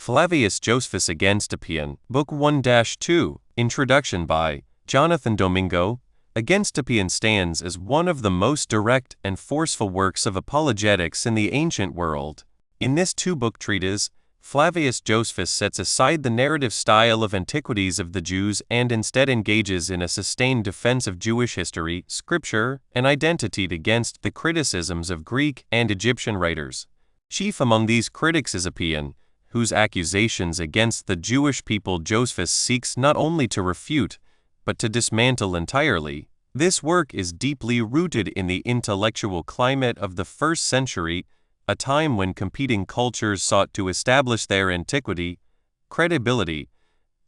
Flavius Josephus against Apion, Book 1-2, Introduction by Jonathan Domingo. Against Apion stands as one of the most direct and forceful works of apologetics in the ancient world. In this two-book treatise, Flavius Josephus sets aside the narrative style of antiquities of the Jews and instead engages in a sustained defense of Jewish history, scripture, and identity against the criticisms of Greek and Egyptian writers. Chief among these critics is Apion, whose accusations against the Jewish people Josephus seeks not only to refute, but to dismantle entirely. This work is deeply rooted in the intellectual climate of the first century, a time when competing cultures sought to establish their antiquity, credibility,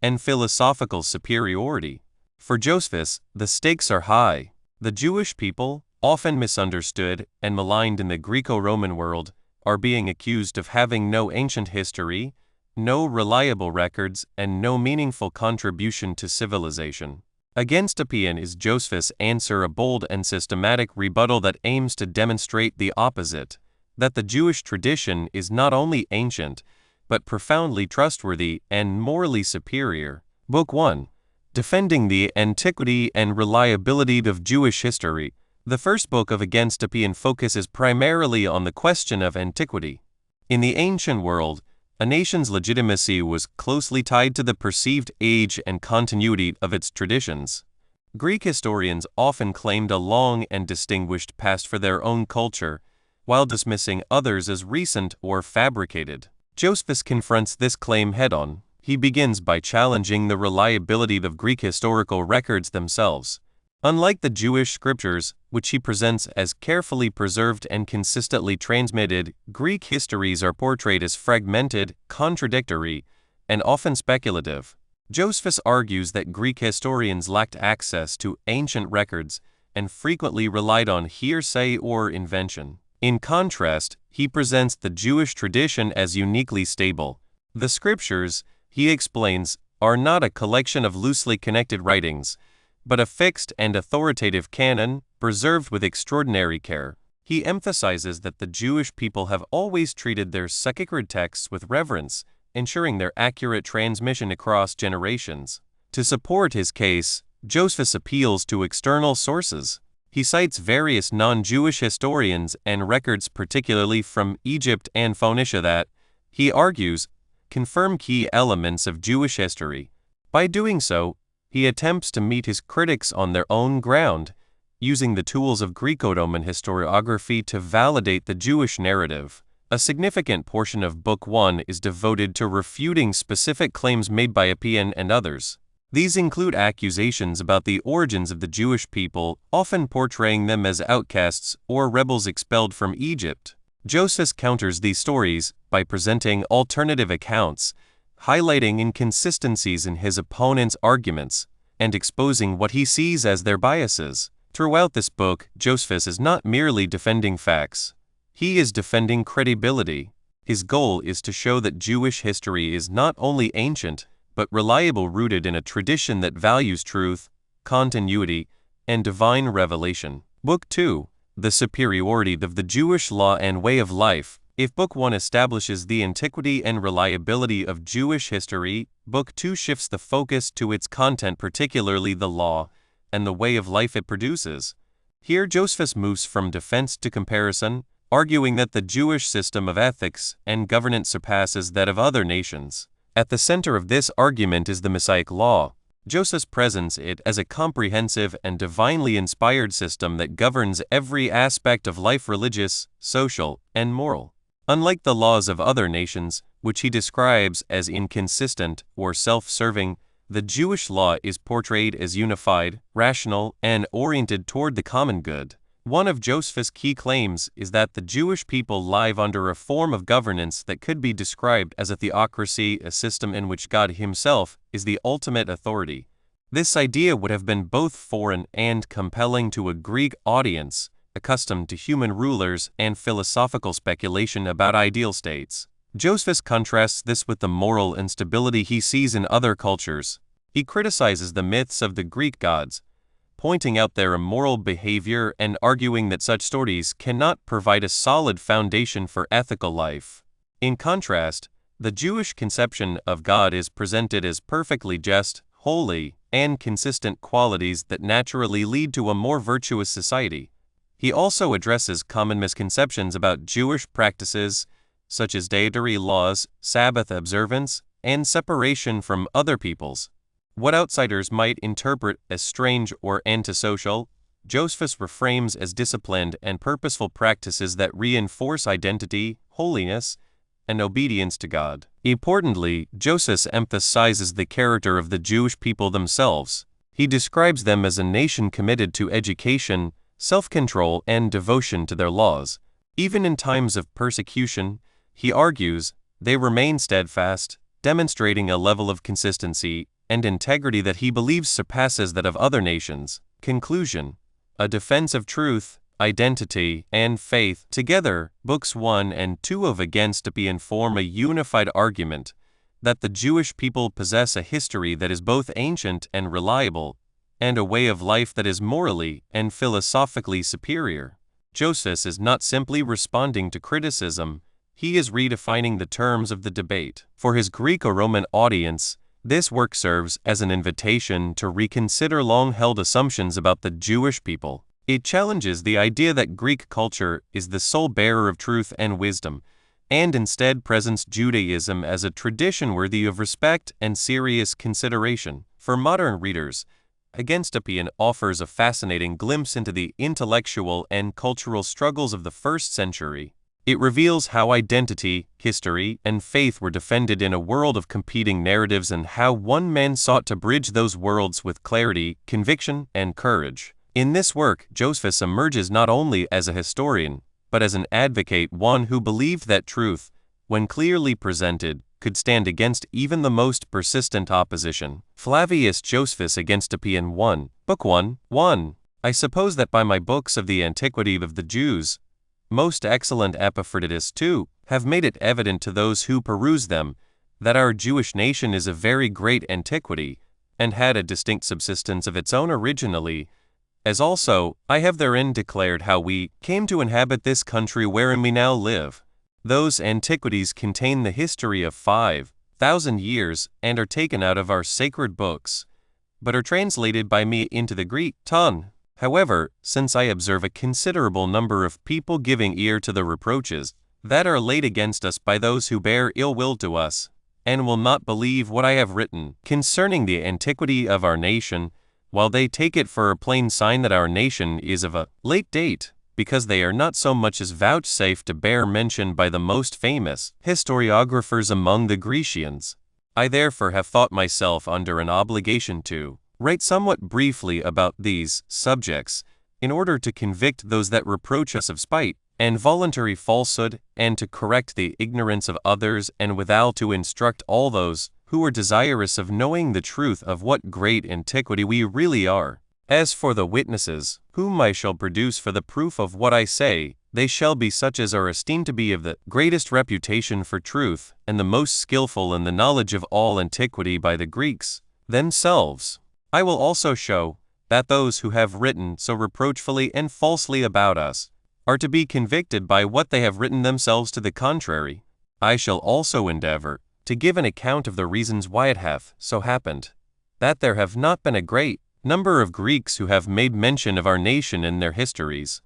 and philosophical superiority. For Josephus, the stakes are high. The Jewish people, often misunderstood and maligned in the Greco-Roman world, are being accused of having no ancient history, no reliable records, and no meaningful contribution to civilization. Against Apion is Josephus' answer, a bold and systematic rebuttal that aims to demonstrate the opposite, that the Jewish tradition is not only ancient, but profoundly trustworthy and morally superior. Book 1. Defending the Antiquity and Reliability of Jewish History. The first book of Against Apion focuses primarily on the question of antiquity. In the ancient world, a nation's legitimacy was closely tied to the perceived age and continuity of its traditions. Greek historians often claimed a long and distinguished past for their own culture, while dismissing others as recent or fabricated. Josephus confronts this claim head-on. He begins by challenging the reliability of Greek historical records themselves. Unlike the Jewish scriptures, which he presents as carefully preserved and consistently transmitted, Greek histories are portrayed as fragmented, contradictory, and often speculative. Josephus argues that Greek historians lacked access to ancient records and frequently relied on hearsay or invention. In contrast, he presents the Jewish tradition as uniquely stable. The scriptures, he explains, are not a collection of loosely connected writings, but a fixed and authoritative canon, preserved with extraordinary care. He emphasizes that the Jewish people have always treated their sacred texts with reverence, ensuring their accurate transmission across generations. To support his case, Josephus appeals to external sources. He cites various non-Jewish historians and records, particularly from Egypt and Phoenicia, that, he argues, confirm key elements of Jewish history. By doing so, he attempts to meet his critics on their own ground, using the tools of Greco-Roman historiography to validate the Jewish narrative. A significant portion of Book 1 is devoted to refuting specific claims made by Apion and others. These include accusations about the origins of the Jewish people, often portraying them as outcasts or rebels expelled from Egypt. Josephus counters these stories by presenting alternative accounts, highlighting inconsistencies in his opponent's arguments, and exposing what he sees as their biases. Throughout this book, Josephus is not merely defending facts. He is defending credibility. His goal is to show that Jewish history is not only ancient, but reliable, rooted in a tradition that values truth, continuity, and divine revelation. Book 2. The superiority of the Jewish law and way of life. If Book 1 establishes the antiquity and reliability of Jewish history, Book 2 shifts the focus to its content, particularly the law and the way of life it produces. Here Josephus moves from defense to comparison, arguing that the Jewish system of ethics and governance surpasses that of other nations. At the center of this argument is the Messianic law. Josephus presents it as a comprehensive and divinely inspired system that governs every aspect of life, religious, social, and moral. Unlike the laws of other nations, which he describes as inconsistent or self-serving, the Jewish law is portrayed as unified, rational, and oriented toward the common good. One of Josephus' key claims is that the Jewish people live under a form of governance that could be described as a theocracy, a system in which God himself is the ultimate authority. This idea would have been both foreign and compelling to a Greek audience, accustomed to human rulers and philosophical speculation about ideal states. Josephus contrasts this with the moral instability he sees in other cultures. He criticizes the myths of the Greek gods, pointing out their immoral behavior and arguing that such stories cannot provide a solid foundation for ethical life. In contrast, The Jewish conception of God is presented as perfectly just, holy, and consistent qualities that naturally lead to a more virtuous society. He also addresses common misconceptions about Jewish practices, such as dietary laws, Sabbath observance, and separation from other peoples. What outsiders might interpret as strange or antisocial, Josephus reframes as disciplined and purposeful practices that reinforce identity, holiness, and obedience to God. Importantly, Josephus emphasizes the character of the Jewish people themselves. He describes them as a nation committed to education, self-control, and devotion to their laws. Even in times of persecution, he argues, they remain steadfast, demonstrating a level of consistency and integrity that he believes surpasses that of other nations. Conclusion: a defense of truth, identity, and faith. Together, Books 1 and 2 of Against Apion form a unified argument that the Jewish people possess a history that is both ancient and reliable, and a way of life that is morally and philosophically superior. Josephus is not simply responding to criticism, he is redefining the terms of the debate. For his Greco-Roman audience, this work serves as an invitation to reconsider long-held assumptions about the Jewish people. It challenges the idea that Greek culture is the sole bearer of truth and wisdom, and instead presents Judaism as a tradition worthy of respect and serious consideration. For modern readers, Against Apion offers a fascinating glimpse into the intellectual and cultural struggles of the first century. It reveals how identity, history, and faith were defended in a world of competing narratives and how one man sought to bridge those worlds with clarity, conviction, and courage. In this work, Josephus emerges not only as a historian, but as an advocate, one who believed that truth, when clearly presented, could stand against even the most persistent opposition. Flavius Josephus Against Apion 1, Book 1, 1. I suppose that by my books of the antiquity of the Jews, most excellent Epaphroditus too, have made it evident to those who peruse them, that our Jewish nation is of very great antiquity, and had a distinct subsistence of its own originally, as also I have therein declared how we came to inhabit this country wherein we now live. Those antiquities contain the history of 5,000 years, and are taken out of our sacred books, but are translated by me into the Greek tongue. However, since I observe a considerable number of people giving ear to the reproaches that are laid against us by those who bear ill will to us, and will not believe what I have written concerning the antiquity of our nation, while they take it for a plain sign that our nation is of a late date, because they are not so much as vouchsafed to bear mention by the most famous historiographers among the Grecians, I therefore have thought myself under an obligation to write somewhat briefly about these subjects, in order to convict those that reproach us of spite and voluntary falsehood, and to correct the ignorance of others, and withal to instruct all those who are desirous of knowing the truth of what great antiquity we really are. As for the witnesses, whom I shall produce for the proof of what I say, they shall be such as are esteemed to be of the greatest reputation for truth, and the most skillful in the knowledge of all antiquity by the Greeks themselves. I will also show that those who have written so reproachfully and falsely about us are to be convicted by what they have written themselves to the contrary. I shall also endeavor to give an account of the reasons why it hath so happened, that there have not been a great number of Greeks who have made mention of our nation in their histories.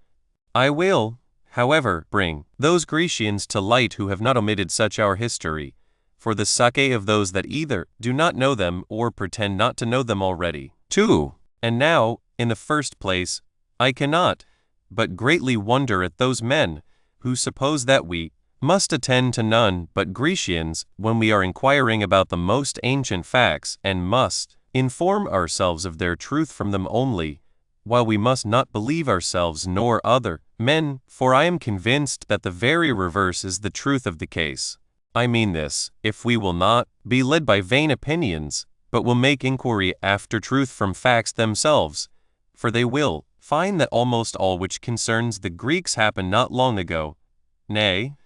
I will, however, bring those Grecians to light who have not omitted such our history, for the sake of those that either do not know them or pretend not to know them already. 2. And now, in the first place, I cannot but greatly wonder at those men who suppose that we must attend to none but Grecians when we are inquiring about the most ancient facts, and must inform ourselves of their truth from them only, while we must not believe ourselves nor other men, for I am convinced that the very reverse is the truth of the case. I mean this, if we will not be led by vain opinions, but will make inquiry after truth from facts themselves, for they will find that almost all which concerns the Greeks happened not long ago, nay,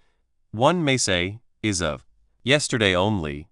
one may say, is of yesterday only.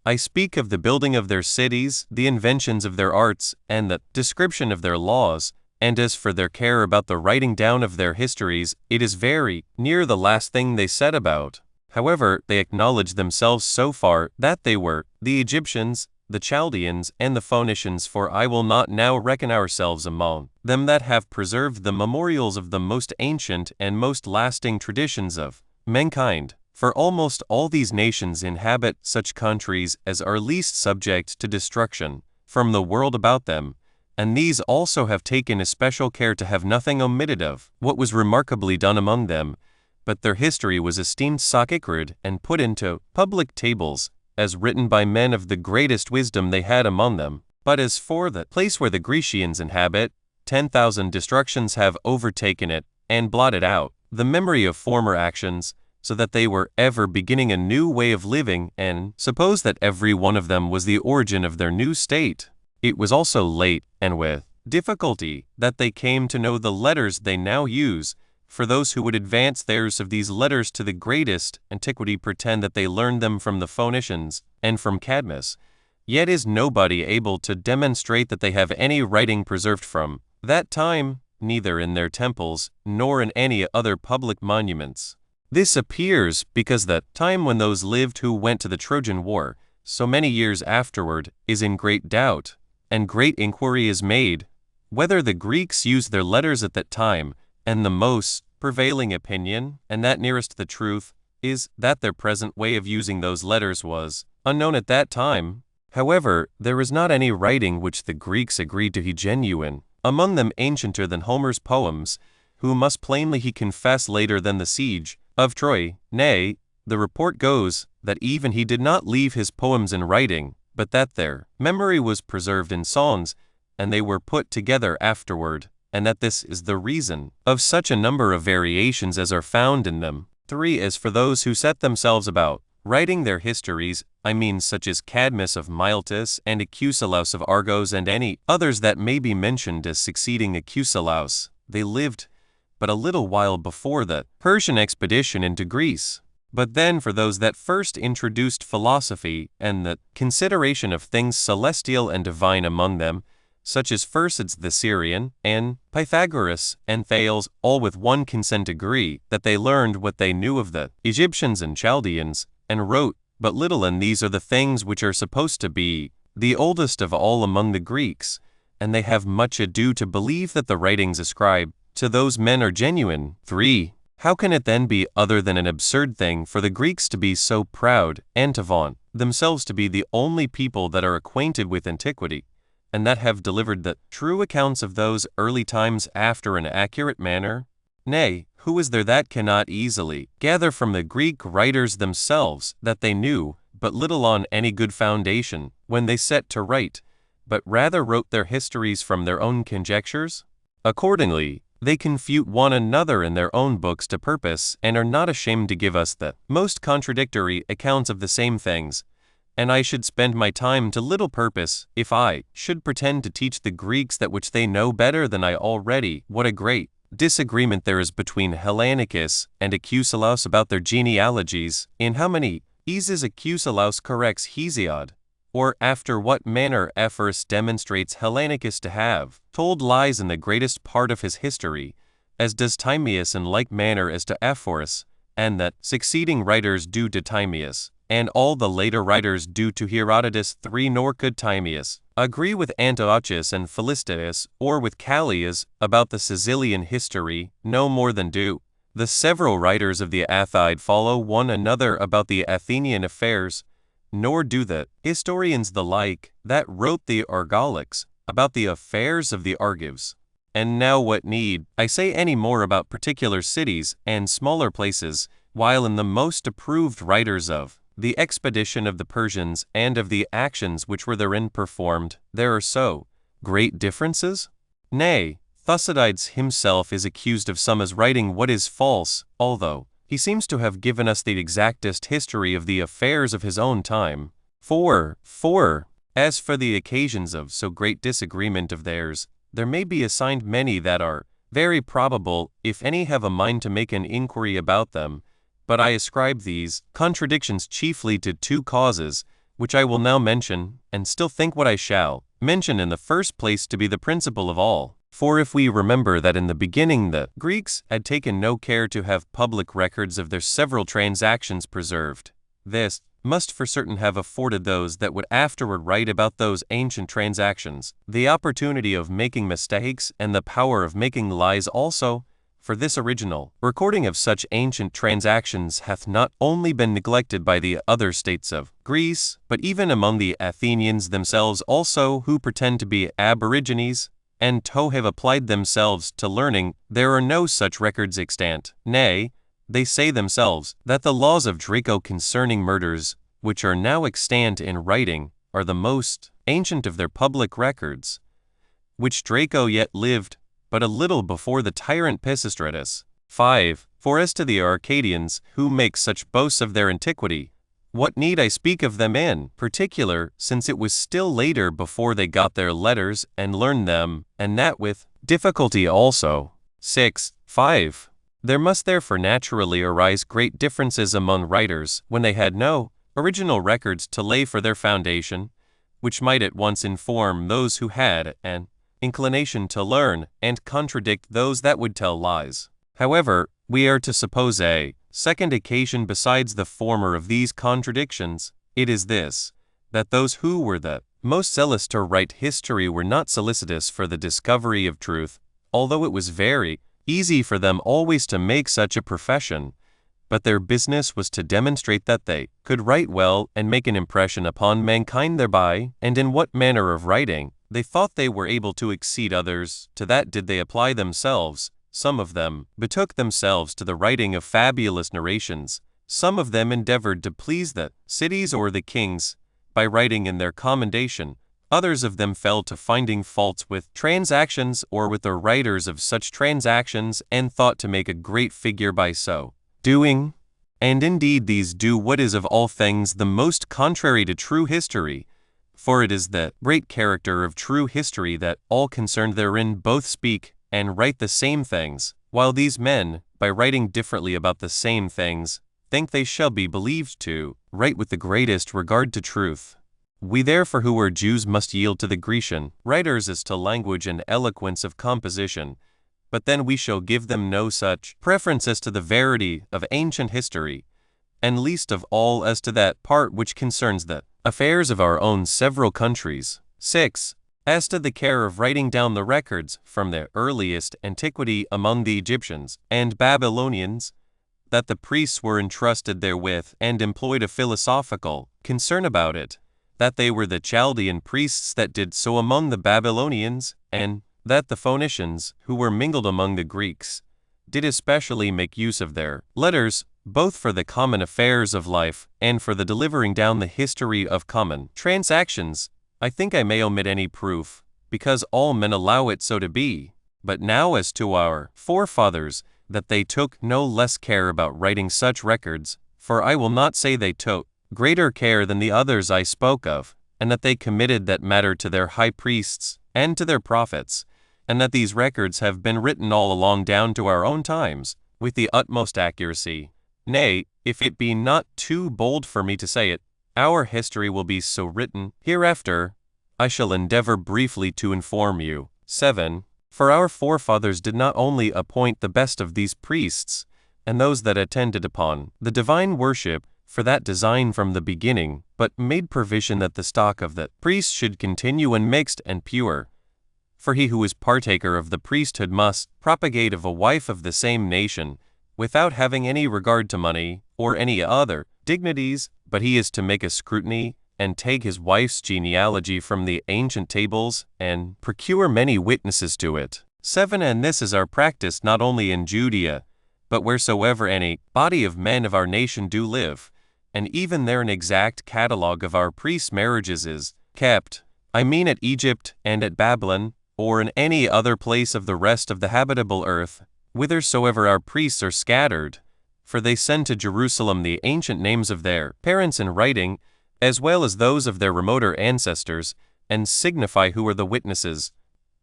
I speak of the building of their cities, the inventions of their arts, and the description of their laws, and as for their care about the writing down of their histories, it is very near the last thing they set about. However, they acknowledge themselves so far that they were the Egyptians, the Chaldeans, and the Phoenicians, for I will not now reckon ourselves among them that have preserved the memorials of the most ancient and most lasting traditions of mankind. For almost all these nations inhabit such countries as are least subject to destruction from the world about them, and these also have taken especial care to have nothing omitted of what was remarkably done among them, but their history was esteemed sacred and put into public tables, as written by men of the greatest wisdom they had among them. But as for the place where the Grecians inhabit, 10,000 destructions have overtaken it, and blotted out the memory of former actions, so that they were ever beginning a new way of living, and suppose that every one of them was the origin of their new state. It was also late, and with difficulty, that they came to know the letters they now use, for those who would advance theirs of these letters to the greatest antiquity pretend that they learned them from the Phoenicians and from Cadmus, yet is nobody able to demonstrate that they have any writing preserved from that time, neither in their temples nor in any other public monuments. This appears because the time when those lived who went to the Trojan War, so many years afterward, is in great doubt, and great inquiry is made whether the Greeks used their letters at that time, and the most prevailing opinion, and that nearest the truth, is that their present way of using those letters was unknown at that time. However, there is not any writing which the Greeks agreed to be genuine, among them ancienter than Homer's poems, who must plainly he confess later than the siege of Troy. Nay, the report goes that even he did not leave his poems in writing, but that their memory was preserved in songs, and they were put together afterward, and that this is the reason of such a number of variations as are found in them. 3. As for those who set themselves about writing their histories, I mean such as Cadmus of Miletus and Acusilaus of Argos and any others that may be mentioned as succeeding Acusilaus, they lived but a little while before the Persian expedition into Greece. But then for those that first introduced philosophy and the consideration of things celestial and divine among them, such as Phersides the Syrian, and Pythagoras, and Thales, all with one consent agree that they learned what they knew of the Egyptians and Chaldeans, and wrote but little, and these are the things which are supposed to be the oldest of all among the Greeks, and they have much ado to believe that the writings ascribed to those men are genuine. 3. How can it then be other than an absurd thing for the Greeks to be so proud, and to vaunt themselves to be the only people that are acquainted with antiquity, and that have delivered the true accounts of those early times after an accurate manner? Nay, who is there that cannot easily gather from the Greek writers themselves that they knew but little on any good foundation when they set to write, but rather wrote their histories from their own conjectures? Accordingly, they confute one another in their own books to purpose, and are not ashamed to give us the most contradictory accounts of the same things. And I should spend my time to little purpose if I should pretend to teach the Greeks that which they know better than I already. What a great disagreement there is between Hellanicus and Acusilaus about their genealogies, in how many eases Acusilaus corrects Hesiod, or after what manner Ephorus demonstrates Hellanicus to have told lies in the greatest part of his history, as does Timaeus in like manner as to Ephorus, and that succeeding writers do to Timaeus, and all the later writers do to Herodotus. 3. Nor could Timaeus agree with Antiochus and Philistus, or with Callias about the Sicilian history, no more than do the several writers of the Atheid follow one another about the Athenian affairs, nor do the historians the like that wrote the Argolics about the affairs of the Argives. And now what need I say any more about particular cities and smaller places, while in the most approved writers of the expedition of the Persians and of the actions which were therein performed, there are so great differences? Nay, Thucydides himself is accused of some as writing what is false, although he seems to have given us the exactest history of the affairs of his own time. 4. As for the occasions of so great disagreement of theirs, there may be assigned many that are very probable, if any have a mind to make an inquiry about them, but I ascribe these contradictions chiefly to 2 causes, which I will now mention, and still think what I shall mention in the first place to be the principal of all. For if we remember that in the beginning the Greeks had taken no care to have public records of their several transactions preserved, this must for certain have afforded those that would afterward write about those ancient transactions the opportunity of making mistakes and the power of making lies also. For this original recording of such ancient transactions hath not only been neglected by the other states of Greece, but even among the Athenians themselves also, who pretend to be aborigines, and to have applied themselves to learning, there are no such records extant. Nay, they say themselves that the laws of Draco concerning murders, which are now extant in writing, are the most ancient of their public records, which Draco yet lived but a little before the tyrant Pisistratus. 5. For as to the Arcadians, who make such boasts of their antiquity, what need I speak of them in particular, since it was still later before they got their letters and learned them, and that with difficulty also. 6. 5. There must therefore naturally arise great differences among writers when they had no original records to lay for their foundation, which might at once inform those who had an inclination to learn, and contradict those that would tell lies. However, we are to suppose a second occasion besides the former of these contradictions. It is this, that those who were the most zealous to write history were not solicitous for the discovery of truth, although it was very easy for them always to make such a profession, but their business was to demonstrate that they could write well and make an impression upon mankind thereby, and in what manner of writing they thought they were able to exceed others, to that did they apply themselves. Some of them betook themselves to the writing of fabulous narrations, some of them endeavored to please the cities or the kings by writing in their commendation, others of them fell to finding faults with transactions or with the writers of such transactions, and thought to make a great figure by so doing. And indeed these do what is of all things the most contrary to true history, for it is the great character of true history that all concerned therein both speak and write the same things, while these men, by writing differently about the same things, think they shall be believed to write with the greatest regard to truth. We therefore who are Jews must yield to the Grecian writers as to language and eloquence of composition, but then we shall give them no such preference as to the verity of ancient history, and least of all as to that part which concerns the affairs of our own several countries. 6. As to the care of writing down the records from the earliest antiquity among the Egyptians and Babylonians, that the priests were entrusted therewith and employed a philosophical concern about it, that they were the Chaldean priests that did so among the Babylonians, and that the Phoenicians, who were mingled among the Greeks, did especially make use of their letters, both for the common affairs of life and for the delivering down the history of common transactions. I think I may omit any proof, because all men allow it so to be. But now as to our forefathers, that they took no less care about writing such records, for I will not say they took greater care than the others I spoke of, and that they committed that matter to their high priests and to their prophets, and that these records have been written all along down to our own times, with the utmost accuracy. Nay, if it be not too bold for me to say it, our history will be so written hereafter. I shall endeavor briefly to inform you. 7. For our forefathers did not only appoint the best of these priests, and those that attended upon the divine worship, for that design from the beginning, but made provision that the stock of the priests should continue unmixed and pure. For he who is partaker of the priesthood must propagate of a wife of the same nation, without having any regard to money or any other dignities, but he is to make a scrutiny and take his wife's genealogy from the ancient tables and procure many witnesses to it. 7. And this is our practice not only in Judea, but wheresoever any body of men of our nation do live, and even there an exact catalogue of our priests' marriages is kept, I mean at Egypt and at Babylon, or in any other place of the rest of the habitable earth, whithersoever our priests are scattered, for they send to Jerusalem the ancient names of their parents in writing, as well as those of their remoter ancestors, and signify who are the witnesses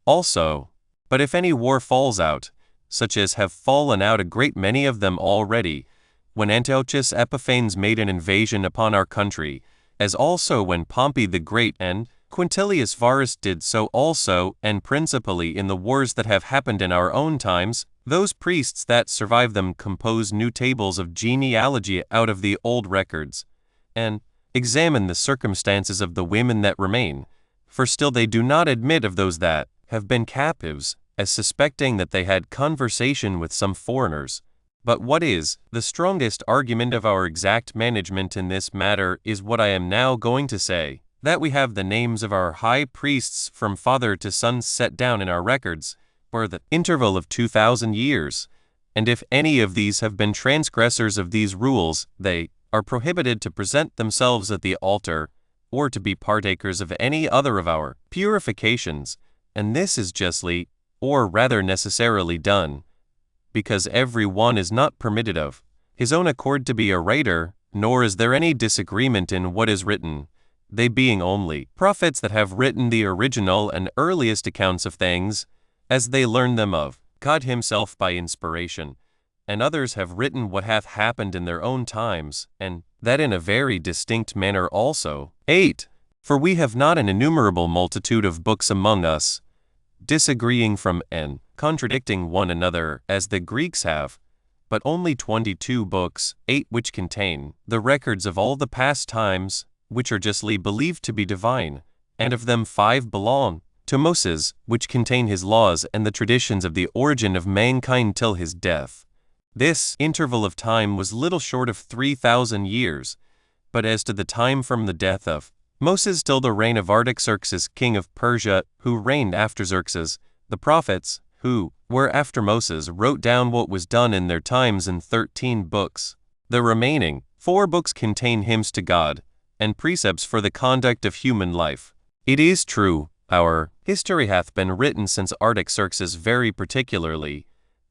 also. But if any war falls out, such as have fallen out a great many of them already, when Antiochus Epiphanes made an invasion upon our country, as also when Pompey the Great and Quintilius Varus did so also, and principally in the wars that have happened in our own times. Those priests that survive them compose new tables of genealogy out of the old records, and examine the circumstances of the women that remain, for still they do not admit of those that have been captives, as suspecting that they had conversation with some foreigners. But what is the strongest argument of our exact management in this matter is what I am now going to say, that we have the names of our high priests from father to son set down in our records, for the interval of 2,000 years, and if any of these have been transgressors of these rules, they are prohibited to present themselves at the altar, or to be partakers of any other of our purifications, and this is justly, or rather necessarily done, because every one is not permitted of his own accord to be a writer, nor is there any disagreement in what is written, they being only prophets that have written the original and earliest accounts of things, as they learn them of God himself by inspiration, and others have written what hath happened in their own times, and that in a very distinct manner also. 8. For we have not an innumerable multitude of books among us, disagreeing from and contradicting one another as the Greeks have, but only 22 books, 8 which contain the records of all the past times, which are justly believed to be divine, and of them 5 belong to Moses, which contain his laws and the traditions of the origin of mankind till his death. This interval of time was little short of 3,000 years, but as to the time from the death of Moses till the reign of Artaxerxes king of Persia, who reigned after Xerxes, the prophets, who were after Moses, wrote down what was done in their times in 13 books. The remaining 4 books contain hymns to God, and precepts for the conduct of human life. It is true, our history hath been written since Artaxerxes very particularly,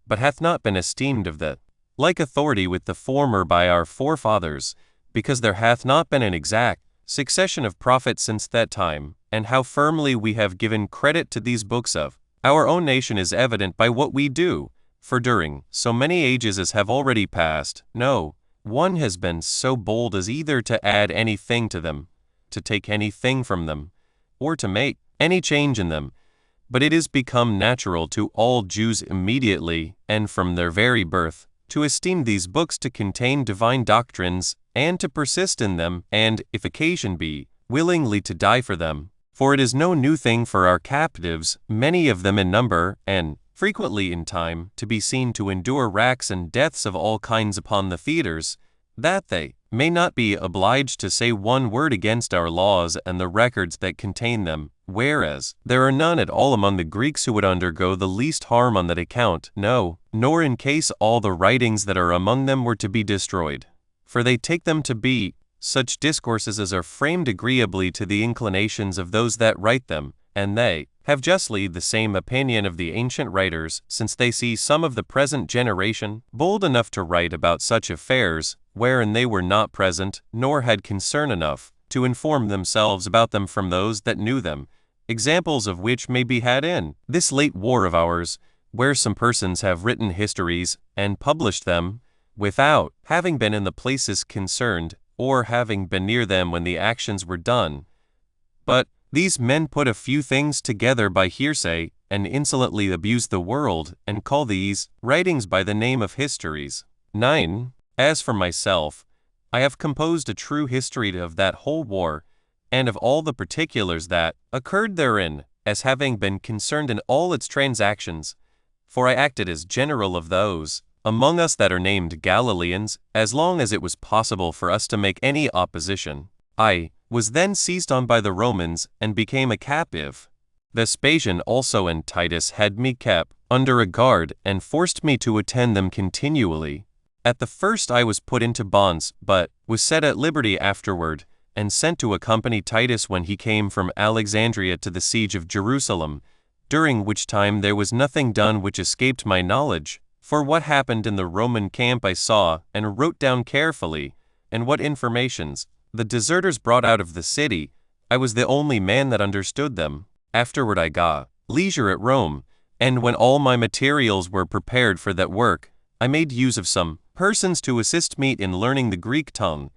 but hath not been esteemed of the like authority with the former by our forefathers, because there hath not been an exact succession of prophets since that time, and how firmly we have given credit to these books of our own nation is evident by what we do, for during so many ages as have already passed, no one has been so bold as either to add anything to them, to take anything from them, or to make any change in them, but it is become natural to all Jews immediately, and from their very birth, to esteem these books to contain divine doctrines, and to persist in them, and, if occasion be, willingly to die for them. For it is no new thing for our captives, many of them in number, and frequently in time, to be seen to endure racks and deaths of all kinds upon the theatres, that they may not be obliged to say one word against our laws and the records that contain them, whereas there are none at all among the Greeks who would undergo the least harm on that account, no, nor in case all the writings that are among them were to be destroyed. For they take them to be such discourses as are framed agreeably to the inclinations of those that write them, and they have justly the same opinion of the ancient writers, since they see some of the present generation bold enough to write about such affairs, wherein they were not present, nor had concern enough to inform themselves about them from those that knew them, examples of which may be had in this late war of ours, where some persons have written histories and published them, without having been in the places concerned, or having been near them when the actions were done. But these men put a few things together by hearsay, and insolently abuse the world, and call these writings by the name of histories. 9. As for myself, I have composed a true history of that whole war, and of all the particulars that occurred therein, as having been concerned in all its transactions, for I acted as general of those among us that are named Galileans, as long as it was possible for us to make any opposition. I was then seized on by the Romans, and became a captive. Vespasian also and Titus had me kept under a guard, and forced me to attend them continually. At the first I was put into bonds, but was set at liberty afterward, and sent to accompany Titus when he came from Alexandria to the siege of Jerusalem, during which time there was nothing done which escaped my knowledge. For what happened in the Roman camp I saw, and wrote down carefully, and what informations the deserters brought out of the city, I was the only man that understood them. Afterward I got leisure at Rome, and when all my materials were prepared for that work, I made use of some persons to assist me in learning the Greek tongue,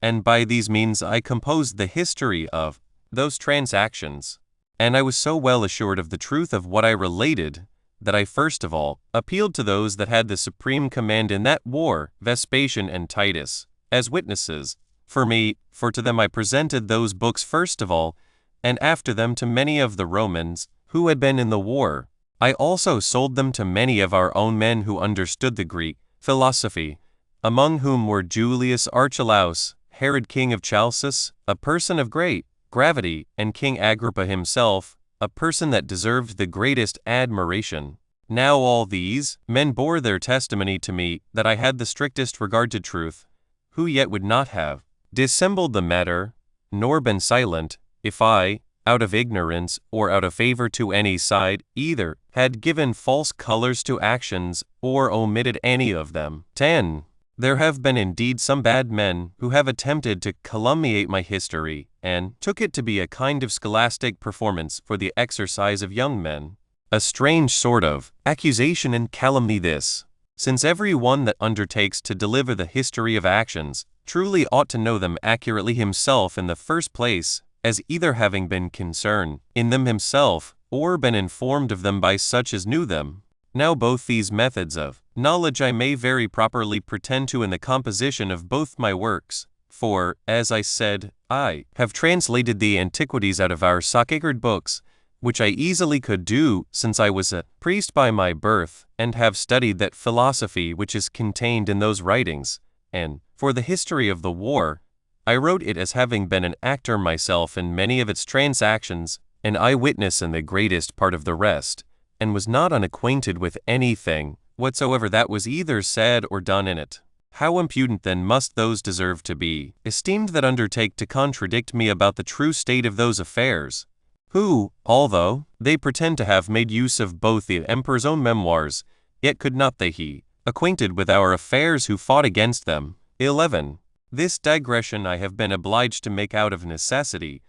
and by these means I composed the history of those transactions. And I was so well assured of the truth of what I related, that I first of all appealed to those that had the supreme command in that war, Vespasian and Titus, as witnesses for me, for to them I presented those books first of all, and after them to many of the Romans, who had been in the war. I also sold them to many of our own men who understood the Greek philosophy, among whom were Julius Archelaus, Herod king of Chalcis, a person of great gravity, and King Agrippa himself, a person that deserved the greatest admiration. Now all these men bore their testimony to me that I had the strictest regard to truth, who yet would not have dissembled the matter, nor been silent, if I, out of ignorance or out of favor to any side, either had given false colors to actions or omitted any of them. 10. There have been indeed some bad men who have attempted to calumniate my history, and took it to be a kind of scholastic performance for the exercise of young men. A strange sort of accusation and calumny this, since every one that undertakes to deliver the history of actions truly ought to know them accurately himself in the first place, as either having been concerned in them himself, or been informed of them by such as knew them. Now both these methods of knowledge I may very properly pretend to in the composition of both my works, for, as I said, I have translated the antiquities out of our sacred books, which I easily could do, since I was a priest by my birth, and have studied that philosophy which is contained in those writings, and, for the history of the war, I wrote it as having been an actor myself in many of its transactions, an eyewitness in the greatest part of the rest, and was not unacquainted with anything whatsoever that was either said or done in it. How impudent then must those deserve to be esteemed that undertake to contradict me about the true state of those affairs, who, although they pretend to have made use of both the emperor's own memoirs, yet could not they he acquainted with our affairs who fought against them. 11. This digression I have been obliged to make out of necessity,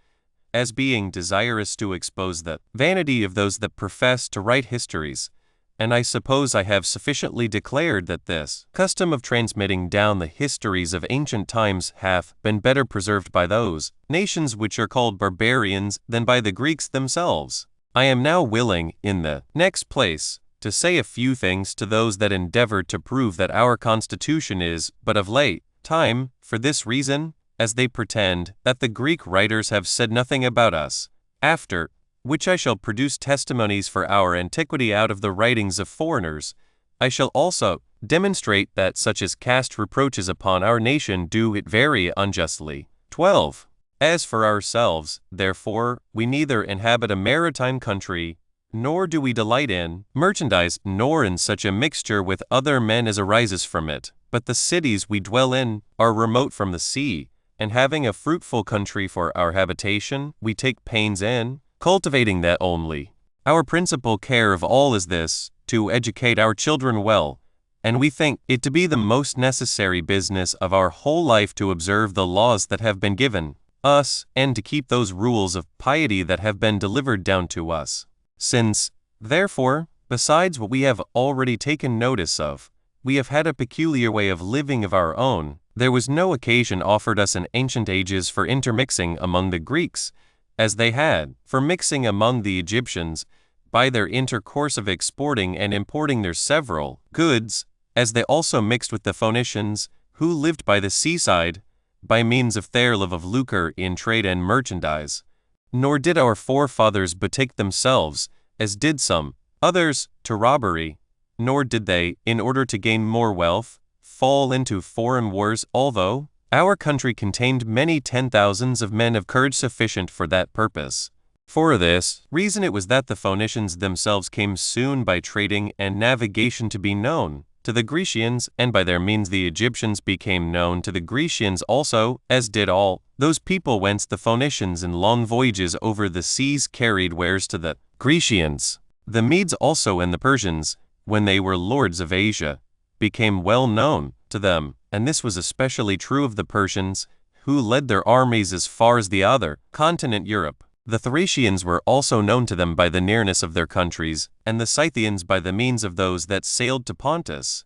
as being desirous to expose the vanity of those that profess to write histories, and I suppose I have sufficiently declared that this custom of transmitting down the histories of ancient times hath been better preserved by those nations which are called barbarians than by the Greeks themselves. I am now willing, in the next place, to say a few things to those that endeavor to prove that our constitution is but of late time, for this reason, as they pretend that the Greek writers have said nothing about us, after which I shall produce testimonies for our antiquity out of the writings of foreigners. I shall also demonstrate that such as cast reproaches upon our nation do it very unjustly. 12. As for ourselves, therefore, we neither inhabit a maritime country, nor do we delight in merchandise, nor in such a mixture with other men as arises from it, but the cities we dwell in are remote from the sea, and having a fruitful country for our habitation, we take pains in cultivating that only. Our principal care of all is this, to educate our children well, and we think it to be the most necessary business of our whole life to observe the laws that have been given us, and to keep those rules of piety that have been delivered down to us. Since, therefore, besides what we have already taken notice of, we have had a peculiar way of living of our own, there was no occasion offered us in ancient ages for intermixing among the Greeks, as they had for mixing among the Egyptians, by their intercourse of exporting and importing their several goods, as they also mixed with the Phoenicians, who lived by the seaside, by means of their love of lucre in trade and merchandise. Nor did our forefathers betake themselves, as did some others, to robbery, nor did they, in order to gain more wealth, fall into foreign wars, although our country contained many 10,000s of men of courage sufficient for that purpose. For this reason it was that the Phoenicians themselves came soon by trading and navigation to be known to the Grecians, and by their means the Egyptians became known to the Grecians also, as did all those people whence the Phoenicians in long voyages over the seas carried wares to the Grecians. The Medes also and the Persians, when they were lords of Asia, became well known to them, and this was especially true of the Persians, who led their armies as far as the other continent Europe. The Thracians were also known to them by the nearness of their countries, and the Scythians by the means of those that sailed to Pontus.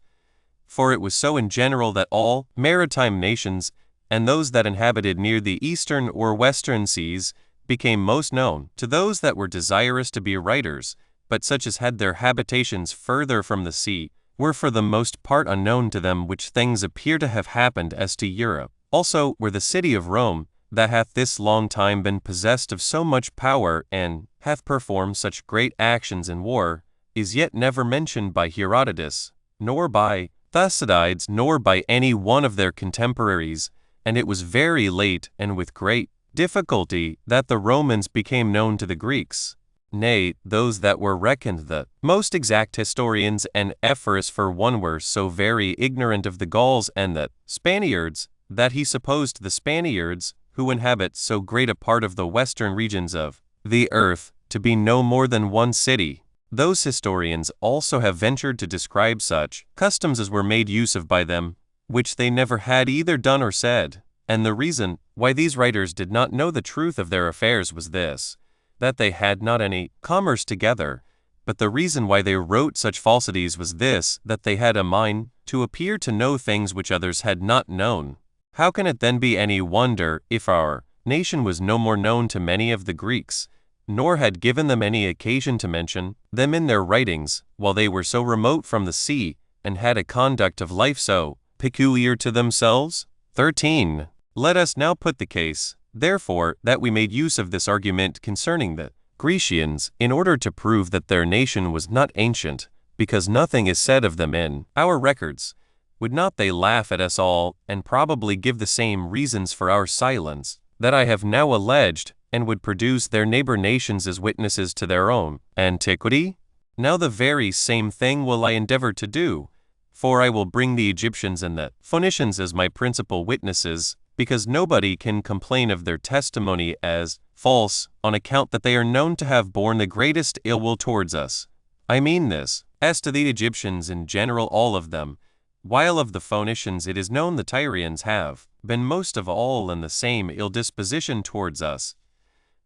For it was so in general that all maritime nations, and those that inhabited near the eastern or western seas, became most known to those that were desirous to be writers, but such as had their habitations further from the sea, were for the most part unknown to them, which things appear to have happened as to Europe. Also, where the city of Rome, that hath this long time been possessed of so much power, and hath performed such great actions in war, is yet never mentioned by Herodotus, nor by Thucydides, nor by any one of their contemporaries, and it was very late and with great difficulty that the Romans became known to the Greeks. Nay, those that were reckoned the most exact historians and ephors for one were so very ignorant of the Gauls and the Spaniards, that he supposed the Spaniards, who inhabit so great a part of the western regions of the earth, to be no more than one city. Those historians also have ventured to describe such customs as were made use of by them, which they never had either done or said. And the reason why these writers did not know the truth of their affairs was this, that they had not any commerce together, but the reason why they wrote such falsities was this, that they had a mind to appear to know things which others had not known. How can it then be any wonder if our nation was no more known to many of the Greeks, nor had given them any occasion to mention them in their writings, while they were so remote from the sea, and had a conduct of life so peculiar to themselves? 13. Let us now put the case, therefore, that we made use of this argument concerning the Grecians, in order to prove that their nation was not ancient, because nothing is said of them in our records. Would not they laugh at us all, and probably give the same reasons for our silence that I have now alleged, and would produce their neighbor nations as witnesses to their own antiquity? Now the very same thing will I endeavor to do, for I will bring the Egyptians and the Phoenicians as my principal witnesses, because nobody can complain of their testimony as false, on account that they are known to have borne the greatest ill will towards us. I mean this, as to the Egyptians in general, all of them, while of the Phoenicians it is known the Tyrians have been most of all in the same ill disposition towards us.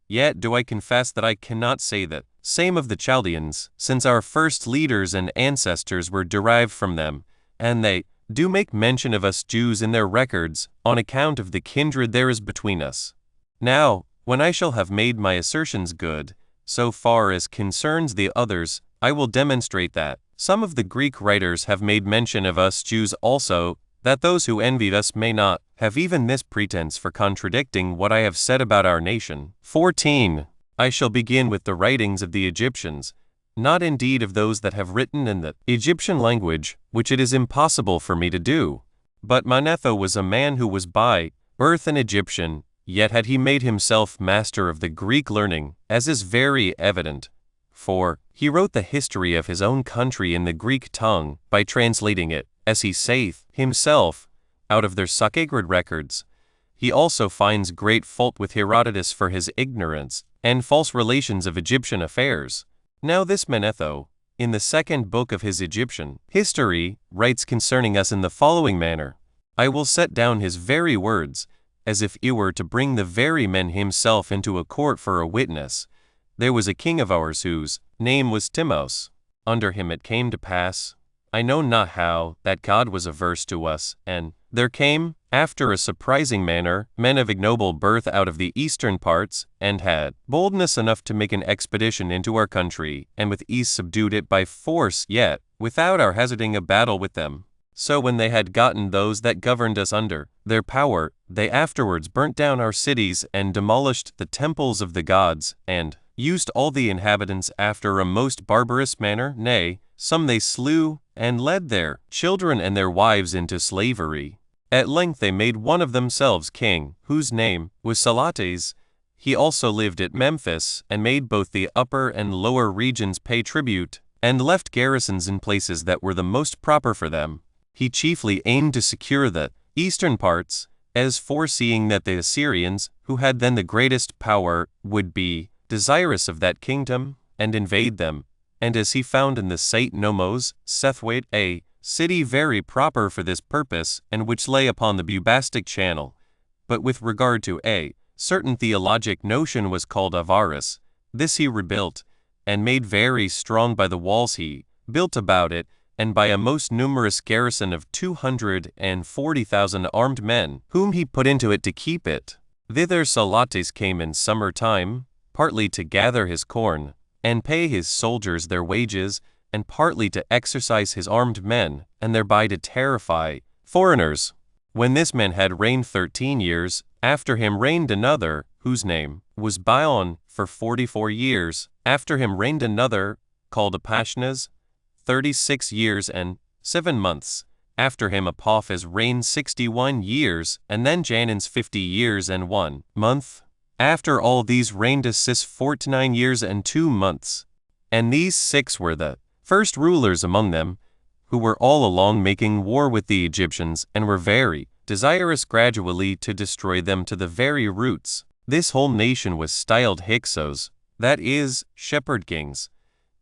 Yet do I confess that I cannot say that same of the Chaldeans, since our first leaders and ancestors were derived from them, and they do make mention of us Jews in their records, on account of the kindred there is between us. Now, when I shall have made my assertions good, so far as concerns the others, I will demonstrate that some of the Greek writers have made mention of us Jews also, that those who envied us may not have even this pretense for contradicting what I have said about our nation. 14. I shall begin with the writings of the Egyptians, not indeed of those that have written in the Egyptian language, which it is impossible for me to do. But Manetho was a man who was by birth an Egyptian, yet had he made himself master of the Greek learning, as is very evident. For he wrote the history of his own country in the Greek tongue, by translating it, as he saith himself, out of their sacred records. He also finds great fault with Herodotus for his ignorance and false relations of Egyptian affairs. Now this Manetho, in the second book of his Egyptian history, writes concerning us in the following manner. I will set down his very words, as if he were to bring the very man himself into a court for a witness. There was a king of ours whose name was Timos. Under him it came to pass, I know not how, that God was averse to us, and there came, after a surprising manner, men of ignoble birth out of the eastern parts, and had boldness enough to make an expedition into our country, and with ease subdued it by force, yet without our hazarding a battle with them. So when they had gotten those that governed us under their power, they afterwards burnt down our cities and demolished the temples of the gods, and used all the inhabitants after a most barbarous manner. Nay, some they slew, and led their children and their wives into slavery. At length they made one of themselves king, whose name was Salates. He also lived at Memphis, and made both the upper and lower regions pay tribute, and left garrisons in places that were the most proper for them. He chiefly aimed to secure the eastern parts, as foreseeing that the Assyrians, who had then the greatest power, would be desirous of that kingdom, and invade them, and as he found in the site Nomos, Sethwait, a city very proper for this purpose, and which lay upon the Bubastic channel, but with regard to a certain theologic notion was called Avaris, this he rebuilt, and made very strong by the walls he built about it, and by a most numerous garrison of 240,000 armed men, whom he put into it to keep it. Thither Salates came in summer time, partly to gather his corn, and pay his soldiers their wages, and partly to exercise his armed men, and thereby to terrify foreigners. When this man had reigned 13 years, after him reigned another, whose name was Apion, for 44 years. After him reigned another, called Apashnas, 36 years and 7 months. After him Apophis reigned 61 years, and then Janans 50 years and 1 month. After all these reigned Assis 49 years and 2 months. And these 6 were the first rulers among them, who were all along making war with the Egyptians, and were very desirous gradually to destroy them to the very roots. This whole nation was styled Hyksos, that is, shepherd kings.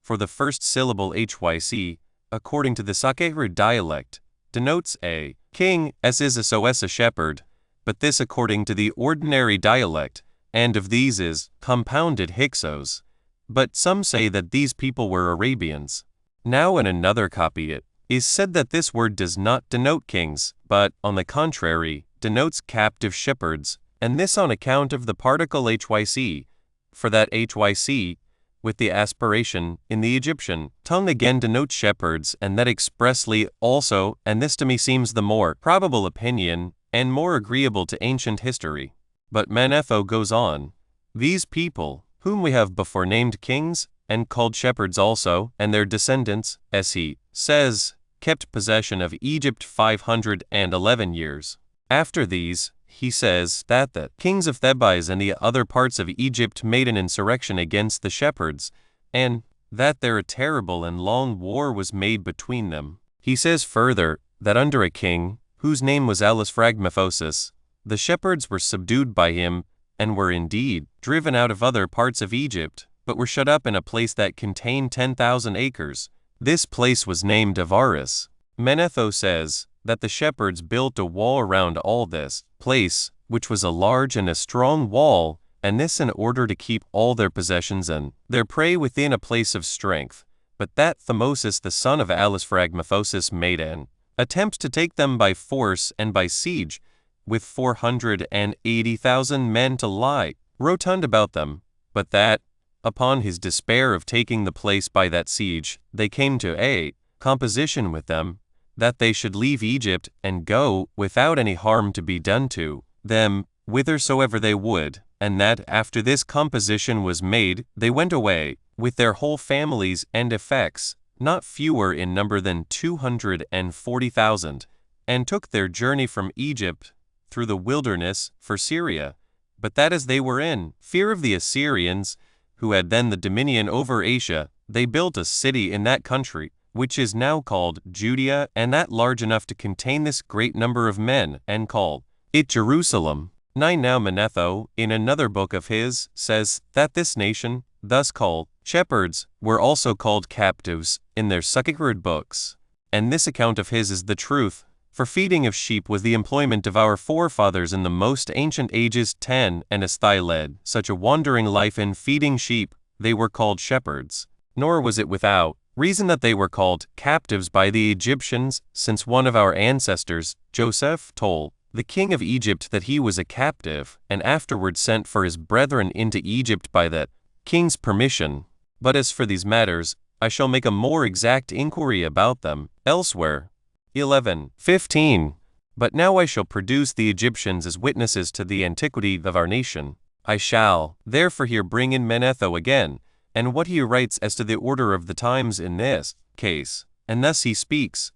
For the first syllable hyc, according to the Sakehrid dialect, denotes a king, as is a sos a shepherd, but this according to the ordinary dialect, and of these is compounded Hyksos. But some say that these people were Arabians. Now in another copy it is said that this word does not denote kings, but, on the contrary, denotes captive shepherds, and this on account of the particle hyc, for that hyc, with the aspiration, in the Egyptian tongue again denotes shepherds, and that expressly also, and this to me seems the more probable opinion, and more agreeable to ancient history. But Manetho goes on, these people, whom we have before named kings, and called shepherds also, and their descendants, as he says, kept possession of Egypt 511 years. After these, he says that the kings of Thebais and the other parts of Egypt made an insurrection against the shepherds, and that there a terrible and long war was made between them. He says further that under a king, whose name was Alisfragmephosis, the shepherds were subdued by him, and were indeed driven out of other parts of Egypt, but were shut up in a place that contained 10,000 acres. This place was named Avaris. Manetho says that the shepherds built a wall around all this place, which was a large and a strong wall, and this in order to keep all their possessions and their prey within a place of strength. But that Thamosis the son of Alisfragmephosis made an attempt to take them by force and by siege, with 480,000 men to lie rotund about them, but that, upon his despair of taking the place by that siege, they came to a composition with them, that they should leave Egypt and go without any harm to be done to them whithersoever they would, and that after this composition was made, they went away with their whole families and effects, not fewer in number than 240,000, and took their journey from Egypt through the wilderness for Syria, but that as they were in fear of the Assyrians, who had then the dominion over Asia, they built a city in that country, which is now called Judea, and that large enough to contain this great number of men, and call it Jerusalem. 9 Now Manetho, in another book of his, says that this nation, thus called shepherds, were also called captives in their Sakehrid books. And this account of his is the truth, for feeding of sheep was the employment of our forefathers in the most ancient ages. 10 And as they led such a wandering life in feeding sheep, they were called shepherds. Nor was it without reason that they were called captives by the Egyptians, since one of our ancestors, Joseph, told the king of Egypt that he was a captive, and afterward sent for his brethren into Egypt by that king's permission. But as for these matters, I shall make a more exact inquiry about them elsewhere. 11:15. But now I shall produce the Egyptians as witnesses to the antiquity of our nation. I shall therefore here bring in Manetho again, and what he writes as to the order of the times in this case. And thus he speaks,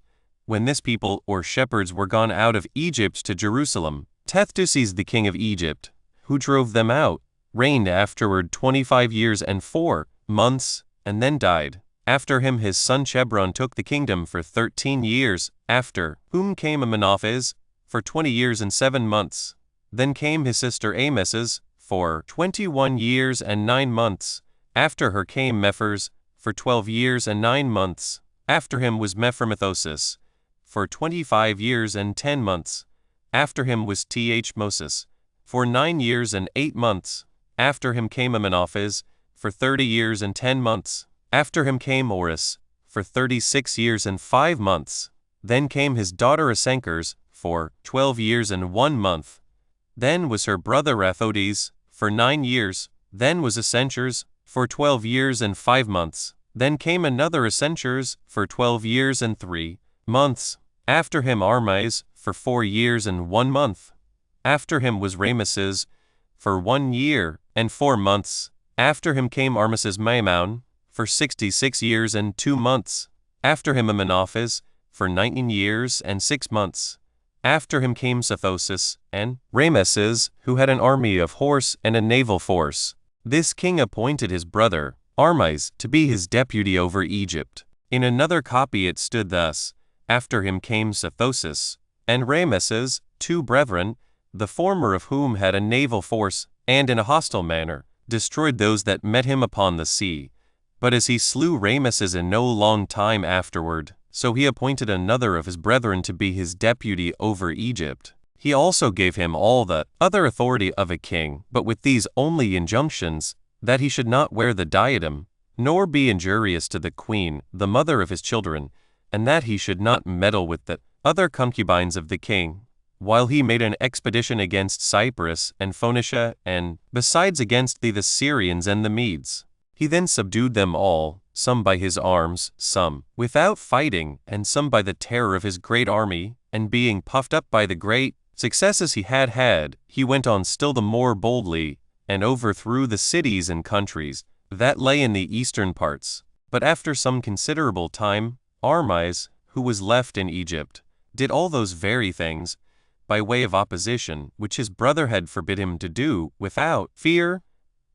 when this people or shepherds were gone out of Egypt to Jerusalem, Tethtuses the king of Egypt, who drove them out, reigned afterward 25 years and 4 months, and then died. After him his son Chebron took the kingdom for 13 years, after whom came Amenophes, for 20 years and 7 months. Then came his sister Ameses, for 21 years and 9 months. After her came Mephers, for 12 years and 9 months. After him was Mepharmethosis, for 25 years and 10 months. After him was Moses, for 9 years and 8 months. After him came Amenophes, for 30 years and 10 months. After him came Oris, for 36 years and 5 months. Then came his daughter Asenkers, for 12 years and 1 month. Then was her brother Athodes, for 9 years. Then was Ascensures, for 12 years and 5 months. Then came another Ascensures, for 12 years and 3 months. After him Armes, for 4 years and 1 month. After him was Rameses, for 1 year and 4 months. After him came Armeses Maimon, for 66 years and 2 months. After him Amenophes, for 19 years and 6 months. After him came Sethosis and Rameses, who had an army of horse and a naval force. This king appointed his brother, Armes, to be his deputy over Egypt. In another copy it stood thus: After him came Sethosis and Rameses, 2 brethren, the former of whom had a naval force, and in a hostile manner destroyed those that met him upon the sea. But as he slew Rameses in no long time afterward, so he appointed another of his brethren to be his deputy over Egypt. He also gave him all the other authority of a king, but with these only injunctions, that he should not wear the diadem, nor be injurious to the queen, the mother of his children, and that he should not meddle with the other concubines of the king, while he made an expedition against Cyprus and Phoenicia, and besides against the Syrians and the Medes. He then subdued them all, some by his arms, some without fighting, and some by the terror of his great army, and being puffed up by the great successes he had had, he went on still the more boldly, and overthrew the cities and countries that lay in the eastern parts. But after some considerable time, Armes, who was left in Egypt, did all those very things, by way of opposition, which his brother had forbid him to do, without fear.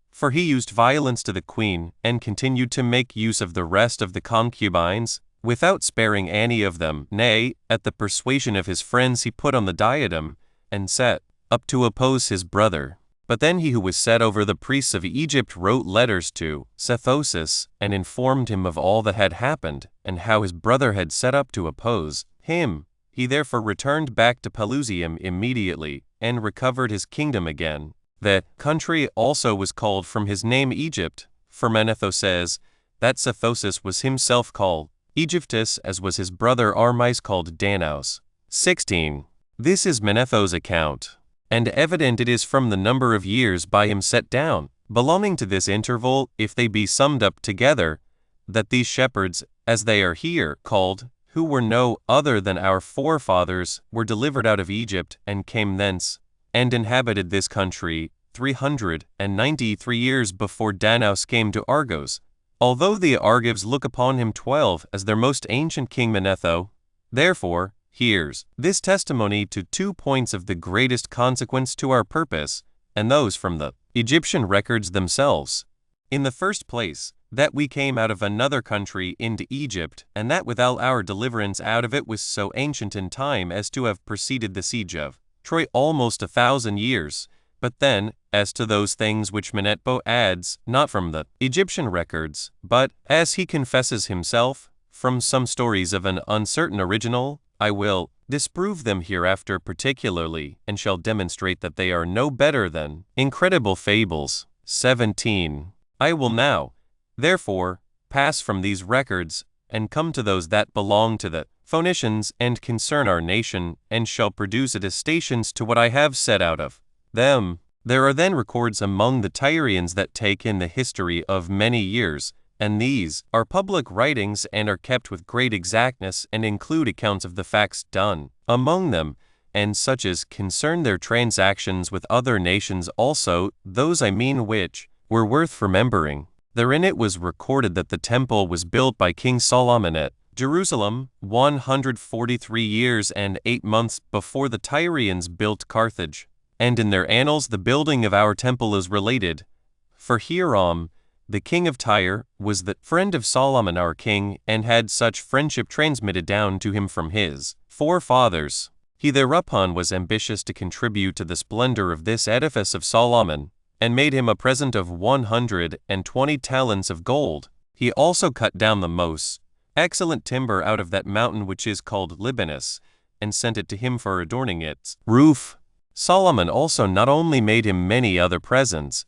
For he used violence to the queen, and continued to make use of the rest of the concubines, without sparing any of them. Nay, at the persuasion of his friends he put on the diadem, and set up to oppose his brother. But then he who was set over the priests of Egypt wrote letters to Sethosis, and informed him of all that had happened, and how his brother had set up to oppose him. He therefore returned back to Pelusium immediately, and recovered his kingdom again. That country also was called from his name Egypt, for Manetho says that Sethosis was himself called Egyptus, as was his brother Armes called Danaus. 16. This is Manetho's account, and evident it is from the number of years by him set down, belonging to this interval, if they be summed up together, that these shepherds, as they are here called, who were no other than our forefathers, were delivered out of Egypt, and came thence, and inhabited this country 393 years before Danaus came to Argos. Although the Argives look upon him 12 as their most ancient king Manetho, therefore, here's this testimony to 2 points of the greatest consequence to our purpose, and those from the Egyptian records themselves. In the first place, that we came out of another country into Egypt, and that without our deliverance out of it was so ancient in time as to have preceded the siege of Troy almost 1,000 years. But then, as to those things which Manetho adds, not from the Egyptian records, but, as he confesses himself, from some stories of an uncertain original, I will disprove them hereafter particularly, and shall demonstrate that they are no better than incredible fables. 17. I will now, therefore, pass from these records, and come to those that belong to the Phoenicians and concern our nation, and shall produce attestations to what I have said out of them. There are then records among the Tyrians that take in the history of many years, and these are public writings and are kept with great exactness, and include accounts of the facts done among them, and such as concern their transactions with other nations also, those I mean which were worth remembering. Therein it was recorded that the temple was built by King Solomon at Jerusalem 143 years and 8 months before the Tyrians built Carthage. And in their annals the building of our temple is related. For Hiram, the king of Tyre, was the friend of Solomon our king, and had such friendship transmitted down to him from his forefathers. He thereupon was ambitious to contribute to the splendor of this edifice of Solomon, and made him a present of 120 talents of gold. He also cut down the most excellent timber out of that mountain which is called Libanus, and sent it to him for adorning its roof. Solomon also not only made him many other presents,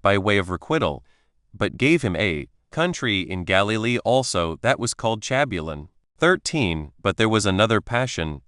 by way of requital, but gave him a country in Galilee also that was called Chabulon. 13. But there was another passion,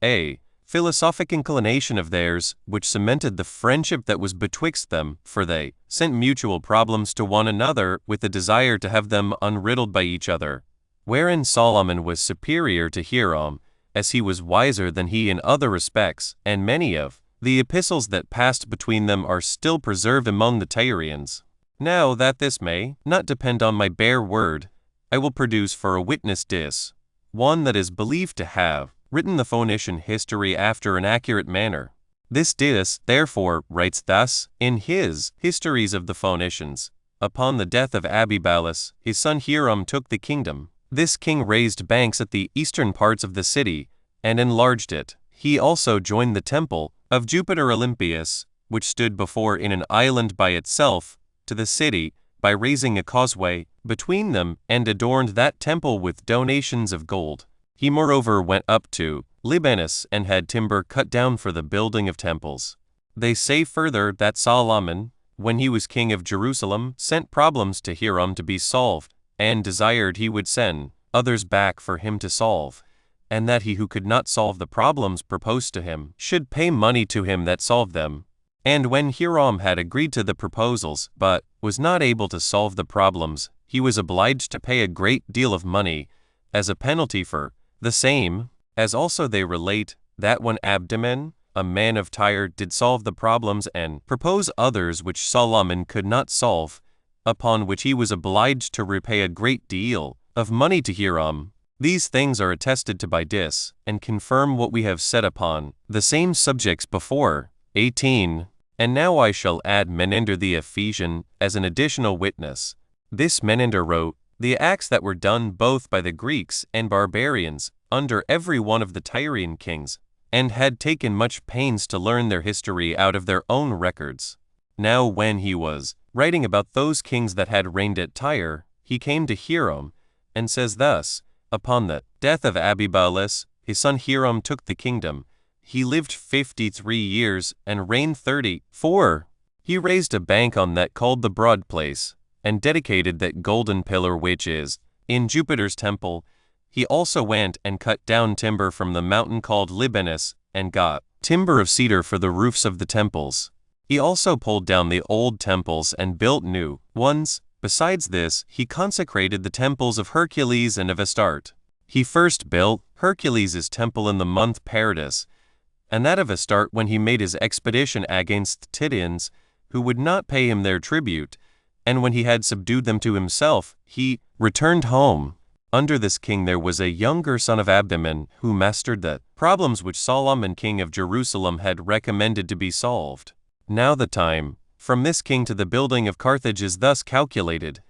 philosophic inclination of theirs, which cemented the friendship that was betwixt them, for they sent mutual problems to one another with a desire to have them unriddled by each other, wherein Solomon was superior to Hiram, as he was wiser than he in other respects, and many of the epistles that passed between them are still preserved among the Tyrians. Now that this may not depend on my bare word, I will produce for a witness Dis, one that is believed to have written the Phoenician history after an accurate manner. This Dis, therefore, writes thus in his Histories of the Phoenicians: Upon the death of Abibalus, his son Hiram took the kingdom. This king raised banks at the eastern parts of the city, and enlarged it. He also joined the temple of Jupiter Olympius, which stood before in an island by itself, to the city, by raising a causeway between them, and adorned that temple with donations of gold. He moreover went up to Libanus, and had timber cut down for the building of temples. They say further that Solomon, when he was king of Jerusalem, sent problems to Hiram to be solved, and desired he would send others back for him to solve, and that he who could not solve the problems proposed to him should pay money to him that solved them. And when Hiram had agreed to the proposals, but was not able to solve the problems, he was obliged to pay a great deal of money as a penalty for the same, as also they relate that when Abdaman, a man of Tyre, did solve the problems and propose others which Solomon could not solve, upon which he was obliged to repay a great deal of money to Hiram. These things are attested to by Dis, and confirm what we have said upon the same subjects before. 18. And now I shall add Menander the Ephesian as an additional witness. This Menander wrote the acts that were done both by the Greeks and barbarians under every one of the Tyrian kings, and had taken much pains to learn their history out of their own records. Now when he was writing about those kings that had reigned at Tyre, he came to Hiram, and says thus: Upon the death of Abibalus, his son Hiram took the kingdom. He lived 53 years, and reigned 34. He raised a bank on that called the Broad Place, and dedicated that golden pillar which is in Jupiter's temple. He also went and cut down timber from the mountain called Libanus, and got timber of cedar for the roofs of the temples. He also pulled down the old temples and built new ones. Besides this, he consecrated the temples of Hercules and of Astarte. He first built Hercules' temple in the month Paradis, and that of Astarte when he made his expedition against Titians, who would not pay him their tribute, and when he had subdued them to himself, he returned home. Under this king there was a younger son of Abdaman, who mastered the problems which Solomon king of Jerusalem had recommended to be solved. Now the time from this king to the building of Carthage is thus calculated.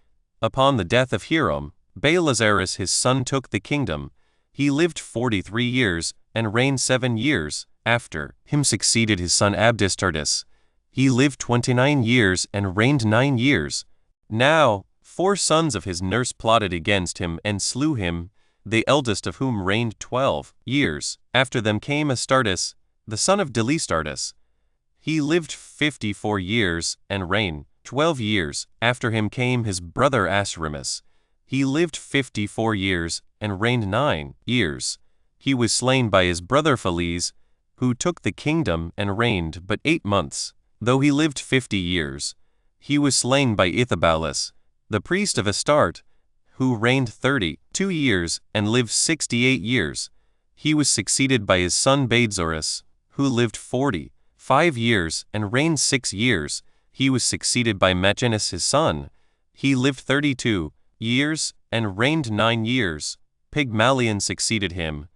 Upon the death of Hiram, Baalazarus his son took the kingdom. He lived 43 years, and reigned 7 years. After him succeeded his son Abdistarchus. He lived 29 years, and reigned 9 years. Now 4 sons of his nurse plotted against him and slew him, the eldest of whom reigned 12 years. After them came Astartus, the son of Delistarchus. He lived 54 years, and reigned 12 years. After him came his brother Asrimus. He lived 54 years, and reigned 9 years. He was slain by his brother Pheles, who took the kingdom and reigned but 8 months, though he lived 50 years. He was slain by Ithabalus, the priest of Astarte, who reigned 32 years, and lived 68 years. He was succeeded by his son Badzaris, who lived 45 years, and reigned 6 years. He was succeeded by Maginus his son. He lived 32 years, and reigned 9 years. Pygmalion succeeded him.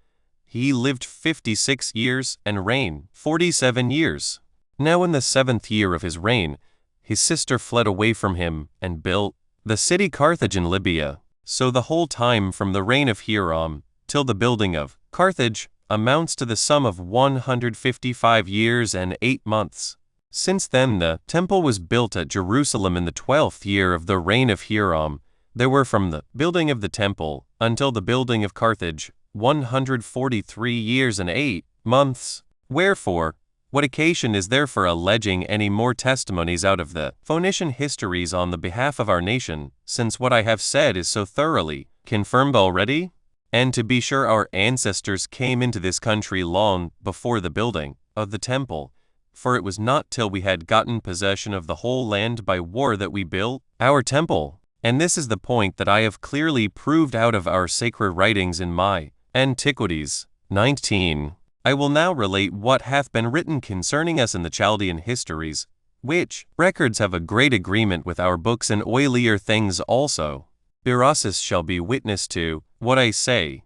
He lived 56 years, and reigned 47 years. Now in the 7th year of his reign, his sister fled away from him, and built the city Carthage in Libya. So the whole time from the reign of Hiram till the building of Carthage amounts to the sum of 155 years and 8 months. Since then the temple was built at Jerusalem in the 12th year of the reign of Hiram. There were from the building of the temple until the building of Carthage 143 years and 8 months. Wherefore, what occasion is there for alleging any more testimonies out of the Phoenician histories on the behalf of our nation, since what I have said is so thoroughly confirmed already? And to be sure, our ancestors came into this country long before the building of the temple, for it was not till we had gotten possession of the whole land by war that we built our temple. And this is the point that I have clearly proved out of our sacred writings in my Antiquities. 19. I will now relate what hath been written concerning us in the Chaldean histories, which records have a great agreement with our books and oilier things also. Berossus shall be witness to what I say.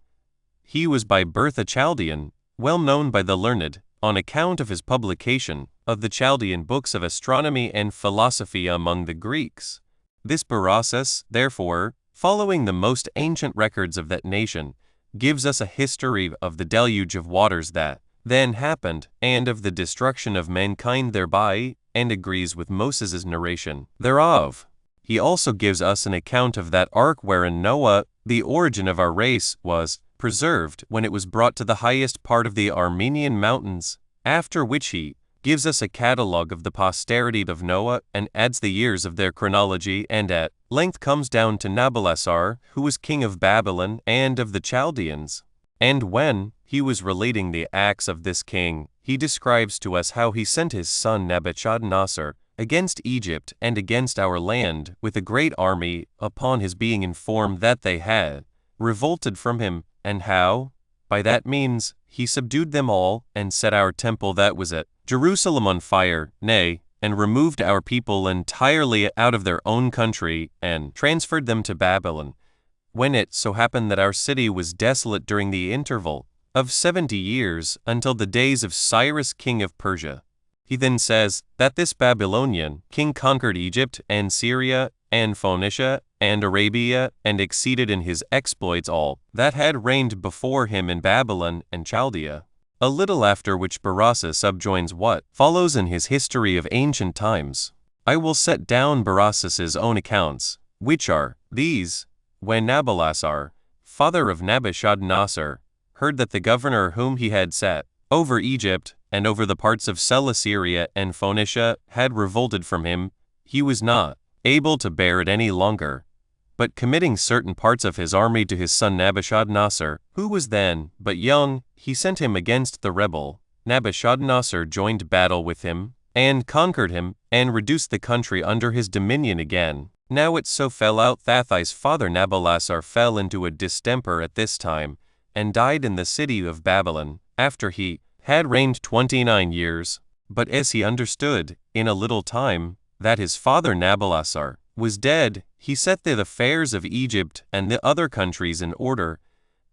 He was by birth a Chaldean, well known by the learned, on account of his publication of the Chaldean books of astronomy and philosophy among the Greeks. This Berossus, therefore, following the most ancient records of that nation, gives us a history of the deluge of waters that then happened, and of the destruction of mankind thereby, and agrees with Moses' narration thereof. He also gives us an account of that ark wherein Noah, the origin of our race, was preserved when it was brought to the highest part of the Armenian mountains, after which he gives us a catalogue of the posterity of Noah and adds the years of their chronology, and at length comes down to Nabalassar, who was king of Babylon and of the Chaldeans. And when he was relating the acts of this king, he describes to us how he sent his son Nebuchadnezzar against Egypt and against our land with a great army, upon his being informed that they had revolted from him, and how, by that means, he subdued them all, and set our temple that was at Jerusalem on fire, nay, and removed our people entirely out of their own country, and transferred them to Babylon, when it so happened that our city was desolate during the interval of 70 years, until the days of Cyrus king of Persia. He then says that this Babylonian king conquered Egypt and Syria and Phoenicia and Arabia, and exceeded in his exploits all that had reigned before him in Babylon and Chaldea. A little after which Berossus subjoins what follows in his history of ancient times. I will set down Berossus's own accounts, which are these. When Nabalassar, father of Nebuchadnezzar, heard that the governor whom he had set over Egypt and over the parts of Celesyria and Phoenicia had revolted from him, he was not able to bear it any longer, but committing certain parts of his army to his son Nebuchadnezzar, who was then but young, he sent him against the rebel. Nebuchadnezzar joined battle with him, and conquered him, and reduced the country under his dominion again. Now it so fell out that his father Nabalassar fell into a distemper at this time, and died in the city of Babylon, after he had reigned 29 years. But as he understood, in a little time, that his father Nabalassar was dead, he set the affairs of Egypt and the other countries in order,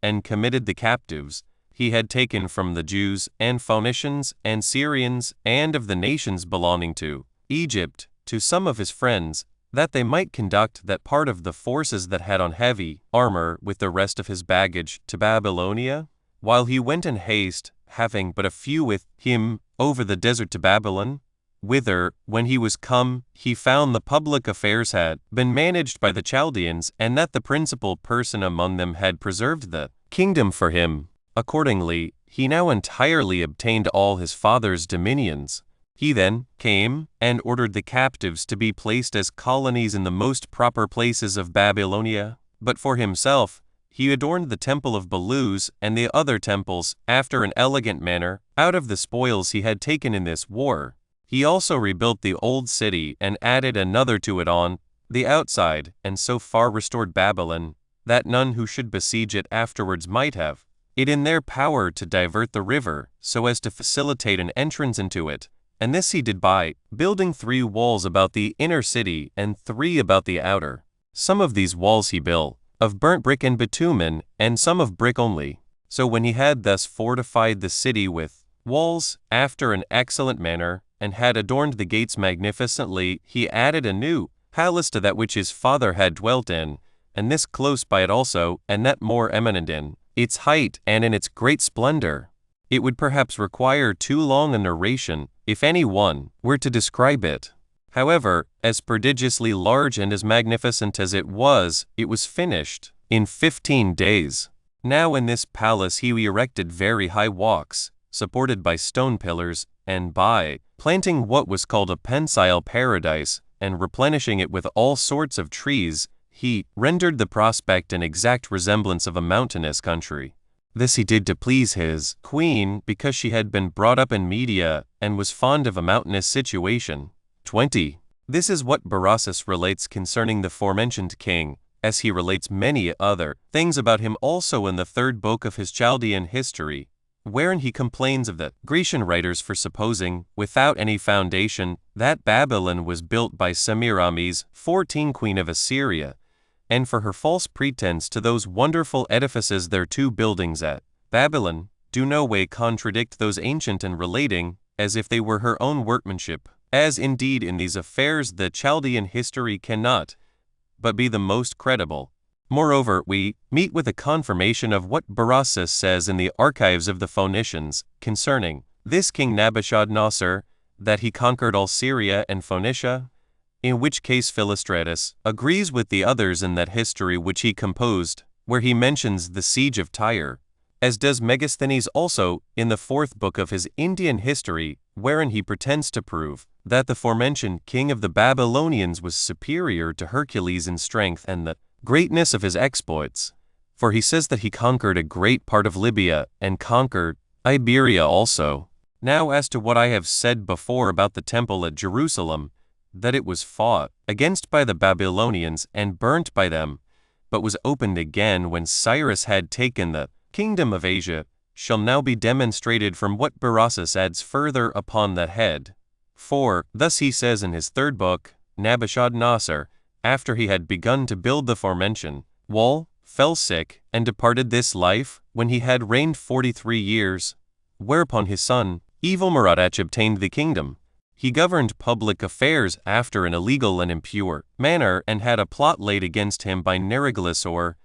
and committed the captives he had taken from the Jews and Phoenicians and Syrians and of the nations belonging to Egypt to some of his friends, that they might conduct that part of the forces that had on heavy armor with the rest of his baggage to Babylonia, while he went in haste, having but a few with him, over the desert to Babylon, whither, when he was come, he found the public affairs had been managed by the Chaldeans, and that the principal person among them had preserved the kingdom for him. Accordingly, he now entirely obtained all his father's dominions. He then came and ordered the captives to be placed as colonies in the most proper places of Babylonia. But for himself, he adorned the temple of Belus and the other temples after an elegant manner, out of the spoils he had taken in this war. He also rebuilt the old city and added another to it on the outside, and so far restored Babylon, that none who should besiege it afterwards might have it in their power to divert the river, so as to facilitate an entrance into it. And this he did by building 3 walls about the inner city and 3 about the outer. Some of these walls he built of burnt brick and bitumen, and some of brick only. So when he had thus fortified the city with walls, after an excellent manner, and had adorned the gates magnificently, he added a new palace to that which his father had dwelt in, and this close by it also, and that more eminent in its height and in its great splendor. It would perhaps require too long a narration, if any one were to describe it. However, as prodigiously large and as magnificent as it was finished in 15 days. Now in this palace he erected very high walks, supported by stone pillars, and by planting what was called a pensile paradise, and replenishing it with all sorts of trees, he rendered the prospect an exact resemblance of a mountainous country. This he did to please his queen, because she had been brought up in Media and was fond of a mountainous situation. 20. This is what Berossus relates concerning the forementioned king, as he relates many other things about him also in the third book of his Chaldean history, wherein he complains of the Grecian writers for supposing, without any foundation, that Babylon was built by Semiramis, 14 queen of Assyria, and for her false pretense to those wonderful edifices their two buildings at Babylon, do no way contradict those ancient and relating, as if they were her own workmanship, as indeed in these affairs the Chaldean history cannot but be the most credible. Moreover, we meet with a confirmation of what Berossus says in the archives of the Phoenicians concerning this king Nabushodonosor, that he conquered all Syria and Phoenicia, in which case Philostratus agrees with the others in that history which he composed, where he mentions the siege of Tyre, as does Megasthenes also in the fourth book of his Indian history, wherein he pretends to prove that the forementioned king of the Babylonians was superior to Hercules in strength and the greatness of his exploits, for he says that he conquered a great part of Libya and conquered Iberia also. Now as to what I have said before about the temple at Jerusalem, that it was fought against by the Babylonians and burnt by them, but was opened again when Cyrus had taken the kingdom of Asia, shall now be demonstrated from what Berossus adds further upon that head. For, thus he says in his third book, Nabushodonosor, after he had begun to build the forementioned wall, fell sick, and departed this life, when he had reigned 43 years, whereupon his son, Evil-Merodach, obtained the kingdom. He governed public affairs after an illegal and impure manner, and had a plot laid against him by Neriglissor,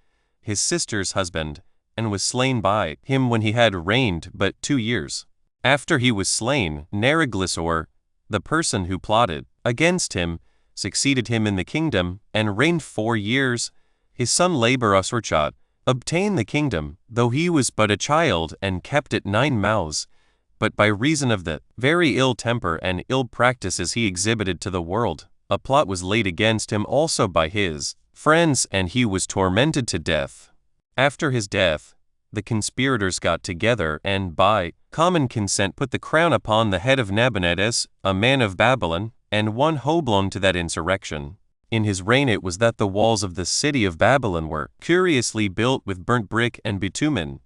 his sister's husband, and was slain by him when he had reigned but 2 years. After he was slain, Neriglissor, the person who plotted against him, succeeded him in the kingdom, and reigned 4 years. His son Labarosrachot obtained the kingdom, though he was but a child, and kept it 9 mouths. But by reason of the very ill temper and ill practices he exhibited to the world, a plot was laid against him also by his friends, and he was tormented to death. After his death, the conspirators got together, and by common consent put the crown upon the head of Nabonidus, a man of Babylon, and won Hoblon to that insurrection. In his reign it was that the walls of the city of Babylon were curiously built with burnt brick and bitumen.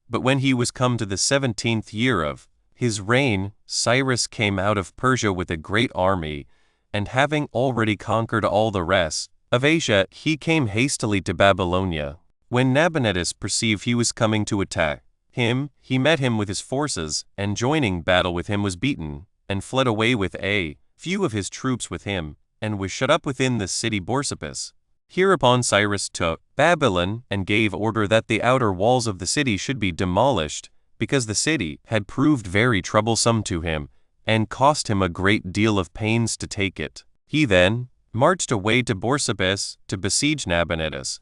But when he was come to the 17th year of his reign, Cyrus came out of Persia with a great army, and having already conquered all the rest of Asia, he came hastily to Babylonia. When Nabonidus perceived he was coming to attack him, he met him with his forces, and joining battle with him was beaten, and fled away with a few of his troops with him, and was shut up within the city Borsippas. Hereupon Cyrus took Babylon, and gave order that the outer walls of the city should be demolished, because the city had proved very troublesome to him, and cost him a great deal of pains to take it. He then marched away to Borsippas to besiege Nabonidus.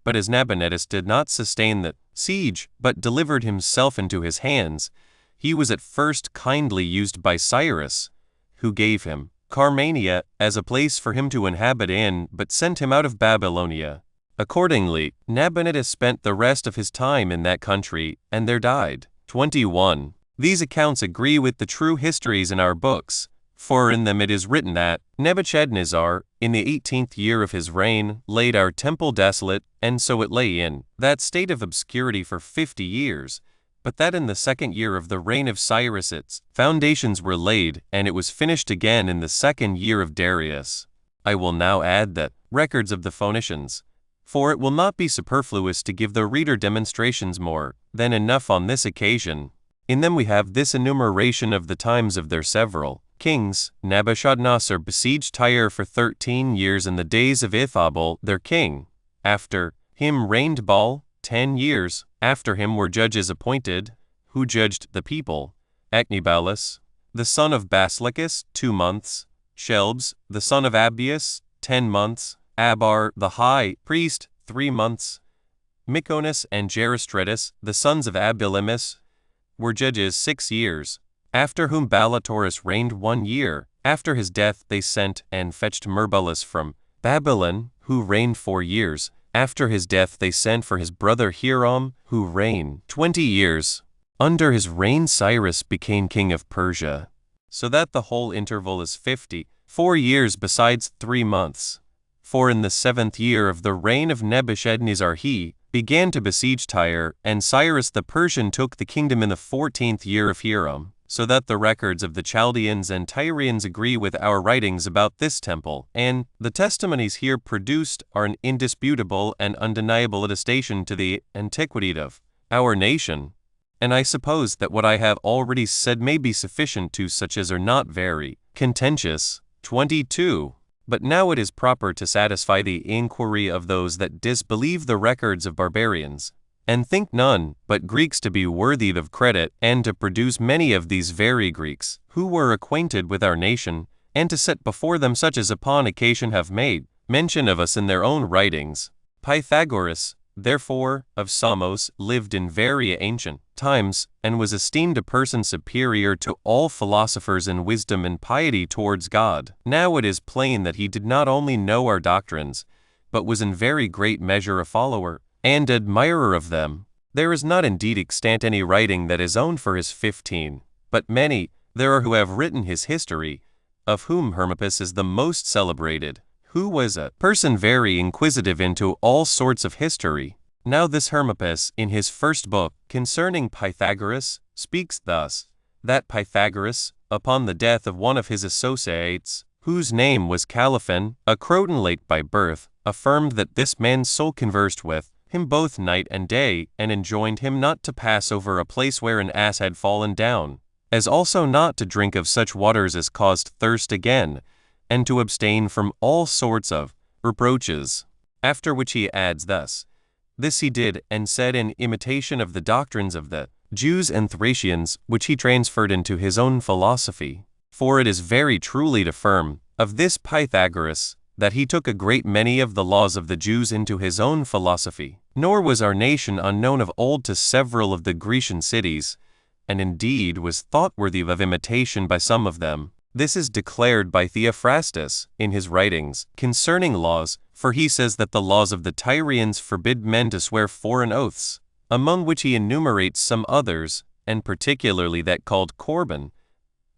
But as Nabonidus did not sustain the siege, but delivered himself into his hands, he was at first kindly used by Cyrus, who gave him Carmania as a place for him to inhabit in, but sent him out of Babylonia. Accordingly, Nabonidus spent the rest of his time in that country, and there died. 21. These accounts agree with the true histories in our books, for in them it is written that Nebuchadnezzar, in the 18th year of his reign, laid our temple desolate, and so it lay in that state of obscurity for 50 years, but that in the 2nd year of the reign of Cyrus its foundations were laid, and it was finished again in the 2nd year of Darius. I will now add that records of the Phoenicians, for it will not be superfluous to give the reader demonstrations more than enough on this occasion. In them we have this enumeration of the times of their several kings. Nabushodonosor besieged Tyre for 13 years in the days of Ithabal their king. After him reigned Baal 10 years. After him were judges appointed, who judged the people. Ecnebalus, the son of Basilicus, 2 months. Shelbs, the son of Abius, 10 months. Abar, the high priest, 3 months. Myconus and Gerostretus, the sons of Abilemus, were judges 6 years. After whom Balatoris reigned 1 year. After his death they sent and fetched Murbalus from Babylon, who reigned 4 years. After his death they sent for his brother Hiram, who reigned 20 years. Under his reign Cyrus became king of Persia, so that the whole interval is 54 years besides 3 months. For in the 7th year of the reign of Nebuchadnezzar he began to besiege Tyre, and Cyrus the Persian took the kingdom in the 14th year of Hiram, so that the records of the Chaldeans and Tyrians agree with our writings about this temple, and the testimonies here produced are an indisputable and undeniable attestation to the antiquity of our nation. And I suppose that what I have already said may be sufficient to such as are not very contentious. 22. But now it is proper to satisfy the inquiry of those that disbelieve the records of barbarians, and think none but Greeks to be worthy of credit, and to produce many of these very Greeks, who were acquainted with our nation, and to set before them such as upon occasion have made mention of us in their own writings. Pythagoras, therefore, of Samos, lived in very ancient times, and was esteemed a person superior to all philosophers in wisdom and piety towards God. Now it is plain that he did not only know our doctrines, but was in very great measure a follower and admirer of them. There is not indeed extant any writing that is owned for his 15, but many there are who have written his history, of whom Hermippus is the most celebrated, who was a person very inquisitive into all sorts of history. Now this Hermippus, in his first book, concerning Pythagoras, speaks thus, that Pythagoras, upon the death of one of his associates, whose name was Caliphon, a Crotonlate by birth, affirmed that this man's soul conversed with him both night and day, and enjoined him not to pass over a place where an ass had fallen down, as also not to drink of such waters as caused thirst again, and to abstain from all sorts of reproaches. After which he adds thus, this he did and said in imitation of the doctrines of the Jews and Thracians, which he transferred into his own philosophy. For it is very truly to affirm of this Pythagoras, that he took a great many of the laws of the Jews into his own philosophy. Nor was our nation unknown of old to several of the Grecian cities, and indeed was thought worthy of imitation by some of them. This is declared by Theophrastus in his writings concerning laws, for he says that the laws of the Tyrians forbid men to swear foreign oaths, among which he enumerates some others, and particularly that called Corban,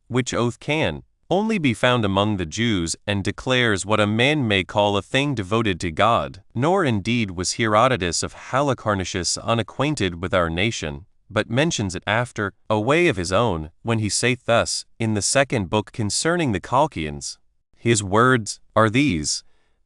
which oath can only be found among the Jews, and declares what a man may call a thing devoted to God. Nor indeed was Herodotus of Halicarnassus unacquainted with our nation, but mentions it after a way of his own, when he saith thus, in the 2nd book concerning the Colchians. His words are these: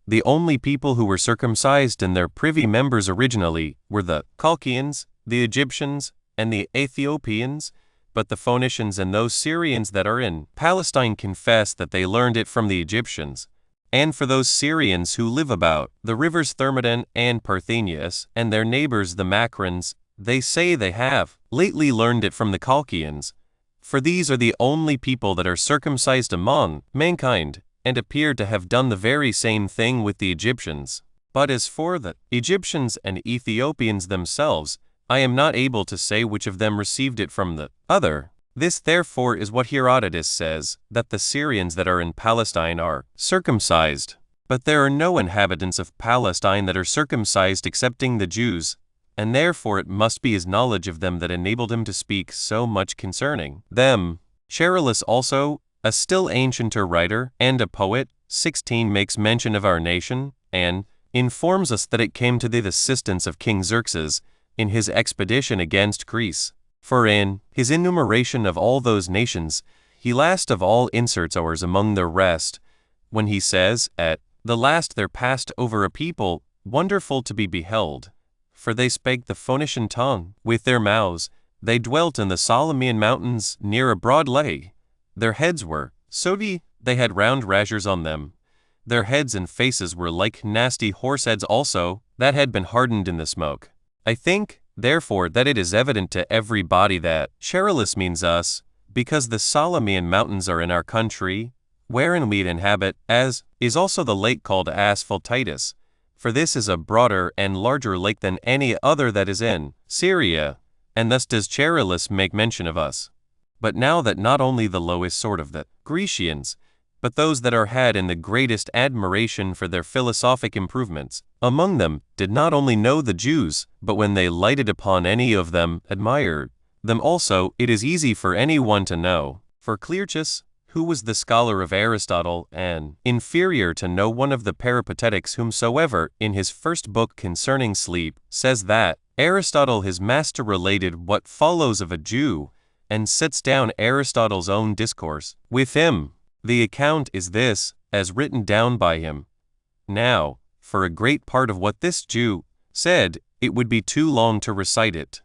the only people who were circumcised and their privy members originally were the Colchians, the Egyptians, and the Ethiopians, but the Phoenicians and those Syrians that are in Palestine confess that they learned it from the Egyptians. And for those Syrians who live about the rivers Thermodon and Parthenius, and their neighbors the Macrians, they say they have lately learned it from the Colchians. For these are the only people that are circumcised among mankind, and appear to have done the very same thing with the Egyptians. But as for the Egyptians and Ethiopians themselves, I am not able to say which of them received it from the other. This therefore is what Herodotus says, that the Syrians that are in Palestine are circumcised. But there are no inhabitants of Palestine that are circumcised excepting the Jews, and therefore it must be his knowledge of them that enabled him to speak so much concerning them. Charillus also, a still ancienter writer and a poet, 16 makes mention of our nation, and informs us that it came to the assistance of King Xerxes in his expedition against Greece. For in his enumeration of all those nations, he last of all inserts ours among the rest, when he says, at the last there passed over a people wonderful to be beheld, for they spake the Phoenician tongue with their mouths. They dwelt in the Solomon mountains near a broad lake. Their heads were sooty, they had round rashers on them. Their heads and faces were like nasty horse heads also, that had been hardened in the smoke. I think, therefore, that it is evident to every body that Charillus means us, because the Solomon mountains are in our country, wherein we inhabit, as is also the lake called Asphaltitis, for this is a broader and larger lake than any other that is in Syria, and thus does Charillus make mention of us. But now that not only the lowest sort of the Grecians, but those that are had in the greatest admiration for their philosophic improvements among them did not only know the Jews, but when they lighted upon any of them, admired them also. It is easy for any one to know. For Clearchus, who was the scholar of Aristotle and inferior to no one of the Peripatetics whomsoever, in his first book concerning sleep, says that Aristotle his master related what follows of a Jew, and sets down Aristotle's own discourse with him. The account is this, as written down by him. Now, for a great part of what this Jew said, it would be too long to recite it.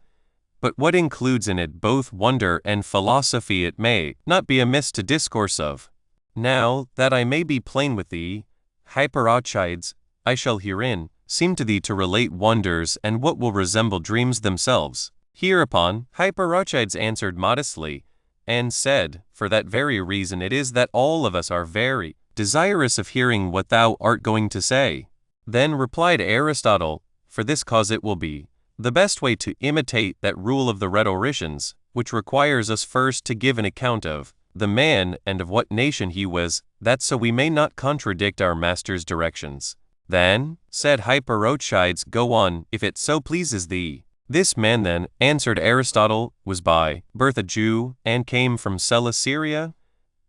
But what includes in it both wonder and philosophy it may not be amiss to discourse of. Now, that I may be plain with thee, Hyperochides, I shall herein seem to thee to relate wonders and what will resemble dreams themselves. Hereupon, Hyperochides answered modestly, and said, for that very reason it is that all of us are very desirous of hearing what thou art going to say. Then replied Aristotle, for this cause it will be the best way to imitate that rule of the rhetoricians, which requires us first to give an account of the man and of what nation he was, that so we may not contradict our master's directions. Then, said Hyperochides, go on, if it so pleases thee. This man then, answered Aristotle, was by birth a Jew, and came from Celesyria.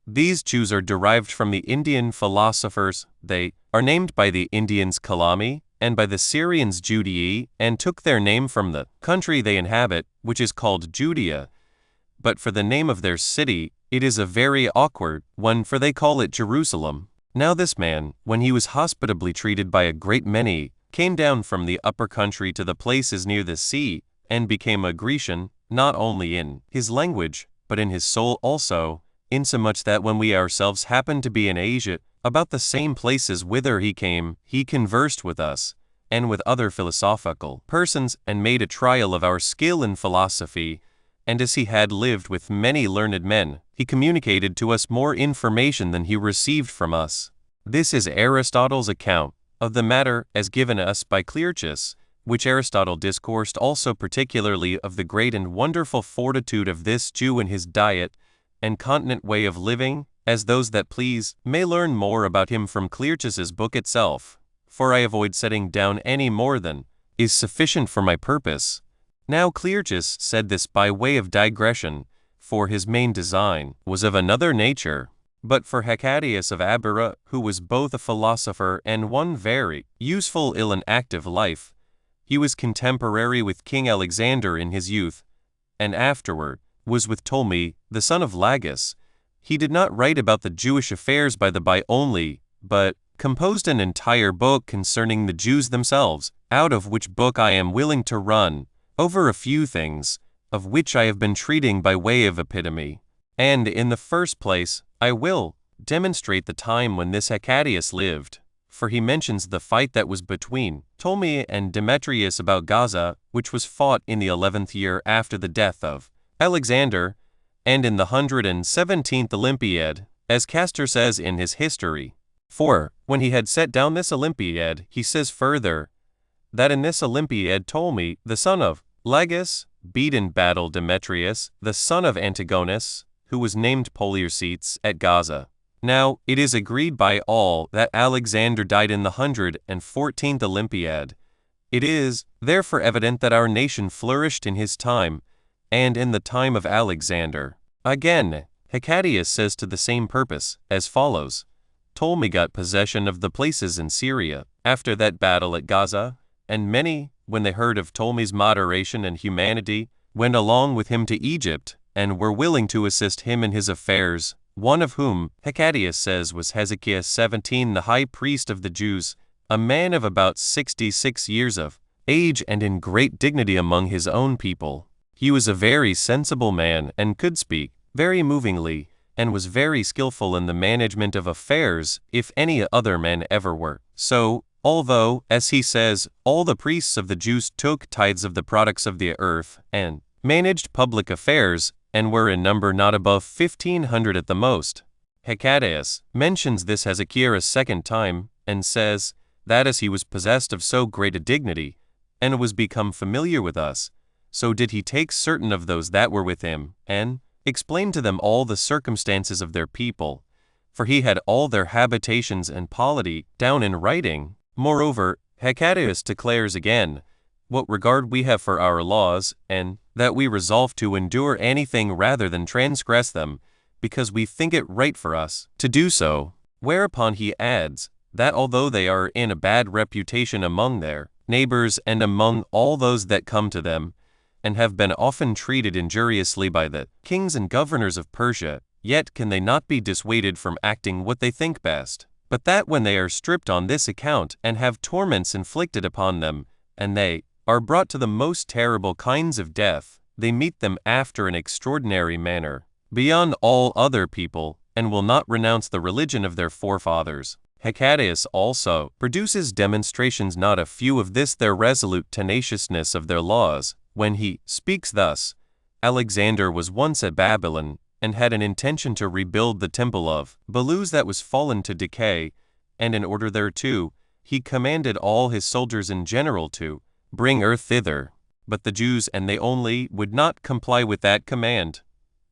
These Jews are derived from the Indian philosophers. They are named by the Indians Kalami, and by the Syrians Judei, and took their name from the country they inhabit, which is called Judea. But for the name of their city, it is a very awkward one, for they call it Jerusalem. Now this man, when he was hospitably treated by a great many, came down from the upper country to the places near the sea, and became a Grecian, not only in his language, but in his soul also, insomuch that when we ourselves happened to be in Asia, about the same places whither he came, he conversed with us, and with other philosophical persons, and made a trial of our skill in philosophy, and as he had lived with many learned men, he communicated to us more information than he received from us. This is Aristotle's account of the matter as given us by Clearchus, which Aristotle discoursed also particularly of the great and wonderful fortitude of this Jew in his diet and continent way of living, as those that please may learn more about him from Clearchus's book itself, for I avoid setting down any more than is sufficient for my purpose. Now Clearchus said this by way of digression, for his main design was of another nature. But for Hecataeus of Abera, who was both a philosopher and one very useful in an active life, he was contemporary with King Alexander in his youth, and afterward was with Ptolemy, the son of Lagus. He did not write about the Jewish affairs by the by only, but composed an entire book concerning the Jews themselves, out of which book I am willing to run over a few things, of which I have been treating by way of epitome. And in the first place, I will demonstrate the time when this Hecataeus lived, for he mentions the fight that was between Ptolemy and Demetrius about Gaza, which was fought in the 11th year after the death of Alexander, and in the 117th Olympiad, as Castor says in his history. For, when he had set down this Olympiad, he says further, that in this Olympiad Ptolemy, the son of Lagus, beat in battle Demetrius, the son of Antigonus, who was named Poliorcetes, at Gaza. Now, it is agreed by all that Alexander died in the 114th Olympiad. It is, therefore, evident that our nation flourished in his time, and in the time of Alexander. Again, Hecataeus says to the same purpose, as follows. Ptolemy got possession of the places in Syria, after that battle at Gaza, and many, when they heard of Ptolemy's moderation and humanity, went along with him to Egypt, and were willing to assist him in his affairs, one of whom, Hecataeus says, was Hezekiah 17, the high priest of the Jews, a man of about 66 years of age and in great dignity among his own people. He was a very sensible man, and could speak very movingly, and was very skillful in the management of affairs, if any other men ever were. So, although, as he says, all the priests of the Jews took tithes of the products of the earth, and managed public affairs, and were in number not above 1,500 at the most, Hecataeus mentions this Hezekiah a second time, and says, that as he was possessed of so great a dignity, and was become familiar with us, so did he take certain of those that were with him, and explain to them all the circumstances of their people, for he had all their habitations and polity down in writing. Moreover, Hecataeus declares again, what regard we have for our laws, and that we resolve to endure anything rather than transgress them, because we think it right for us to do so. Whereupon he adds, that although they are in a bad reputation among their neighbors and among all those that come to them, and have been often treated injuriously by the kings and governors of Persia, yet can they not be dissuaded from acting what they think best, but that when they are stripped on this account and have torments inflicted upon them, and they are brought to the most terrible kinds of death, they meet them after an extraordinary manner, beyond all other people, and will not renounce the religion of their forefathers. Hecataeus also produces demonstrations not a few of this their resolute tenaciousness of their laws, when he speaks thus, Alexander was once at Babylon, and had an intention to rebuild the temple of Belus that was fallen to decay, and in order thereto, he commanded all his soldiers in general to bring earth thither. But the Jews and they only would not comply with that command.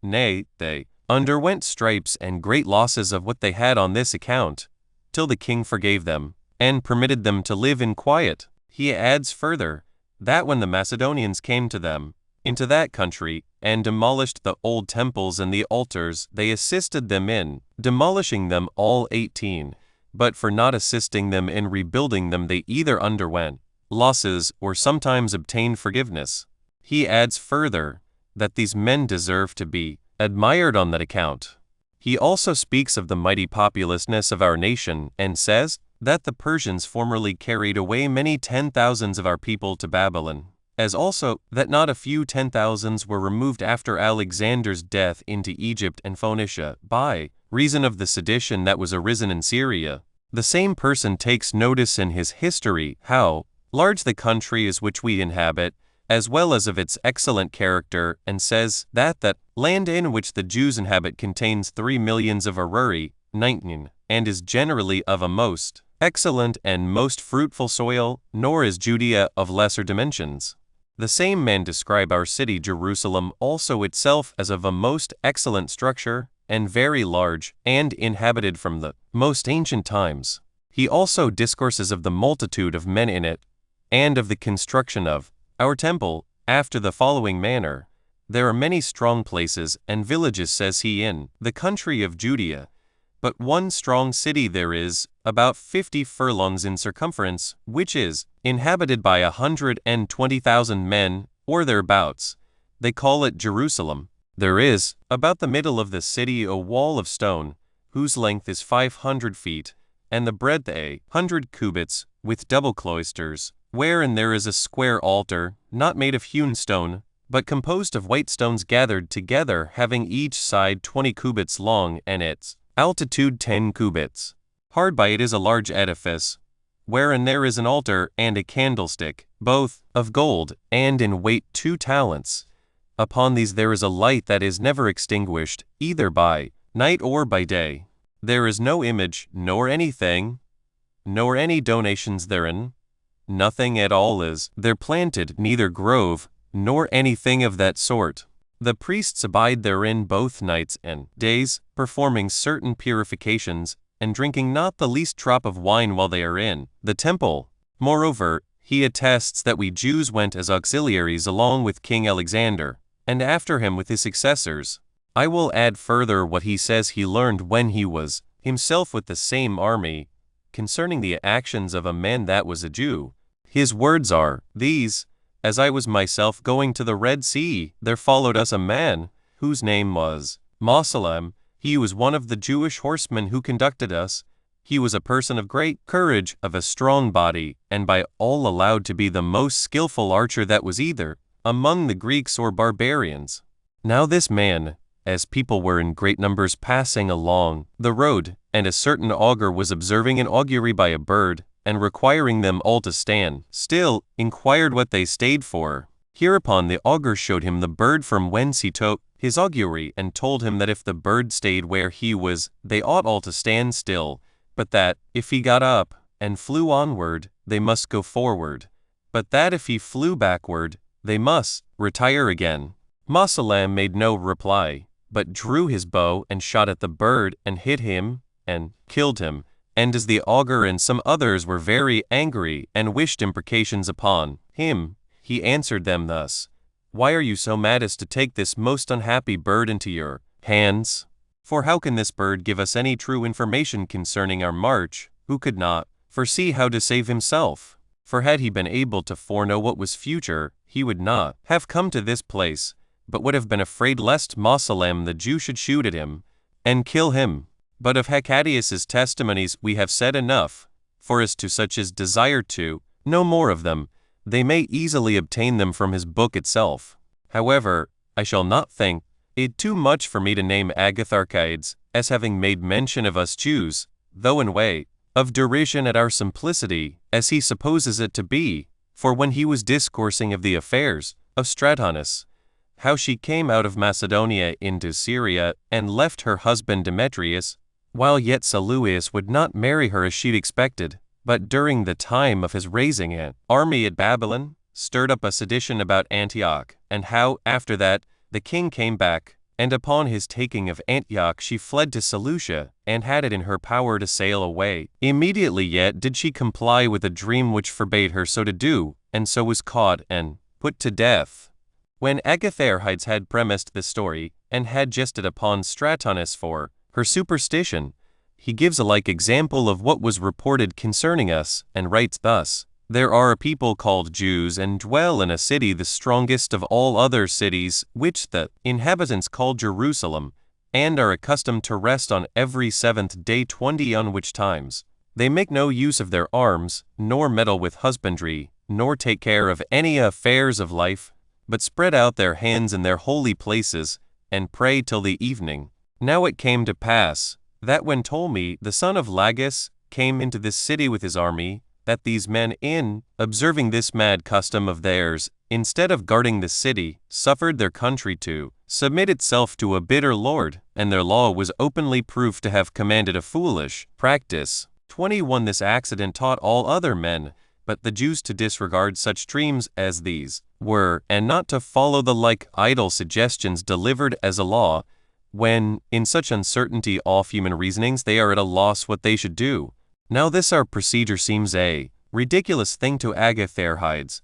Nay, they underwent stripes and great losses of what they had on this account, till the king forgave them, and permitted them to live in quiet. He adds further, that when the Macedonians came to them, into that country, and demolished the old temples and the altars, they assisted them in demolishing them all 18, but for not assisting them in rebuilding them they either underwent losses or sometimes obtained forgiveness. He adds further, that these men deserve to be admired on that account. He also speaks of the mighty populousness of our nation, and says that the Persians formerly carried away many 10,000s of our people to Babylon, as also that not a few 10,000s were removed after Alexander's death into Egypt and Phoenicia, by reason of the sedition that was arisen in Syria. The same person takes notice in his history how large the country is which we inhabit, as well as of its excellent character, and says that land in which the Jews inhabit contains 3 millions of aruri, 19, and is generally of a most excellent and most fruitful soil, nor is Judea of lesser dimensions. The same man describe our city Jerusalem also itself as of a most excellent structure, and very large, and inhabited from the most ancient times. He also discourses of the multitude of men in it, and of the construction of our temple, after the following manner. There are many strong places and villages, says he, in the country of Judea, but one strong city there is, about 50 furlongs in circumference, which is inhabited by 120,000 men, or thereabouts. They call it Jerusalem. There is, about the middle of the city, a wall of stone, whose length is 500 feet, and the breadth 100 cubits, with double cloisters, wherein there is a square altar, not made of hewn stone, but composed of white stones gathered together, having each side 20 cubits long, and its altitude 10 cubits. Hard by it is a large edifice, wherein there is an altar and a candlestick, both of gold, and in weight 2 talents. Upon these there is a light that is never extinguished, either by night or by day. There is no image, nor anything, nor any donations therein. Nothing at all is there planted, neither grove, nor anything of that sort. The priests abide therein both nights and days, performing certain purifications, and drinking not the least drop of wine while they are in the temple. Moreover, he attests that we Jews went as auxiliaries along with King Alexander, and after him with his successors. I will add further what he says he learned when he was himself with the same army, concerning the actions of a man that was a Jew. His words are these: as I was myself going to the Red Sea, there followed us a man, whose name was Mosalem. He was one of the Jewish horsemen who conducted us. He was a person of great courage, of a strong body, and by all allowed to be the most skillful archer that was either among the Greeks or barbarians. Now this man, as people were in great numbers passing along the road, and a certain augur was observing an augury by a bird, and requiring them all to stand still, inquired what they stayed for. Hereupon the augur showed him the bird from whence he took his augury, and told him that if the bird stayed where he was, they ought all to stand still, but that, if he got up and flew onward, they must go forward, but that if he flew backward, they must retire again. Mosalem made no reply, but drew his bow and shot at the bird and hit him, and killed him. And as the augur and some others were very angry and wished imprecations upon him, he answered them thus: Why are you so mad as to take this most unhappy bird into your hands? For how can this bird give us any true information concerning our march, who could not foresee how to save himself? For had he been able to foreknow what was future, he would not have come to this place, but would have been afraid lest Mosalem the Jew should shoot at him and kill him. But of Hecataeus's testimonies we have said enough, for as to such as desire to know more of them, they may easily obtain them from his book itself. However, I shall not think it too much for me to name Agatharchides as having made mention of us Jews, though in way of derision at our simplicity, as he supposes it to be, for when he was discoursing of the affairs of Stratonus, how she came out of Macedonia into Syria and left her husband Demetrius, while yet Seleucus would not marry her as she'd expected, but during the time of his raising an army at Babylon, stirred up a sedition about Antioch, and how, after that, the king came back, and upon his taking of Antioch she fled to Seleucia, and had it in her power to sail away. Immediately yet did she comply with a dream which forbade her so to do, and so was caught and put to death. When Agatharchides had premised this story, and had jested upon Stratonus for her superstition, he gives a like example of what was reported concerning us, and writes thus: There are a people called Jews, and dwell in a city the strongest of all other cities, which the inhabitants call Jerusalem, and are accustomed to rest on every 7th day 20 on which times they make no use of their arms, nor meddle with husbandry, nor take care of any affairs of life, but spread out their hands in their holy places, and pray till the evening. Now it came to pass, that when Ptolemy, the son of Lagus, came into this city with his army, that these men, in observing this mad custom of theirs, instead of guarding the city, suffered their country to submit itself to a bitter lord, and their law was openly proved to have commanded a foolish practice. 21 This accident taught all other men, but the Jews to disregard such dreams as these were, and not to follow the like idle suggestions delivered as a law, when, in such uncertainty of human reasonings, they are at a loss what they should do. Now this our procedure seems a ridiculous thing to Agatharchides,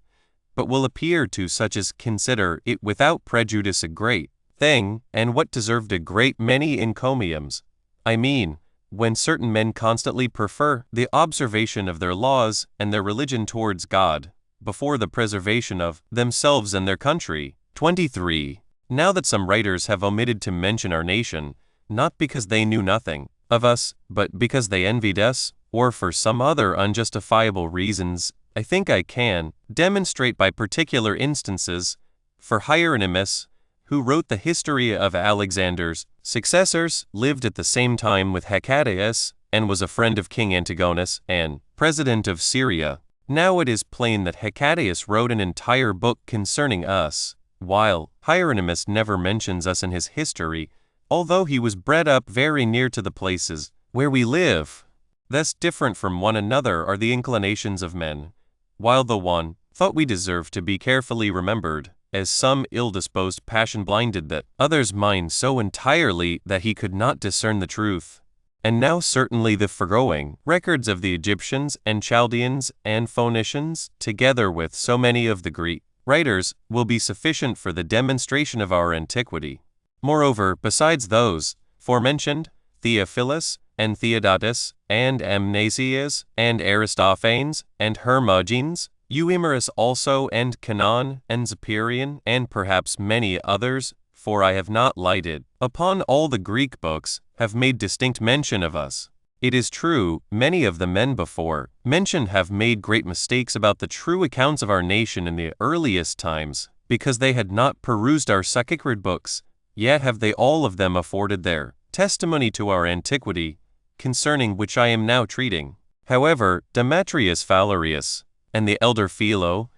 but will appear to such as consider it without prejudice a great thing, and what deserved a great many encomiums. I mean, when certain men constantly prefer the observation of their laws and their religion towards God, before the preservation of themselves and their country. 23. Now that some writers have omitted to mention our nation, not because they knew nothing of us, but because they envied us, or for some other unjustifiable reasons, I think I can demonstrate by particular instances. For Hieronymus, who wrote the history of Alexander's successors, lived at the same time with Hecataeus, and was a friend of King Antigonus, and president of Syria. Now it is plain that Hecataeus wrote an entire book concerning us, while Hieronymus never mentions us in his history, although he was bred up very near to the places where we live. Thus different from one another are the inclinations of men. While the one thought we deserved to be carefully remembered, as some ill-disposed passion blinded that other's mind so entirely that he could not discern the truth. And now certainly the foregoing records of the Egyptians and Chaldeans and Phoenicians, together with so many of the Greek writers, will be sufficient for the demonstration of our antiquity. Moreover, besides those forementioned, Theophilus, and Theodotus, and Amnesius, and Aristophanes, and Hermogenes, Euhemerus also, and Canon, and Zopyrion, and perhaps many others, for I have not lighted upon all the Greek books, have made distinct mention of us. It is true, many of the men before mentioned have made great mistakes about the true accounts of our nation in the earliest times, because they had not perused our sacred books, yet have they all of them afforded their testimony to our antiquity, concerning which I am now treating. However, Demetrius Phalereus, and the elder Philo,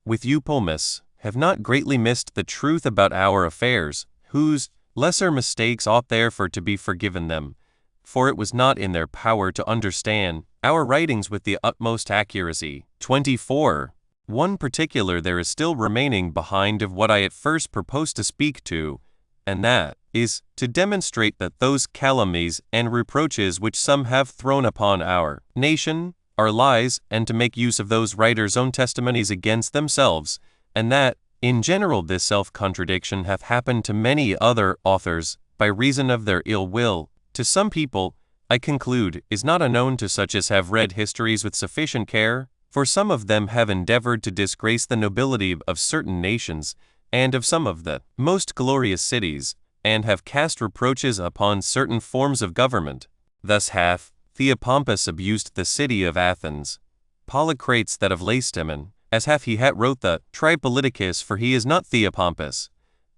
with Eupolemus, have not greatly missed the truth about our affairs, whose lesser mistakes ought therefore to be forgiven them, for it was not in their power to understand our writings with the utmost accuracy. 24. One particular there is still remaining behind of what I at first proposed to speak to, and that is to demonstrate that those calumnies and reproaches which some have thrown upon our nation are lies, and to make use of those writers' own testimonies against themselves, and that, in general, this self-contradiction hath happened to many other authors by reason of their ill will. To some people, I conclude, is not unknown to such as have read histories with sufficient care, for some of them have endeavored to disgrace the nobility of certain nations, and of some of the most glorious cities, and have cast reproaches upon certain forms of government. Thus hath Theopompus abused the city of Athens, Polycrates that of Lacedaemon, as hath he wrote the Tripoliticus, for he is not Theopompus,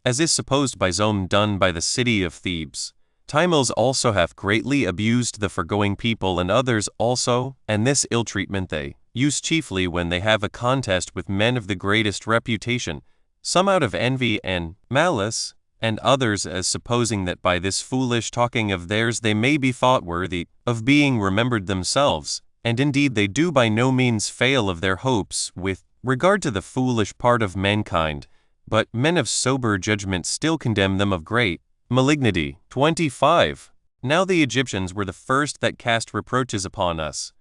as is supposed by some done by the city of Thebes. Timos also hath greatly abused the foregoing people, and others also, and this ill treatment they use chiefly when they have a contest with men of the greatest reputation, some out of envy and malice, and others as supposing that by this foolish talking of theirs they may be thought worthy of being remembered themselves, and indeed they do by no means fail of their hopes with regard to the foolish part of mankind, but men of sober judgment still condemn them of great malignity. 25. Now the Egyptians were the first that cast reproaches upon us,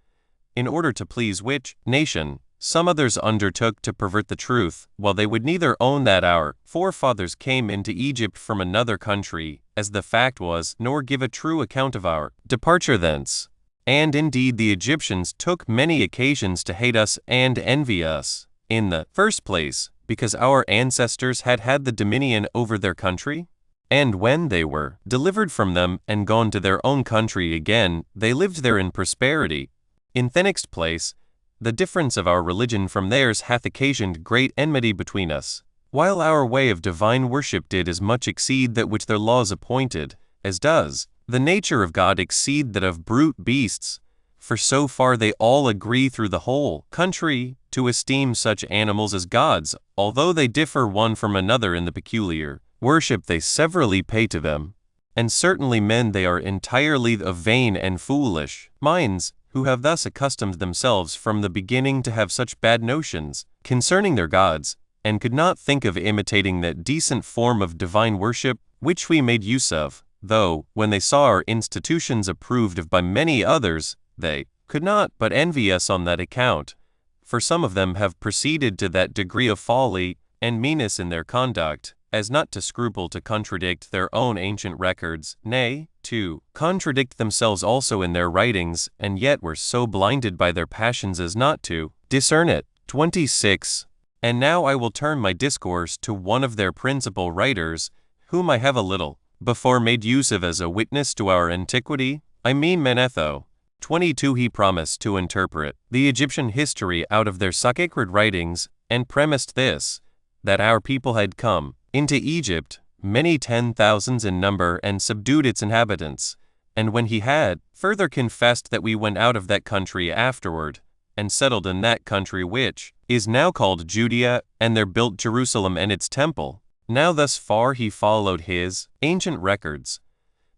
in order to please which nation some others undertook to pervert the truth, while they would neither own that our forefathers came into Egypt from another country, as the fact was, nor give a true account of our departure thence. And indeed the Egyptians took many occasions to hate us and envy us. In the first place, because our ancestors had had the dominion over their country, and when they were delivered from them and gone to their own country again, they lived there in prosperity. In the next place, the difference of our religion from theirs hath occasioned great enmity between us, while our way of divine worship did as much exceed that which their laws appointed, as does the nature of God exceed that of brute beasts, for so far they all agree through the whole country to esteem such animals as gods, although they differ one from another in the peculiar worship they severally pay to them. And certainly men they are entirely of vain and foolish minds, who have thus accustomed themselves from the beginning to have such bad notions concerning their gods, and could not think of imitating that decent form of divine worship which we made use of, though, when they saw our institutions approved of by many others, they could not but envy us on that account, for some of them have proceeded to that degree of folly and meanness in their conduct, as not to scruple to contradict their own ancient records, nay, to contradict themselves also in their writings, and yet were so blinded by their passions as not to discern it. 26. And now I will turn my discourse to one of their principal writers, whom I have a little before made use of as a witness to our antiquity, I mean Manetho. 22. He promised to interpret the Egyptian history out of their sacred writings, and premised this, that our people had come into Egypt, many 10,000s in number, and subdued its inhabitants. And when he had further confessed that we went out of that country afterward, and settled in that country which is now called Judea, and there built Jerusalem and its temple. Now thus far he followed his ancient records.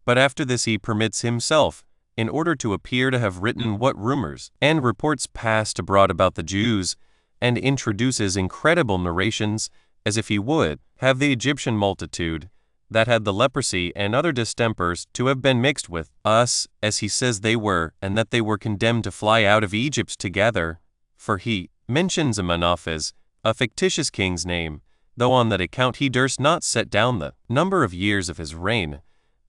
But after this he permits himself, in order to appear to have written what rumors and reports passed abroad about the Jews, and introduces incredible narrations, as if he would have the Egyptian multitude, that had the leprosy and other distempers, to have been mixed with us, as he says they were, and that they were condemned to fly out of Egypt together. For he mentions Amenophis, a fictitious king's name, though on that account he durst not set down the number of years of his reign,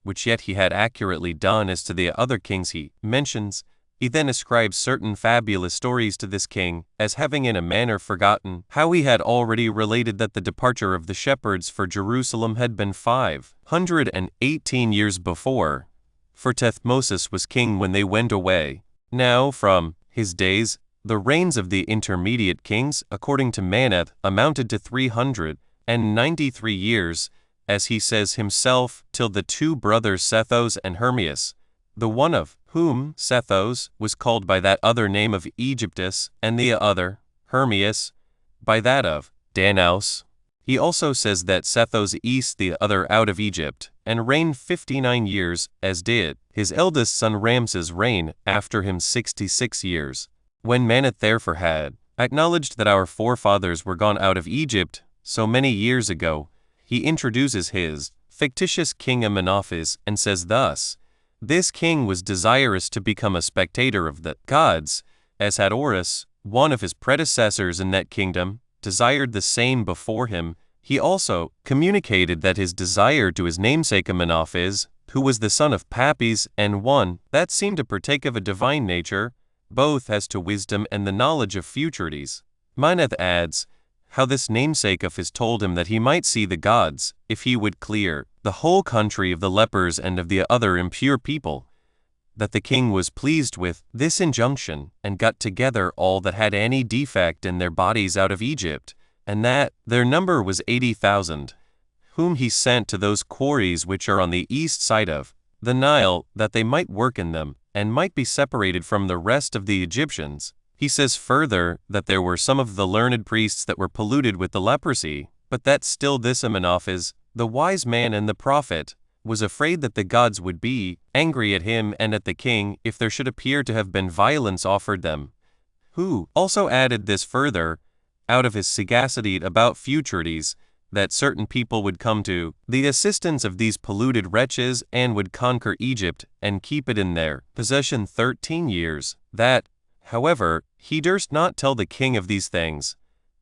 which yet he had accurately done as to the other kings he mentions. He then ascribes certain fabulous stories to this king, as having in a manner forgotten how he had already related that the departure of the shepherds for Jerusalem had been 518 years before, for Thutmosis was king when they went away. Now from his days, the reigns of the intermediate kings, according to Maneth, amounted to 393 years, as he says himself, till the two brothers Sethos and Hermias, the one of whom, Sethos, was called by that other name of Egyptus, and the other, Hermias, by that of Danaus. He also says that Sethos east the other out of Egypt, and reigned 59 years, as did his eldest son Ramses reign after him 66 years. When Maneth therefore had acknowledged that our forefathers were gone out of Egypt so many years ago, he introduces his fictitious king Amenophis, and says thus, "This king was desirous to become a spectator of the gods, as had Horus, one of his predecessors in that kingdom, desired the same before him. He also communicated that his desire to his namesake Amenophis, who was the son of Papis, and one that seemed to partake of a divine nature, both as to wisdom and the knowledge of futurities." Mineth adds, how this namesake of his told him that he might see the gods, if he would clear the whole country of the lepers and of the other impure people, that the king was pleased with this injunction, and got together all that had any defect in their bodies out of Egypt, and that their number was 80,000, whom he sent to those quarries which are on the east side of the Nile, that they might work in them, and might be separated from the rest of the Egyptians. He says further that there were some of the learned priests that were polluted with the leprosy, but that still this Amenophis, the wise man and the prophet, was afraid that the gods would be angry at him and at the king if there should appear to have been violence offered them. Who also added this further, out of his sagacity about futurities, that certain people would come to the assistance of these polluted wretches and would conquer Egypt and keep it in their possession 13 years, that, however, he durst not tell the king of these things,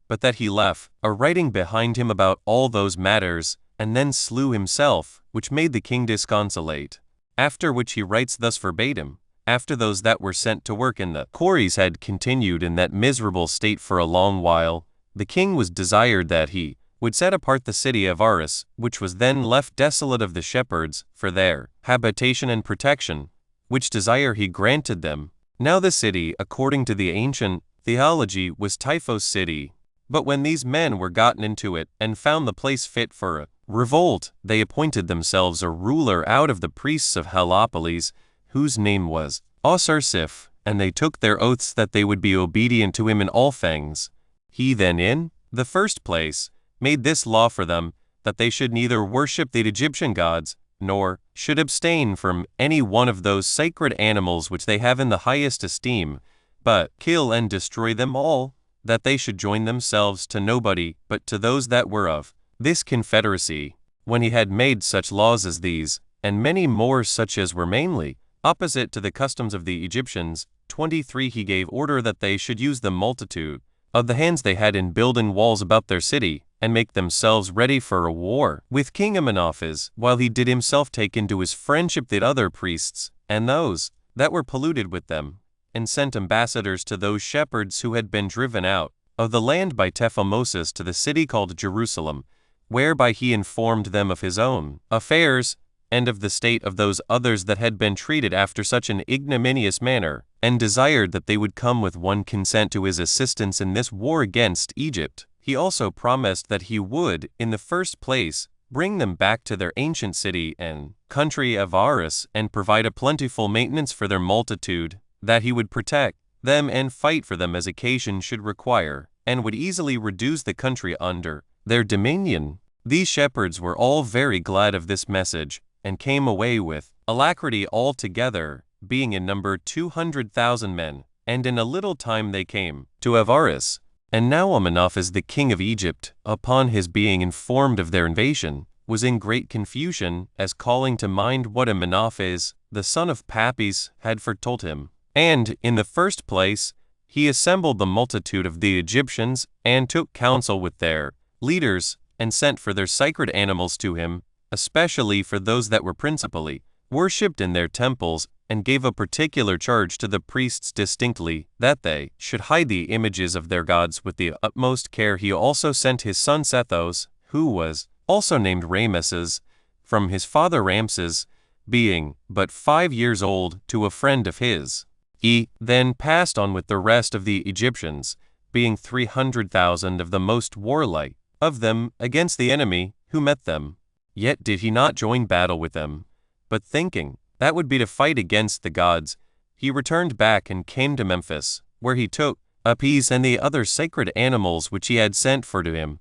but that he left a writing behind him about all those matters, and then slew himself, which made the king disconsolate. After which he writes thus verbatim, after those that were sent to work in the quarries had continued in that miserable state for a long while, the king was desired that he would set apart the city of Horus, which was then left desolate of the shepherds, for their habitation and protection, which desire he granted them. Now the city, according to the ancient theology, was Typhos' city. But when these men were gotten into it, and found the place fit for a revolt, they appointed themselves a ruler out of the priests of Hellopolis, whose name was Osarsiph, and they took their oaths that they would be obedient to him in all things. He then in the first place made this law for them, that they should neither worship the Egyptian gods, nor should abstain from any one of those sacred animals which they have in the highest esteem, but kill and destroy them all, that they should join themselves to nobody but to those that were of this confederacy. When he had made such laws as these, and many more such as were mainly opposite to the customs of the Egyptians, 23 he gave order that they should use the multitude of the hands they had in building walls about their city, and make themselves ready for a war with King Amenophis, while he did himself take into his friendship the other priests, and those that were polluted with them, and sent ambassadors to those shepherds who had been driven out of the land by Tephomosis to the city called Jerusalem, whereby he informed them of his own affairs, and of the state of those others that had been treated after such an ignominious manner, and desired that they would come with one consent to his assistance in this war against Egypt. He also promised that he would, in the first place, bring them back to their ancient city and country of Horus, and provide a plentiful maintenance for their multitude, that he would protect them and fight for them as occasion should require, and would easily reduce the country under their dominion. These shepherds were all very glad of this message, and came away with alacrity all together, being in number 200,000 men, and in a little time they came to Horus. And now Amenophis the king of Egypt, upon his being informed of their invasion, was in great confusion, as calling to mind what Amenophis, the son of Papis, had foretold him. And, in the first place, he assembled the multitude of the Egyptians, and took counsel with their leaders, and sent for their sacred animals to him, especially for those that were principally worshipped in their temples, and gave a particular charge to the priests distinctly, that they should hide the images of their gods with the utmost care. He also sent his son Sethos, who was also named Rameses, from his father Ramses, being but 5 years old, to a friend of his. He then passed on with the rest of the Egyptians, being 300,000 of the most warlike of them, against the enemy who met them. Yet did he not join battle with them, but thinking that would be to fight against the gods, he returned back and came to Memphis, where he took Apis and the other sacred animals which he had sent for to him,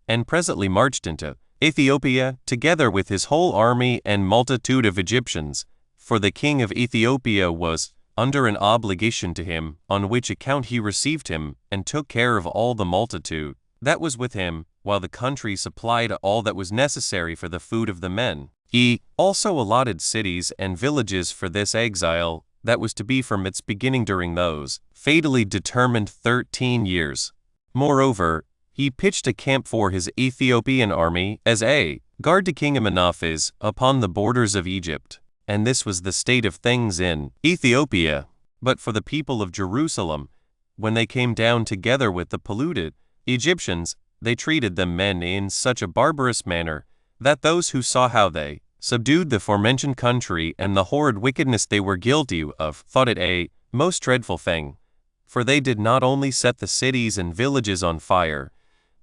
and presently marched into Ethiopia, together with his whole army and multitude of Egyptians, for the king of Ethiopia was under an obligation to him, on which account he received him, and took care of all the multitude that was with him, while the country supplied all that was necessary for the food of the men. He also allotted cities and villages for this exile that was to be from its beginning during those fatally determined 13 years. Moreover, he pitched a camp for his Ethiopian army as a guard to King Amenophes upon the borders of Egypt, and this was the state of things in Ethiopia. But for the people of Jerusalem, when they came down together with the polluted Egyptians, they treated them men in such a barbarous manner, that those who saw how they subdued the forementioned country and the horrid wickedness they were guilty of thought it a most dreadful thing. For they did not only set the cities and villages on fire,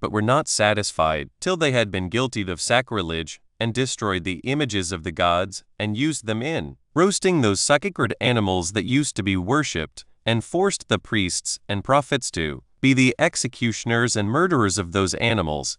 but were not satisfied till they had been guilty of sacrilege, and destroyed the images of the gods, and used them in roasting those sacred animals that used to be worshipped, and forced the priests and prophets to be the executioners and murderers of those animals,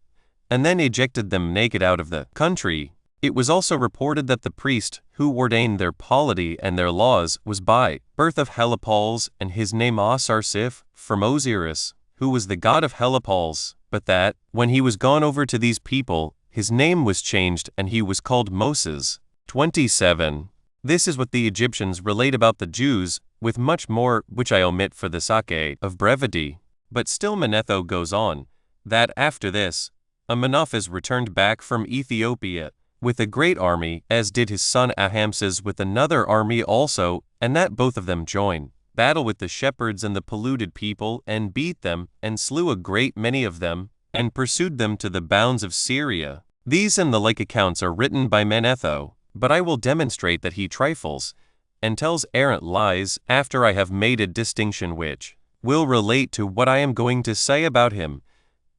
and then ejected them naked out of the country. It was also reported that the priest who ordained their polity and their laws was by birth of Helipols, and his name Osarsiph, from Osiris, who was the god of Helipols, but that, when he was gone over to these people, his name was changed and he was called Moses. 27. This is what the Egyptians relate about the Jews, with much more, which I omit for the sake of brevity. But still Manetho goes on, that after this, Amenophes returned back from Ethiopia with a great army, as did his son Ahamses with another army also, and that both of them joined battle with the shepherds and the polluted people, and beat them, and slew a great many of them, and pursued them to the bounds of Syria. These and the like accounts are written by Manetho, but I will demonstrate that he trifles, and tells arrant lies after I have made a distinction which will relate to what I am going to say about him.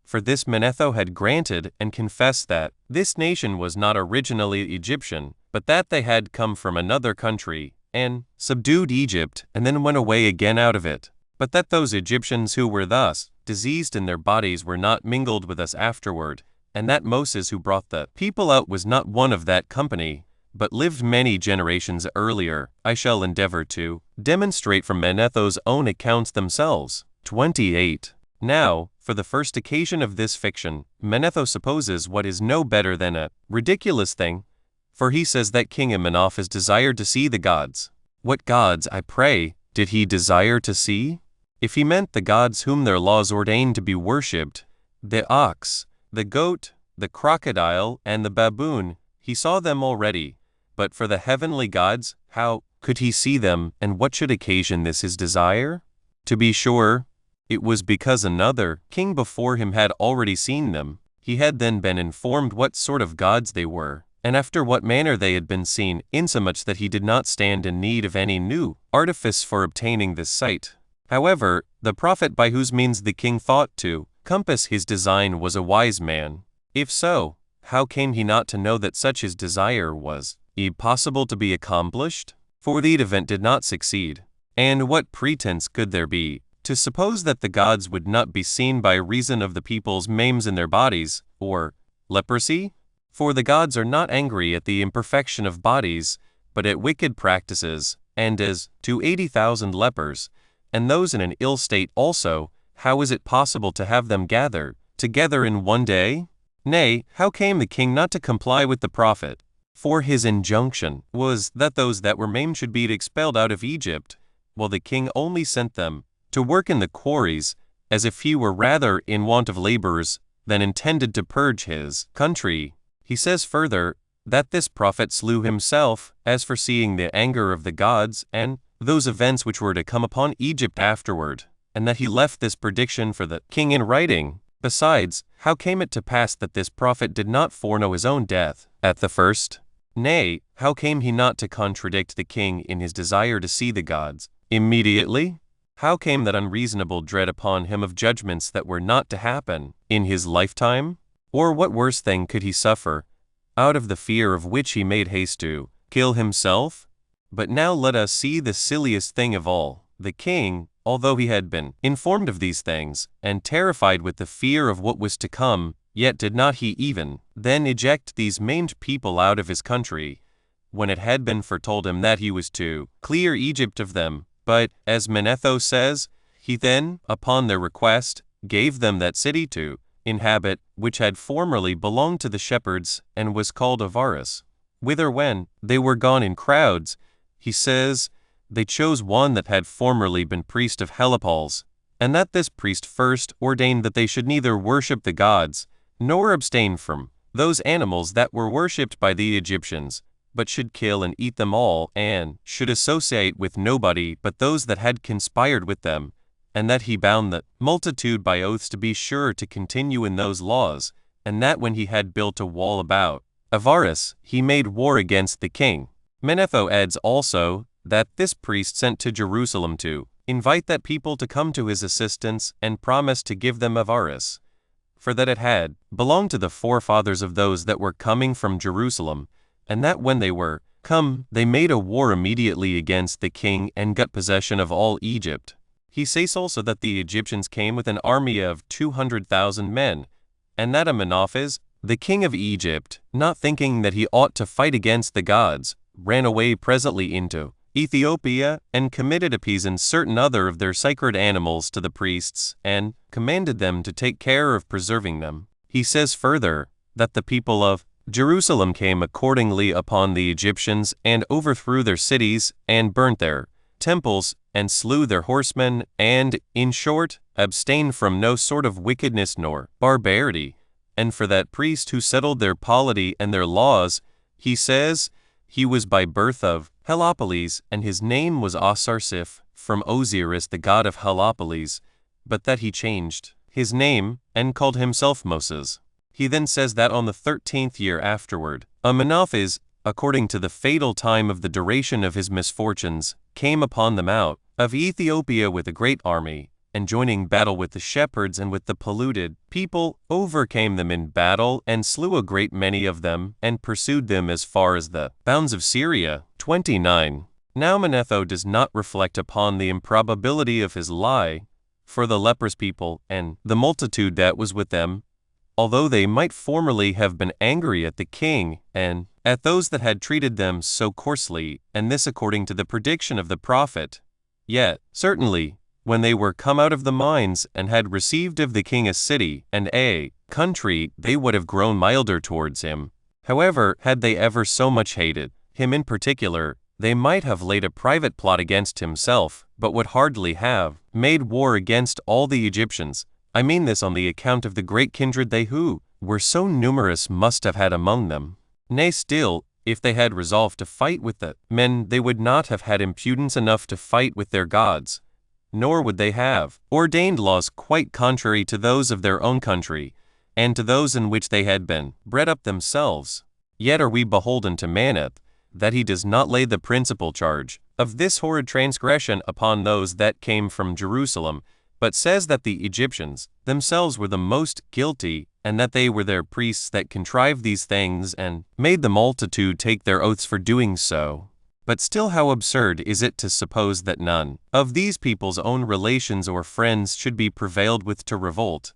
For this Manetho had granted and confessed that this nation was not originally Egyptian, but that they had come from another country, and subdued Egypt, and then went away again out of it. But that those Egyptians who were thus diseased in their bodies were not mingled with us afterward, and that Moses who brought the people out was not one of that company, but lived many generations earlier, I shall endeavor to demonstrate from Manetho's own accounts themselves. 28. Now, for the first occasion of this fiction, Manetho supposes what is no better than a ridiculous thing, for he says that King Amenophes desired to see the gods. What gods, I pray, did he desire to see? If he meant the gods whom their laws ordained to be worshipped, the ox, the goat, the crocodile, and the baboon, he saw them already. But for the heavenly gods, how could he see them, and what should occasion this his desire? To be sure, it was because another king before him had already seen them. He had then been informed what sort of gods they were, and after what manner they had been seen, insomuch that he did not stand in need of any new artifice for obtaining this sight. However, the prophet by whose means the king thought to compass his design was a wise man. If so, how came he not to know that such his desire was impossible to be accomplished? For the event did not succeed. And what pretense could there be to suppose that the gods would not be seen by reason of the people's maims in their bodies, or leprosy? For the gods are not angry at the imperfection of bodies, but at wicked practices, and as to 80,000 lepers, and those in an ill state also, how is it possible to have them gather together in one day? Nay, how came the king not to comply with the prophet? For his injunction was that those that were maimed should be expelled out of Egypt, while the king only sent them to work in the quarries, as if he were rather in want of laborers than intended to purge his country. He says further, that this prophet slew himself, as foreseeing the anger of the gods, and those events which were to come upon Egypt afterward, and that he left this prediction for the king in writing. Besides, how came it to pass that this prophet did not foreknow his own death at the first? Nay, how came he not to contradict the king in his desire to see the gods immediately? How came that unreasonable dread upon him of judgments that were not to happen in his lifetime? Or what worse thing could he suffer, out of the fear of which he made haste to kill himself? But now let us see the silliest thing of all. The king, although he had been informed of these things, and terrified with the fear of what was to come, yet did not he even then eject these maimed people out of his country, when it had been foretold him that he was to clear Egypt of them. But, as Manetho says, he then, upon their request, gave them that city to inhabit, which had formerly belonged to the shepherds, and was called Avaris. Whither when they were gone in crowds, he says, they chose one that had formerly been priest of Helipol's, and that this priest first ordained that they should neither worship the gods, nor abstain from those animals that were worshipped by the Egyptians, but should kill and eat them all, and should associate with nobody but those that had conspired with them, and that he bound the multitude by oaths to be sure to continue in those laws, and that when he had built a wall about Avaris, he made war against the king. Manetho adds also that this priest sent to Jerusalem to invite that people to come to his assistance and promised to give them Avaris, for that it had belonged to the forefathers of those that were coming from Jerusalem, and that when they were come, they made a war immediately against the king and got possession of all Egypt. He says also that the Egyptians came with an army of 200,000 men, and that Amenophis, the king of Egypt, not thinking that he ought to fight against the gods, ran away presently into Ethiopia, and committed Apion certain other of their sacred animals to the priests, and commanded them to take care of preserving them. He says further, that the people of Jerusalem came accordingly upon the Egyptians, and overthrew their cities, and burnt their temples, and slew their horsemen, and, in short, abstained from no sort of wickedness nor barbarity. And for that priest who settled their polity and their laws, he says, he was by birth of Heliopolis, and his name was Osarsiph, from Osiris the god of Heliopolis, but that he changed his name, and called himself Moses. He then says that on the 13th year afterward, Amenophis, according to the fatal time of the duration of his misfortunes, came upon them out of Ethiopia with a great army, and joining battle with the shepherds and with the polluted people, overcame them in battle, and slew a great many of them, and pursued them as far as the bounds of Syria. 29. Now Manetho does not reflect upon the improbability of his lie, for the leprous people, and the multitude that was with them, although they might formerly have been angry at the king, and at those that had treated them so coarsely, and this according to the prediction of the prophet, yet, certainly, when they were come out of the mines, and had received of the king a city and a country, they would have grown milder towards him. However, had they ever so much hated him in particular, they might have laid a private plot against himself, but would hardly have made war against all the Egyptians. I mean this on the account of the great kindred they who were so numerous must have had among them. Nay still, if they had resolved to fight with the men, they would not have had impudence enough to fight with their gods, nor would they have ordained laws quite contrary to those of their own country, and to those in which they had been bred up themselves. Yet are we beholden to Maneth, that he does not lay the principal charge of this horrid transgression upon those that came from Jerusalem, but says that the Egyptians themselves were the most guilty, and that they were their priests that contrived these things, and made the multitude take their oaths for doing so. But still how absurd is it to suppose that none of these people's own relations or friends should be prevailed with to revolt,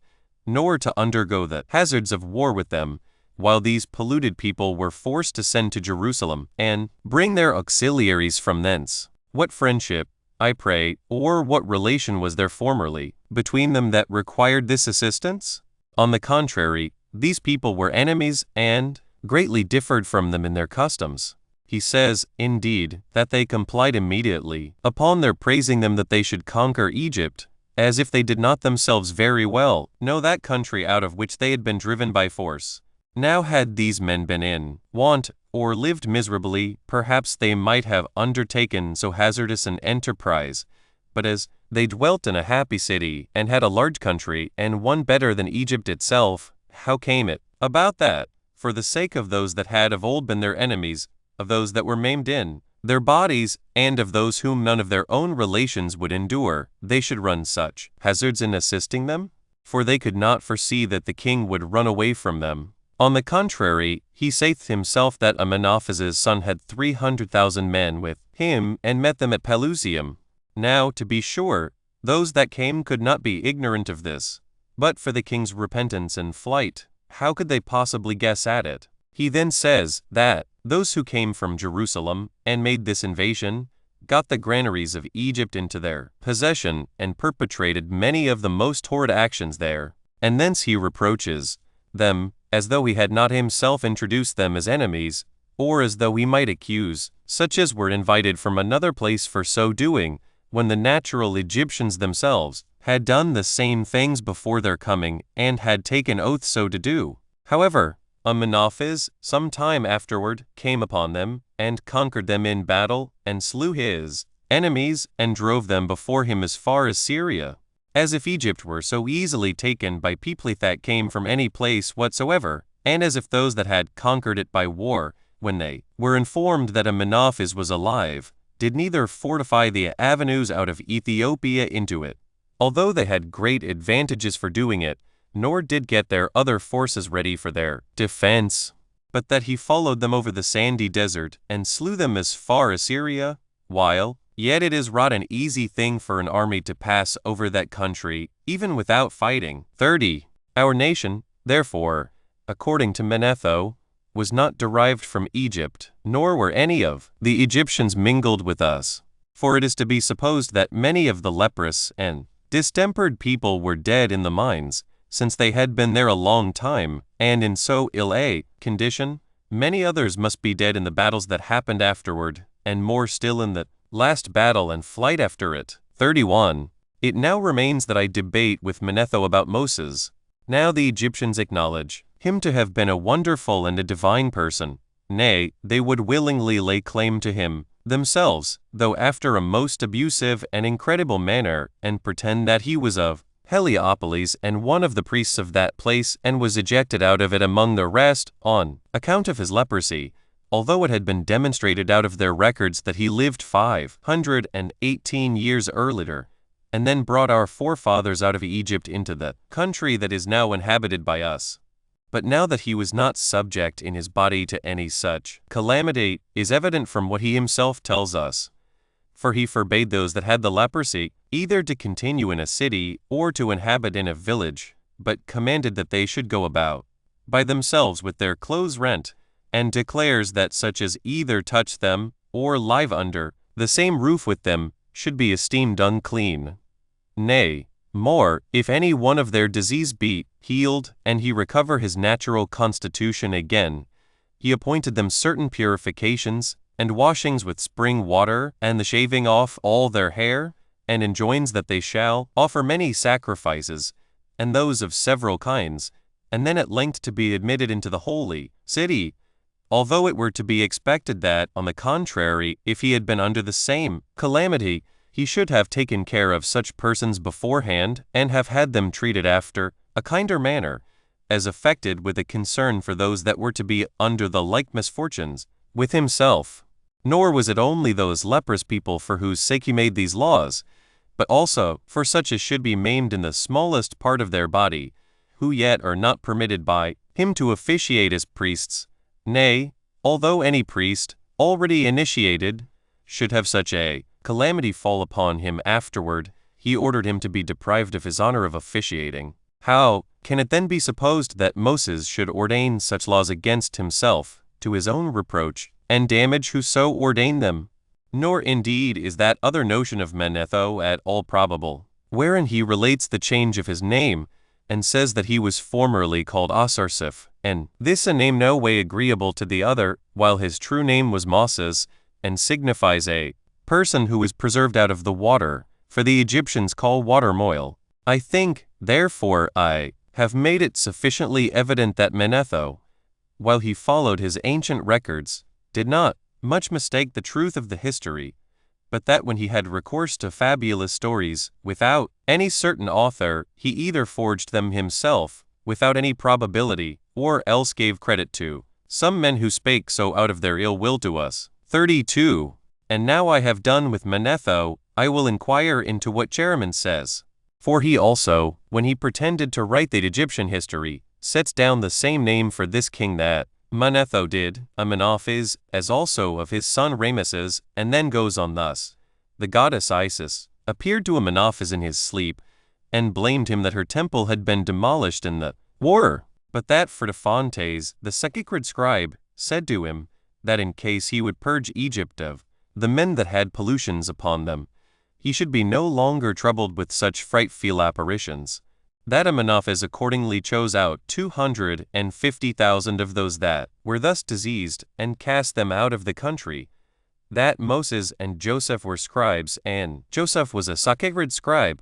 nor to undergo the hazards of war with them, while these polluted people were forced to send to Jerusalem, and bring their auxiliaries from thence. What friendship, I pray, or what relation was there formerly between them that required this assistance? On the contrary, these people were enemies, and greatly differed from them in their customs. He says, indeed, that they complied immediately upon their praising them that they should conquer Egypt, as if they did not themselves very well know that country out of which they had been driven by force. Now had these men been in want, or lived miserably, perhaps they might have undertaken so hazardous an enterprise, but as they dwelt in a happy city, and had a large country, and one better than Egypt itself, how came it about that, for the sake of those that had of old been their enemies, of those that were maimed in their bodies, and of those whom none of their own relations would endure, they should run such hazards in assisting them? For they could not foresee that the king would run away from them. On the contrary, he saith himself that Amenophis' son had 300,000 men with him, and met them at Pelusium. Now, to be sure, those that came could not be ignorant of this, but for the king's repentance and flight, how could they possibly guess at it? He then says that those who came from Jerusalem, and made this invasion, got the granaries of Egypt into their possession, and perpetrated many of the most horrid actions there. and thence he reproaches them, as though he had not himself introduced them as enemies, or as though he might accuse such as were invited from another place for so doing, when the natural Egyptians themselves had done the same things before their coming, and had taken oath so to do. However, Amenophis some time afterward came upon them, and conquered them in battle, and slew his enemies, and drove them before him as far as Syria. As if Egypt were so easily taken by people that came from any place whatsoever, and as if those that had conquered it by war, when they were informed that Amenophis was alive, did neither fortify the avenues out of Ethiopia into it, although they had great advantages for doing it, nor did get their other forces ready for their defense, but that he followed them over the sandy desert, and slew them as far as Syria, while yet it is wrought an easy thing for an army to pass over that country, even without fighting. 30. Our nation, therefore, according to Manetho, was not derived from Egypt, nor were any of the Egyptians mingled with us. For it is to be supposed that many of the leprous and distempered people were dead in the mines, since they had been there a long time, and in so ill a condition. Many others must be dead in the battles that happened afterward, and more still in the last battle and flight after it. 31. It now remains that I debate with Manetho about Moses. Now the Egyptians acknowledge him to have been a wonderful and a divine person. Nay, they would willingly lay claim to him themselves, though after a most abusive and incredible manner, and pretend that he was of Heliopolis and one of the priests of that place, and was ejected out of it among the rest on account of his leprosy, although it had been demonstrated out of their records that he lived 518 years earlier, and then brought our forefathers out of Egypt into the country that is now inhabited by us. But now that he was not subject in his body to any such calamity is evident from what he himself tells us. For he forbade those that had the leprosy either to continue in a city or to inhabit in a village, but commanded that they should go about by themselves with their clothes rent, and declares that such as either touch them or live under the same roof with them should be esteemed unclean. Nay, more, if any one of their disease be healed, and he recover his natural constitution again, he appointed them certain purifications, and washings with spring water, and the shaving off all their hair, and enjoins that they shall offer many sacrifices, and those of several kinds, and then at length to be admitted into the holy city, although it were to be expected that, on the contrary, if he had been under the same calamity, he should have taken care of such persons beforehand, and have had them treated after a kinder manner, as affected with a concern for those that were to be under the like misfortunes with himself. Nor was it only those leprous people for whose sake he made these laws, but also for such as should be maimed in the smallest part of their body, who yet are not permitted by him to officiate as priests. Nay, although any priest, already initiated, should have such a calamity fall upon him afterward, he ordered him to be deprived of his honor of officiating. How can it then be supposed that Moses should ordain such laws against himself, to his own reproach, and damage who so ordained them? Nor indeed is that other notion of Manetho at all probable, wherein he relates the change of his name, and says that he was formerly called Asarsiph, and this a name no way agreeable to the other, while his true name was Moses, and signifies a person who was preserved out of the water, for the Egyptians call water moil. I think, therefore, I have made it sufficiently evident that Manetho, while he followed his ancient records, did not much mistake the truth of the history, but that when he had recourse to fabulous stories, without any certain author, he either forged them himself, without any probability, or else gave credit to some men who spake so out of their ill will to us. 32. And now I have done with Manetho, I will inquire into what Jeremiah says. For he also, when he pretended to write the Egyptian history, sets down the same name for this king that Manetho did, Amenophis, as also of his son Ramesses, and then goes on thus. The goddess Isis appeared to Amenophis in his sleep, and blamed him that her temple had been demolished in the war, but that Phretophontes, the sacred scribe, said to him, that in case he would purge Egypt of the men that had pollutions upon them, he should be no longer troubled with such frightful apparitions. That Amenophis accordingly chose out 250,000 of those that were thus diseased, and cast them out of the country. That Moses and Joseph were scribes, and Joseph was a sacred scribe,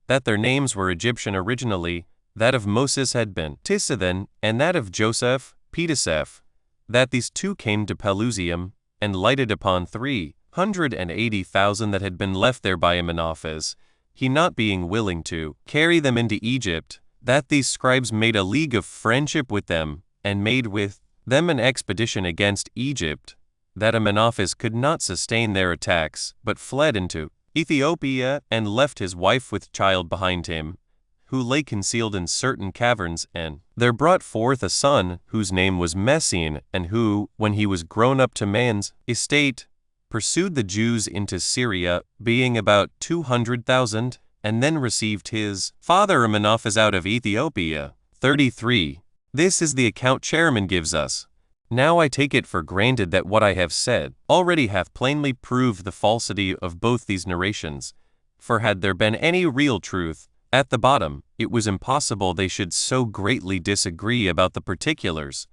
that their names were Egyptian originally, that of Moses had been Tisathan, and that of Joseph, Pedaseph, that these two came to Pelusium, and lighted upon 380,000 that had been left there by Amenophis, he not being willing to carry them into Egypt, that these scribes made a league of friendship with them, and made with them an expedition against Egypt, that Amenophis could not sustain their attacks, but fled into Ethiopia, and left his wife with child behind him, who lay concealed in certain caverns, and there brought forth a son, whose name was Messene, and who, when he was grown up to man's estate, pursued the Jews into Syria, being about 200,000, and then received his father Amenophis out of Ethiopia. 33. This is the account Chairman gives us. Now I take it for granted that what I have said already hath plainly proved the falsity of both these narrations, for had there been any real truth at the bottom, it was impossible they should so greatly disagree about the particulars.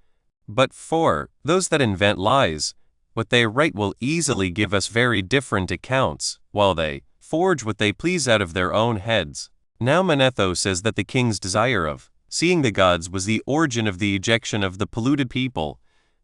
But for those that invent lies, what they write will easily give us very different accounts, while they forge what they please out of their own heads. Now Manetho says that the king's desire of seeing the gods was the origin of the ejection of the polluted people,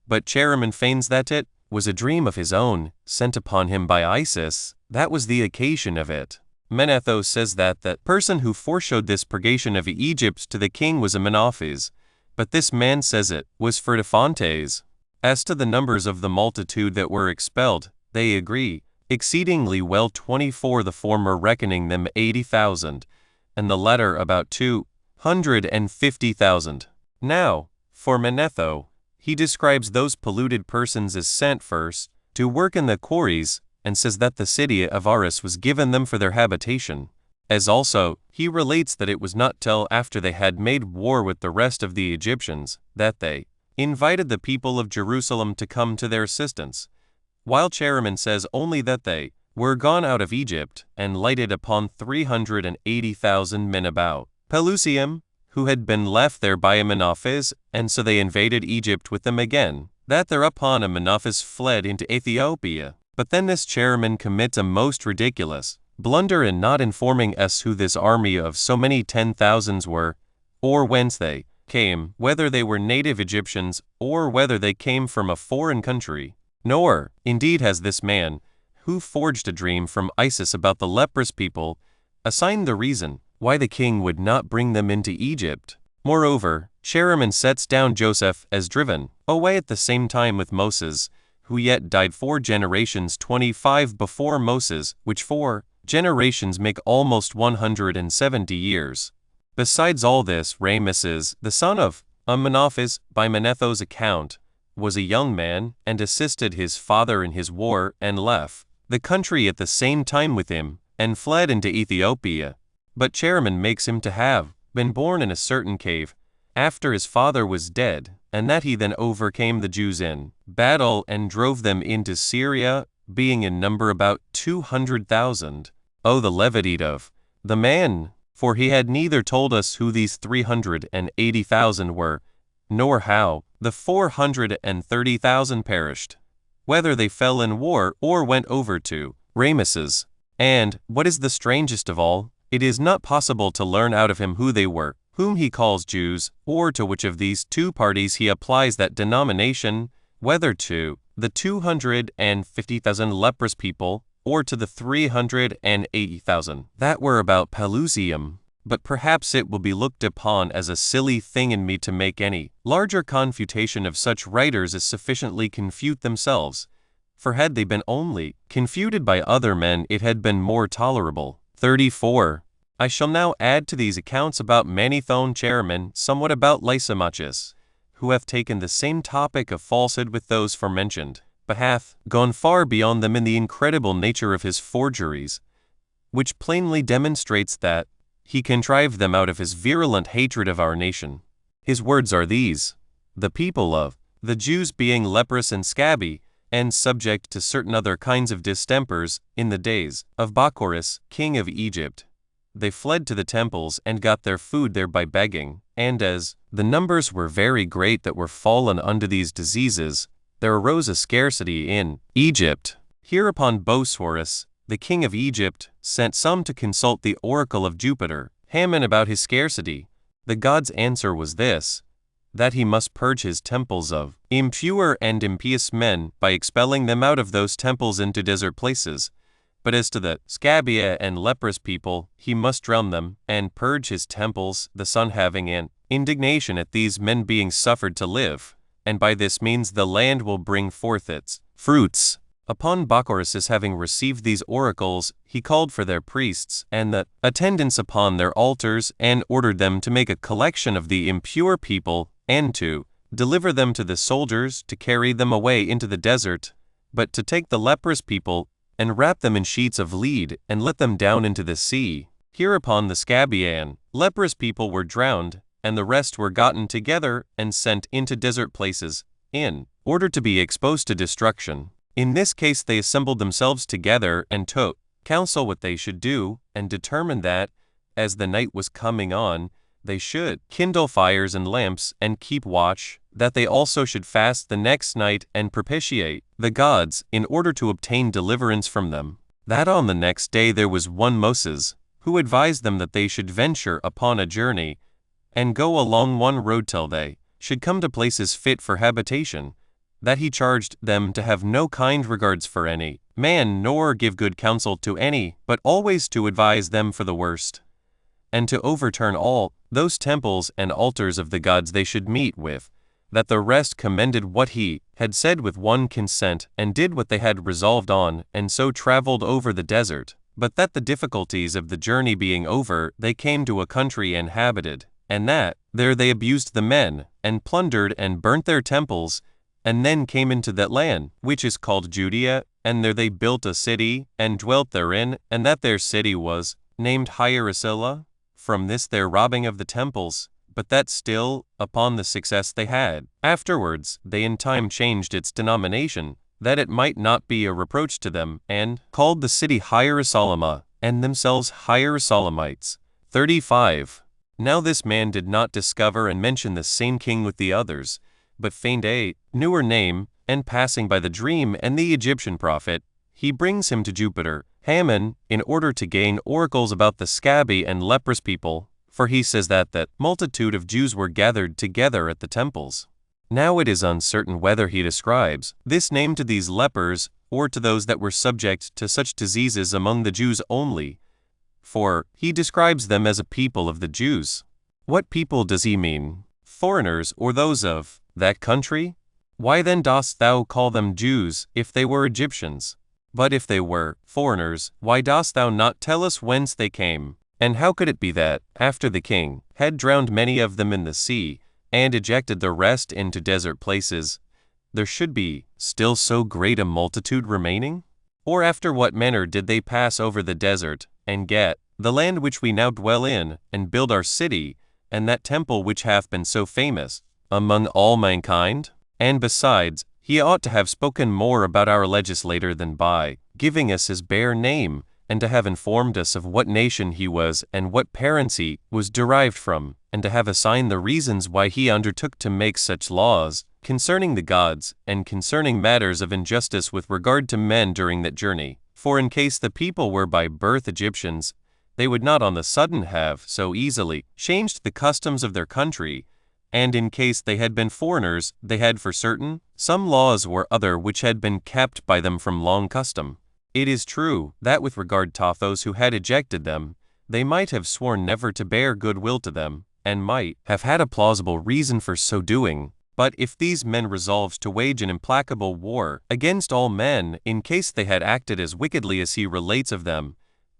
but Chairman feigns that it was a dream of his own, sent upon him by Isis, that was the occasion of it. Manetho says that the person who foreshowed this purgation of Egypt to the king was Amenophis, but this man says it was Fertiphontes. As to the numbers of the multitude that were expelled, they agree exceedingly well 24, the former reckoning them 80,000, and the latter about 250,000. Now, for Manetho, he describes those polluted persons as sent first to work in the quarries, and says that the city of Aris was given them for their habitation. As also, he relates that it was not till after they had made war with the rest of the Egyptians that they invited the people of Jerusalem to come to their assistance, while Chairman says only that they were gone out of Egypt, and lighted upon 380,000 men about Pelusium, who had been left there by Amenophis, and so they invaded Egypt with them again, that thereupon Amenophis fled into Ethiopia. But then this Chairman commits a most ridiculous blunder in not informing us who this army of so many 10,000s were, or whence they came, whether they were native Egyptians, or whether they came from a foreign country. Nor, indeed, has this man, who forged a dream from Isis about the leprous people, assigned the reason why the king would not bring them into Egypt. Moreover, Chairman sets down Joseph as driven away at the same time with Moses, who yet died 4 generations 25 before Moses, which 4 generations make almost 170 years. Besides all this, Rameses, the son of Amenophis, by Manetho's account, was a young man, and assisted his father in his war, and left the country at the same time with him, and fled into Ethiopia. But Chairman makes him to have been born in a certain cave, after his father was dead, and that he then overcame the Jews in battle, and drove them into Syria, being in number about 200,000. O the levity of the man! For he had neither told us who these 380,000 were, nor how the 430,000 perished, whether they fell in war or went over to Rameses. And, what is the strangest of all, it is not possible to learn out of him who they were, whom he calls Jews, or to which of these two parties he applies that denomination, whether to the 250,000 leprous people, or to the 380,000 that were about Pelusium. But perhaps it will be looked upon as a silly thing in me to make any larger confutation of such writers as sufficiently confute themselves, for had they been only confuted by other men it had been more tolerable. 34. I shall now add to these accounts about Manethon Chairman somewhat about Lysimachus, who hath taken the same topic of falsehood with those forementioned, but hath gone far beyond them in the incredible nature of his forgeries, which plainly demonstrates that he contrived them out of his virulent hatred of our nation. His words are these: the people of the Jews being leprous and scabby, and subject to certain other kinds of distempers, in the days of Bacchorus, king of Egypt, they fled to the temples and got their food there by begging. And as the numbers were very great that were fallen unto these diseases, there arose a scarcity in Egypt. Hereupon Bosphorus, the king of Egypt, sent some to consult the oracle of Jupiter, Apion, about his scarcity. The god's answer was this, that he must purge his temples of impure and impious men by expelling them out of those temples into desert places. But as to the scabbia and leprous people, he must drown them, and purge his temples, the sun having an indignation at these men being suffered to live, and by this means the land will bring forth its fruits. Upon Bacchus having received these oracles, he called for their priests and the attendants upon their altars, and ordered them to make a collection of the impure people, and to deliver them to the soldiers to carry them away into the desert, but to take the leprous people and wrap them in sheets of lead, and let them down into the sea. Hereupon the scabbia and leprous people were drowned, and the rest were gotten together and sent into desert places, in order to be exposed to destruction. In this case they assembled themselves together, and took counsel what they should do, and determined that, as the night was coming on, they should kindle fires and lamps, and keep watch, that they also should fast the next night, and propitiate the gods, in order to obtain deliverance from them. That on the next day there was one Moses, who advised them that they should venture upon a journey, and go along one road till they should come to places fit for habitation, that he charged them to have no kind regards for any man, nor give good counsel to any, but always to advise them for the worst, and to overturn all those temples and altars of the gods they should meet with, that the rest commended what he had said with one consent, and did what they had resolved on, and so traveled over the desert. But that the difficulties of the journey being over, they came to a country inhabited, and that there they abused the men, and plundered and burnt their temples, and then came into that land, which is called Judea, and there they built a city, and dwelt therein, and that their city was named Hierusilla, from this their robbing of the temples, but that still, upon the success they had, afterwards they in time changed its denomination, that it might not be a reproach to them, and called the city Hierusalima, and themselves Hierusalimites. 35. Now this man did not discover and mention the same king with the others, but feigned a newer name, and passing by the dream and the Egyptian prophet, he brings him to Jupiter, Apion, in order to gain oracles about the scabby and leprous people, for he says that multitude of Jews were gathered together at the temples. Now it is uncertain whether he describes this name to these lepers, or to those that were subject to such diseases among the Jews only, for he describes them as a people of the Jews. What people does he mean? Foreigners, or those of that country? Why then dost thou call them Jews, if they were Egyptians? But if they were foreigners, why dost thou not tell us whence they came? And how could it be that, after the king had drowned many of them in the sea, and ejected the rest into desert places, there should be still so great a multitude remaining? Or after what manner did they pass over the desert, and get the land which we now dwell in, and build our city, and that temple which hath been so famous among all mankind? And besides, he ought to have spoken more about our legislator than by giving us his bare name, and to have informed us of what nation he was, and what parents he was derived from, and to have assigned the reasons why he undertook to make such laws concerning the gods, and concerning matters of injustice with regard to men during that journey. For in case the people were by birth Egyptians, they would not on the sudden have so easily changed the customs of their country, and in case they had been foreigners, they had for certain some laws or other which had been kept by them from long custom. It is true that with regard to those who had ejected them, they might have sworn never to bear good will to them, and might have had a plausible reason for so doing. But if these men resolved to wage an implacable war against all men, in case they had acted as wickedly as he relates of them,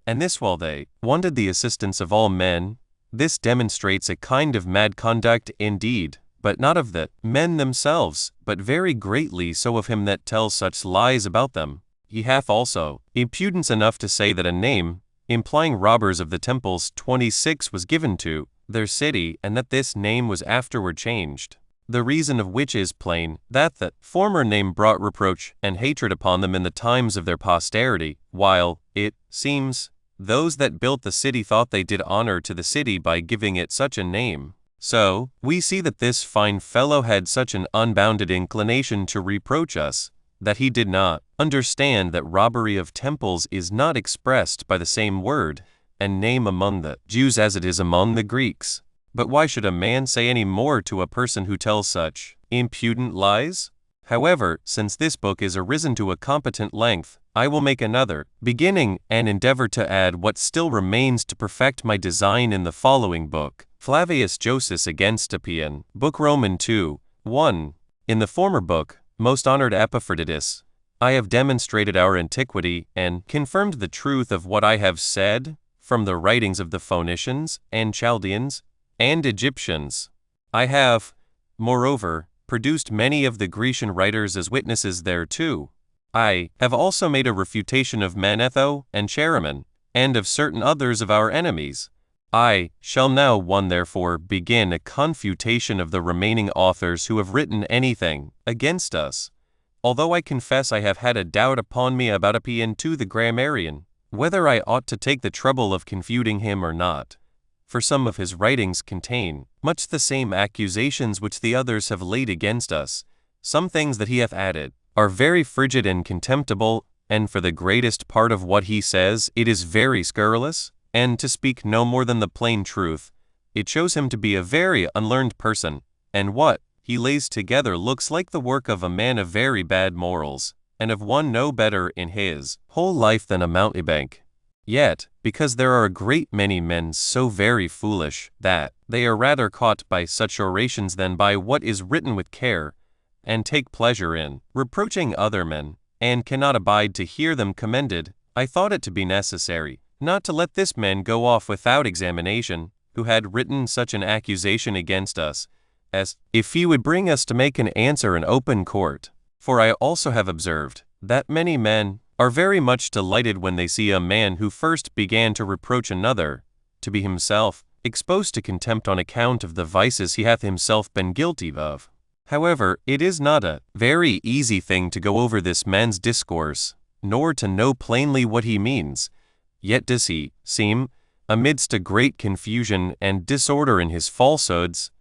and this while they wanted the assistance of all men, this demonstrates a kind of mad conduct indeed, but not of the men themselves, but very greatly so of him that tells such lies about them. He hath also impudence enough to say that a name, implying robbers of the temples 26, was given to their city, and that this name was afterward changed. The reason of which is plain, that the former name brought reproach and hatred upon them in the times of their posterity, while, it seems, those that built the city thought they did honor to the city by giving it such a name. So, we see that this fine fellow had such an unbounded inclination to reproach us, that he did not understand that robbery of temples is not expressed by the same word and name among the Jews as it is among the Greeks. But why should a man say any more to a person who tells such impudent lies? However, since this book is arisen to a competent length, I will make another beginning and endeavor to add what still remains to perfect my design in the following book. Flavius Josephus against Apion, Book Roman 2, 1. In the former book, most honored Epaphroditus, I have demonstrated our antiquity and confirmed the truth of what I have said from the writings of the Phoenicians and Chaldeans and Egyptians. I have, moreover, produced many of the Grecian writers as witnesses thereto. I have also made a refutation of Manetho and Chaeremon, and of certain others of our enemies. I shall now therefore begin a confutation of the remaining authors who have written anything against us, although I confess I have had a doubt upon me about Apion the grammarian, whether I ought to take the trouble of confuting him or not, for some of his writings contain much the same accusations which the others have laid against us. Some things that he hath added are very frigid and contemptible, and for the greatest part of what he says it is very scurrilous, and to speak no more than the plain truth, it shows him to be a very unlearned person, and what he lays together looks like the work of a man of very bad morals, and of one no better in his whole life than a mountebank. Yet, because there are a great many men so very foolish that they are rather caught by such orations than by what is written with care, and take pleasure in reproaching other men, and cannot abide to hear them commended, I thought it to be necessary not to let this man go off without examination, who had written such an accusation against us, as if he would bring us to make an answer in open court. For I also have observed that many men are very much delighted when they see a man who first began to reproach another, to be himself exposed to contempt on account of the vices he hath himself been guilty of. However, it is not a very easy thing to go over this man's discourse, nor to know plainly what he means. Yet does he seem, amidst a great confusion and disorder in his falsehoods,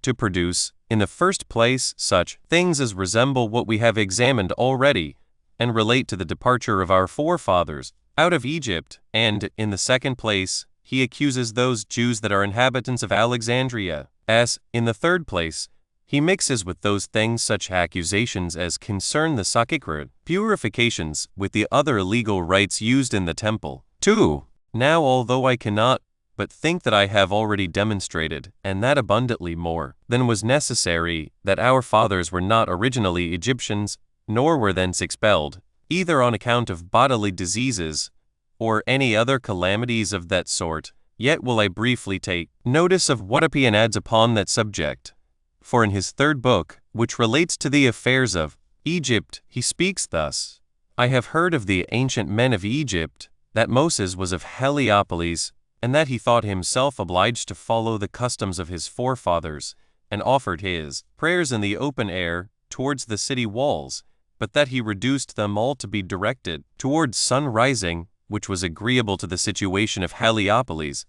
to produce, in the first place, such things as resemble what we have examined already, and relate to the departure of our forefathers out of Egypt, and, in the second place, he accuses those Jews that are inhabitants of Alexandria, as, in the third place, he mixes with those things such accusations as concern the sacred purifications with the other illegal rites used in the temple. 2. Now although I cannot but think that I have already demonstrated, and that abundantly more than was necessary, that our fathers were not originally Egyptians, nor were thence expelled, either on account of bodily diseases, or any other calamities of that sort, yet will I briefly take notice of what Apion adds upon that subject. For in his third book, which relates to the affairs of Egypt, he speaks thus: I have heard of the ancient men of Egypt, that Moses was of Heliopolis, and that he thought himself obliged to follow the customs of his forefathers, and offered his prayers in the open air towards the city walls, but that he reduced them all to be directed towards sun rising, which was agreeable to the situation of Heliopolis,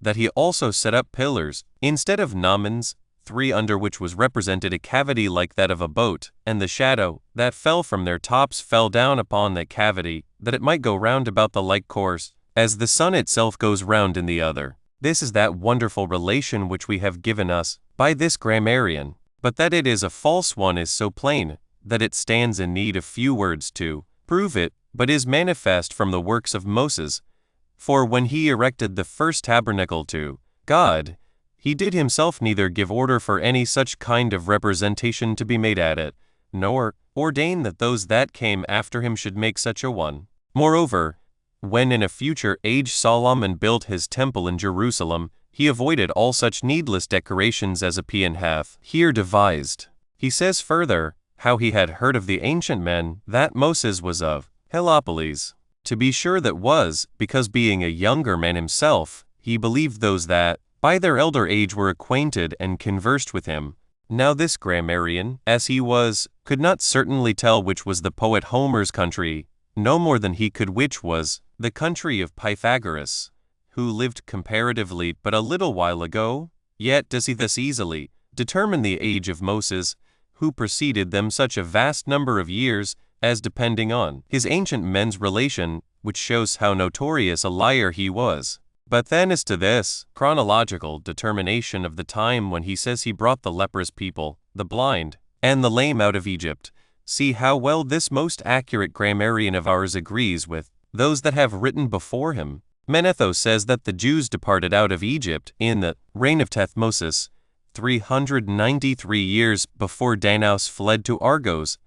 that he also set up pillars, instead of gnomons, 3 under which was represented a cavity like that of a boat, and the shadow that fell from their tops fell down upon that cavity, that it might go round about the like course, as the sun itself goes round in the other. This is that wonderful relation which we have given us by this grammarian, but that it is a false one is so plain, that it stands in need of few words to prove it, but is manifest from the works of Moses. For when he erected the first tabernacle to God, he did himself neither give order for any such kind of representation to be made at it, nor ordain that those that came after him should make such a one. Moreover, when in a future age Solomon built his temple in Jerusalem, he avoided all such needless decorations as Apion hath here devised. He says further, how he had heard of the ancient men, that Moses was of Heliopolis. To be sure that was, because being a younger man himself, he believed those that, by their elder age were acquainted and conversed with him. Now this grammarian, as he was, could not certainly tell which was the poet Homer's country, no more than he could, which was the country of Pythagoras, who lived comparatively but a little while ago. Yet does he thus easily determine the age of Moses, who preceded them such a vast number of years, as depending on his ancient men's relation, which shows how notorious a liar he was. But then as to this chronological determination of the time when he says he brought the leprous people, the blind, and the lame out of Egypt, see how well this most accurate grammarian of ours agrees with those that have written before him. Manetho says that the Jews departed out of Egypt in the reign of Moses, 393 years before Danaus fled to Argos.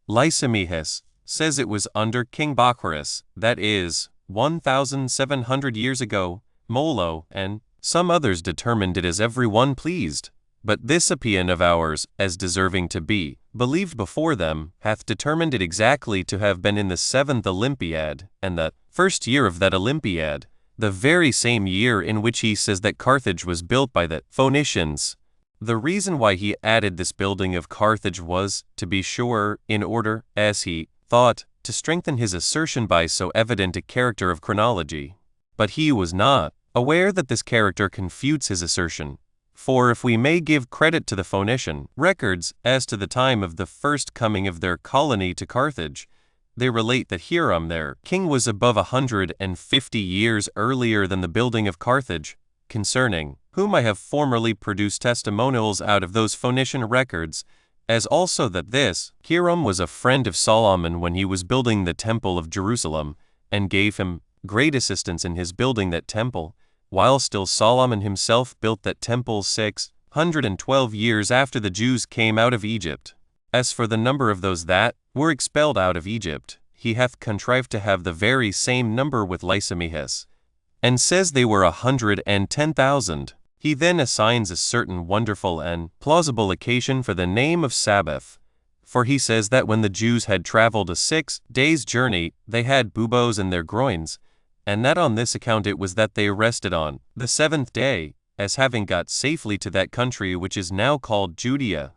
Lysimachus says it was under King Baccharis, that is, 1,700 years ago. Molo and some others determined it as every one pleased. But this Apion of ours, as deserving to be believed before them, hath determined it exactly to have been in the 7th Olympiad, and the first year of that Olympiad, the very same year in which he says that Carthage was built by the Phoenicians. The reason why he added this building of Carthage was, to be sure, in order, as he thought, to strengthen his assertion by so evident a character of chronology. But he was not aware that this character confutes his assertion. For if we may give credit to the Phoenician records as to the time of the first coming of their colony to Carthage, they relate that Hiram their king was above 150 years earlier than the building of Carthage, concerning whom I have formerly produced testimonials out of those Phoenician records, as also that this Hiram was a friend of Solomon when he was building the temple of Jerusalem, and gave him great assistance in his building that temple, while still Solomon himself built that temple 612 years after the Jews came out of Egypt. As for the number of those that were expelled out of Egypt, he hath contrived to have the very same number with Lysimachus, and says they were 110,000. He then assigns a certain wonderful and plausible occasion for the name of Sabbath, for he says that when the Jews had traveled a 6 days' journey, they had buboes in their groins, and that on this account it was that they rested on the 7th day, as having got safely to that country which is now called Judea,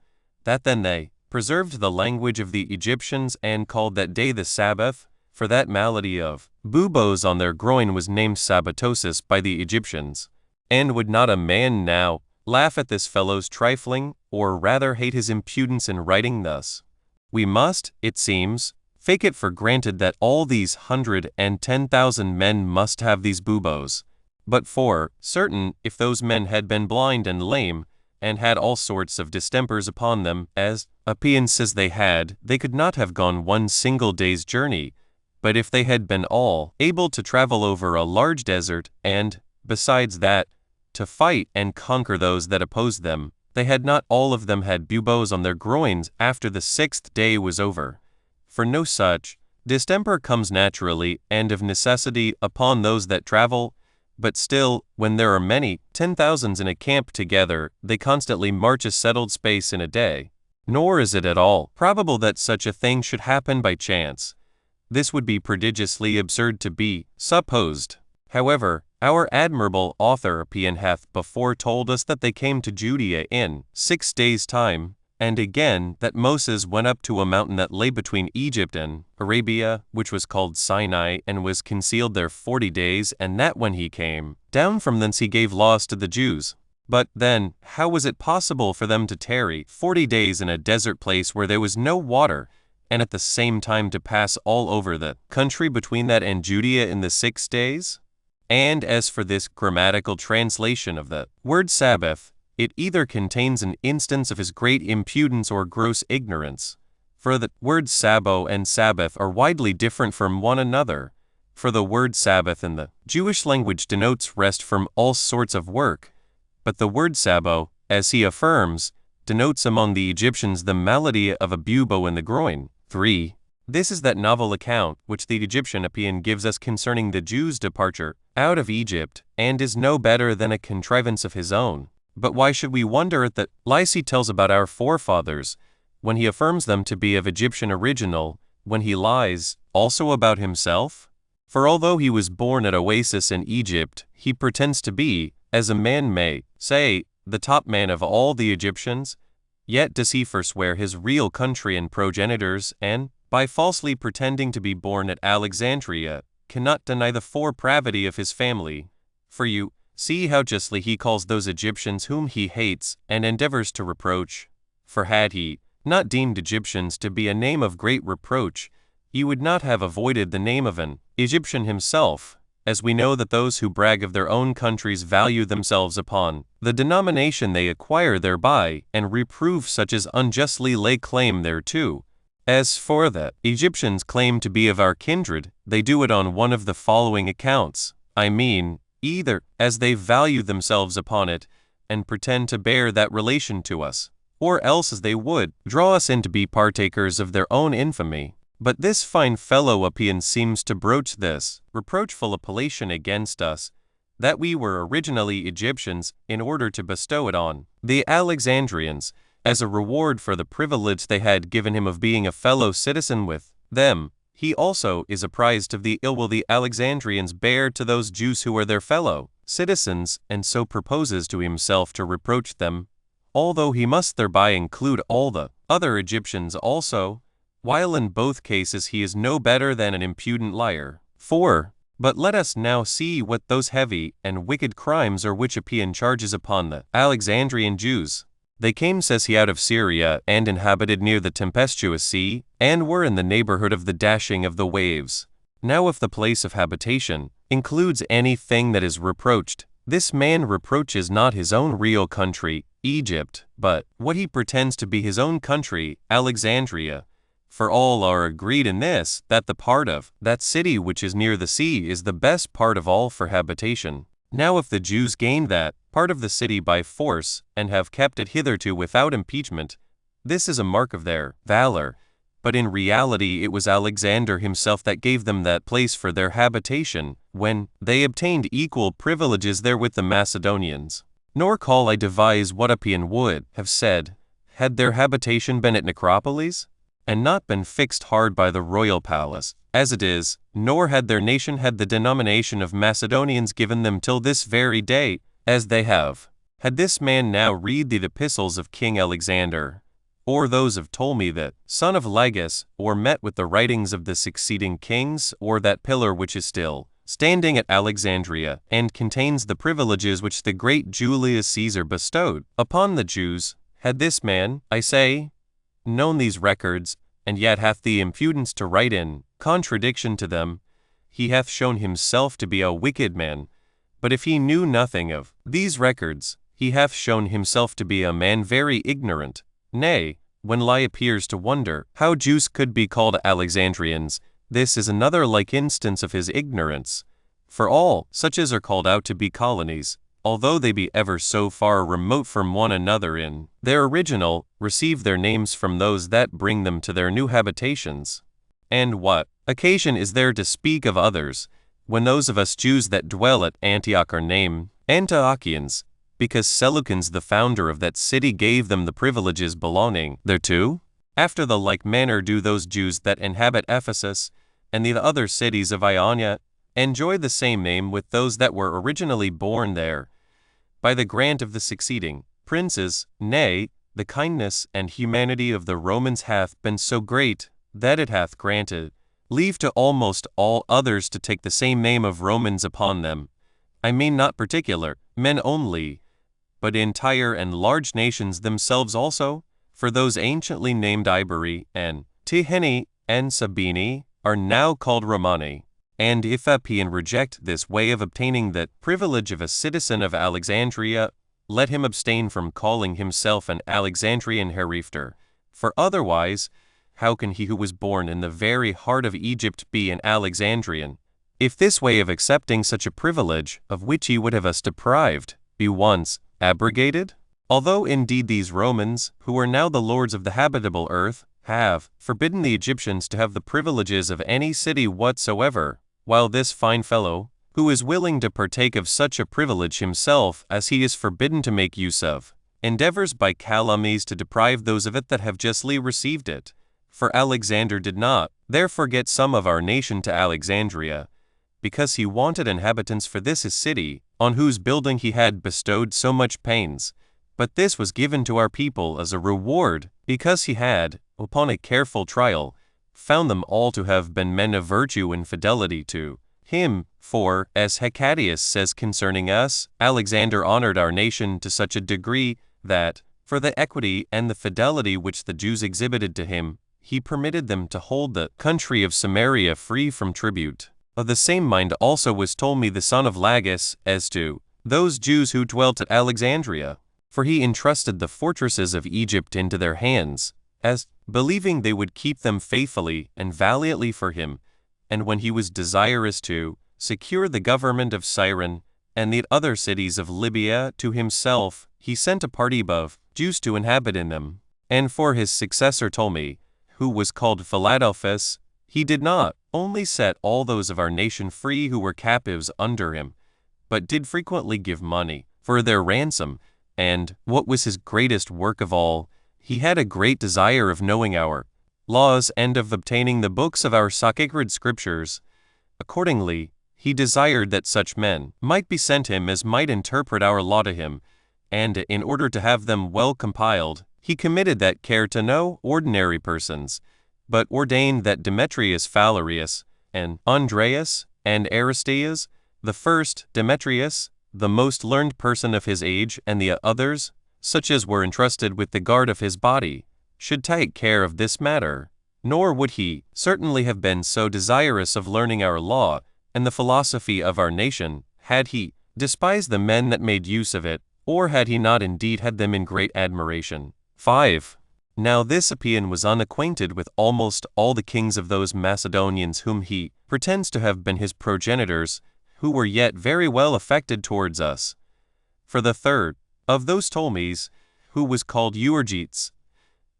that then they preserved the language of the Egyptians and called that day the Sabbath, for that malady of buboes on their groin was named sabbatosis by the Egyptians. And would not a man now laugh at this fellow's trifling, or rather hate his impudence in writing thus? We must, it seems, take it for granted that all these 110,000 men must have these buboes. But for certain, if those men had been blind and lame, and had all sorts of distempers upon them, as Apion says they had, they could not have gone one single day's journey. But if they had been all able to travel over a large desert, and, besides that, to fight and conquer those that opposed them, they had not all of them had buboes on their groins after the 6th day was over. For no such distemper comes naturally and of necessity upon those that travel, but still, when there are many 10,000s in a camp together, they constantly march a settled space in a day. Nor is it at all probable that such a thing should happen by chance. This would be prodigiously absurd to be supposed. However, our admirable author Apion hath before told us that they came to Judea in 6 days' time, and again that Moses went up to a mountain that lay between Egypt and Arabia, which was called Sinai, and was concealed there 40 days, and that when he came down from thence he gave laws to the Jews. But then, how was it possible for them to tarry 40 days in a desert place where there was no water, and at the same time to pass all over the country between that and Judea in the 6 days? And as for this grammatical translation of the word Sabbath, it either contains an instance of his great impudence or gross ignorance. For the words Sabo and Sabbath are widely different from one another. For the word Sabbath in the Jewish language denotes rest from all sorts of work, but the word Sabo, as he affirms, denotes among the Egyptians the malady of a bubo in the groin. 3. This is that novel account which the Egyptian Apion gives us concerning the Jews' departure out of Egypt, and is no better than a contrivance of his own. But why should we wonder at that Lysi tells about our forefathers, when he affirms them to be of Egyptian original, when he lies also about himself? For although he was born at Oasis in Egypt, he pretends to be, as a man may say, the top man of all the Egyptians, yet does he forswear his real country and progenitors, and by falsely pretending to be born at Alexandria, cannot deny the forpravity of his family. For you see how justly he calls those Egyptians whom he hates and endeavors to reproach. For had he not deemed Egyptians to be a name of great reproach, he would not have avoided the name of an Egyptian himself, as we know that those who brag of their own countries value themselves upon the denomination they acquire thereby, and reprove such as unjustly lay claim thereto. As for the Egyptians claim to be of our kindred, they do it on one of the following accounts, I mean, either as they value themselves upon it, and pretend to bear that relation to us, or else as they would draw us in to be partakers of their own infamy. But this fine fellow Apion seems to broach this reproachful appellation against us, that we were originally Egyptians, in order to bestow it on the Alexandrians, as a reward for the privilege they had given him of being a fellow citizen with them. He also is apprised of the ill will the Alexandrians bear to those Jews who are their fellow citizens, and so proposes to himself to reproach them, although he must thereby include all the other Egyptians also, while in both cases he is no better than an impudent liar. 4. But let us now see what those heavy and wicked crimes are which Apion charges upon the Alexandrian Jews. They came, says he, out of Syria, and inhabited near the tempestuous sea, and were in the neighborhood of the dashing of the waves. Now if the place of habitation includes anything that is reproached, this man reproaches not his own real country, Egypt, but what he pretends to be his own country, Alexandria. For all are agreed in this, that the part of that city which is near the sea is the best part of all for habitation. Now if the Jews gain that part of the city by force, and have kept it hitherto without impeachment, this is a mark of their valor. But in reality it was Alexander himself that gave them that place for their habitation, when they obtained equal privileges there with the Macedonians. Nor call I devise what Apion would have said, had their habitation been at Necropolis, and not been fixed hard by the royal palace, as it is, nor had their nation had the denomination of Macedonians given them till this very day, as they have. Had this man now read the epistles of King Alexander, or those of Ptolemy the son of Lagus, or met with the writings of the succeeding kings, or that pillar which is still standing at Alexandria, and contains the privileges which the great Julius Caesar bestowed upon the Jews, had this man, I say, known these records, and yet hath the impudence to write in contradiction to them, he hath shown himself to be a wicked man. But if he knew nothing of these records, he hath shown himself to be a man very ignorant. Nay, when lie appears to wonder how Jews could be called Alexandrians, this is another like instance of his ignorance. For all such as are called out to be colonies, although they be ever so far remote from one another in their original, receive their names from those that bring them to their new habitations. And what occasion is there to speak of others, when those of us Jews that dwell at Antioch are named Antiochians, because Seleucus the founder of that city gave them the privileges belonging thereto? After the like manner do those Jews that inhabit Ephesus, and the other cities of Ionia, enjoy the same name with those that were originally born there, by the grant of the succeeding princes. Nay, the kindness and humanity of the Romans hath been so great, that it hath granted leave to almost all others to take the same name of Romans upon them. I mean not particular men only, but entire and large nations themselves also, for those anciently named Ibery, and Tihini, and Sabini, are now called Romani. And if Apion reject this way of obtaining the privilege of a citizen of Alexandria, let him abstain from calling himself an Alexandrian herefter, for otherwise, how can he who was born in the very heart of Egypt be an Alexandrian? If this way of accepting such a privilege, of which he would have us deprived, be once abrogated? Although indeed these Romans, who are now the lords of the habitable earth, have forbidden the Egyptians to have the privileges of any city whatsoever, while this fine fellow, who is willing to partake of such a privilege himself as he is forbidden to make use of, endeavors by calumnies to deprive those of it that have justly received it. For Alexander did not therefore get some of our nation to Alexandria, because he wanted inhabitants for this his city, on whose building he had bestowed so much pains. But this was given to our people as a reward, because he had, upon a careful trial, found them all to have been men of virtue and fidelity to him. For, as Hecataeus says concerning us, Alexander honored our nation to such a degree that, for the equity and the fidelity which the Jews exhibited to him, he permitted them to hold the country of Samaria free from tribute. Of the same mind also was Ptolemy the son of Lagus as to those Jews who dwelt at Alexandria, for he entrusted the fortresses of Egypt into their hands, as believing they would keep them faithfully and valiantly for him. And when he was desirous to secure the government of Cyrene and the other cities of Libya to himself, he sent a party of Jews to inhabit in them. And for his successor Ptolemy, who was called Philadelphus, he did not only set all those of our nation free who were captives under him, but did frequently give money for their ransom. And, what was his greatest work of all, he had a great desire of knowing our laws and of obtaining the books of our sacred scriptures. Accordingly, he desired that such men might be sent him as might interpret our law to him, and in order to have them well compiled, he committed that care to no ordinary persons, but ordained that Demetrius Phalereus, and Andreas, and Aristeas, the first, Demetrius, the most learned person of his age, and the others, such as were entrusted with the guard of his body, should take care of this matter. Nor would he certainly have been so desirous of learning our law and the philosophy of our nation, had he despised the men that made use of it, or had he not indeed had them in great admiration. 5. Now this Apion was unacquainted with almost all the kings of those Macedonians whom he pretends to have been his progenitors, who were yet very well affected towards us. For the third of those Ptolemies, who was called Euergetes,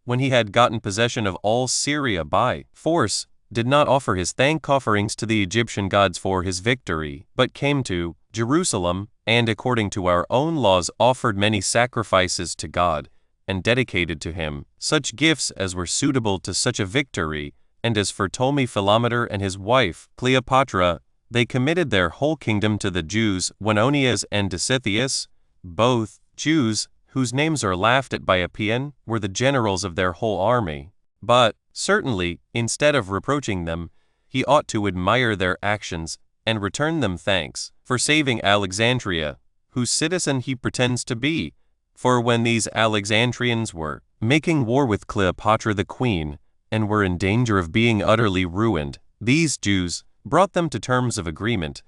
when he had gotten possession of all Syria by force, did not offer his thank offerings to the Egyptian gods for his victory, but came to Jerusalem, and according to our own laws offered many sacrifices to God, and dedicated to him such gifts as were suitable to such a victory. And as for Ptolemy Philometor and his wife, Cleopatra, they committed their whole kingdom to the Jews, Wenonias and Dositheus, both Jews, whose names are laughed at by Apion, were the generals of their whole army. But, certainly, instead of reproaching them, he ought to admire their actions, and return them thanks, for saving Alexandria, whose citizen he pretends to be. For when these Alexandrians were making war with Cleopatra the queen, and were in danger of being utterly ruined, these Jews brought them to terms of agreement,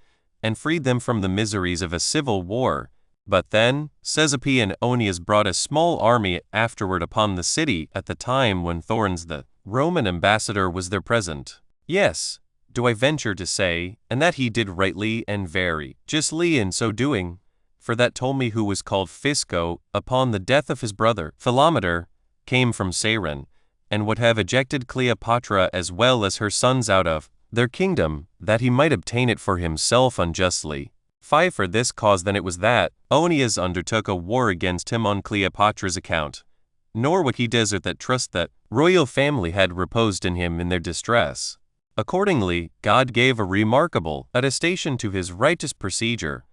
and freed them from the miseries of a civil war. But then, says Apion, Onias brought a small army afterward upon the city at the time when Thorns the Roman ambassador was there present. Yes, do I venture to say, and that he did rightly and very justly in so doing, for that Ptolemy who was called Physco, upon the death of his brother Philometor, came from Cyrene, and would have ejected Cleopatra as well as her sons out of their kingdom, that he might obtain it for himself unjustly. 5. For this cause then it was that Onias undertook a war against him on Cleopatra's account, nor would he desert that trust that royal family had reposed in him in their distress. Accordingly, God gave a remarkable attestation to his righteous procedure.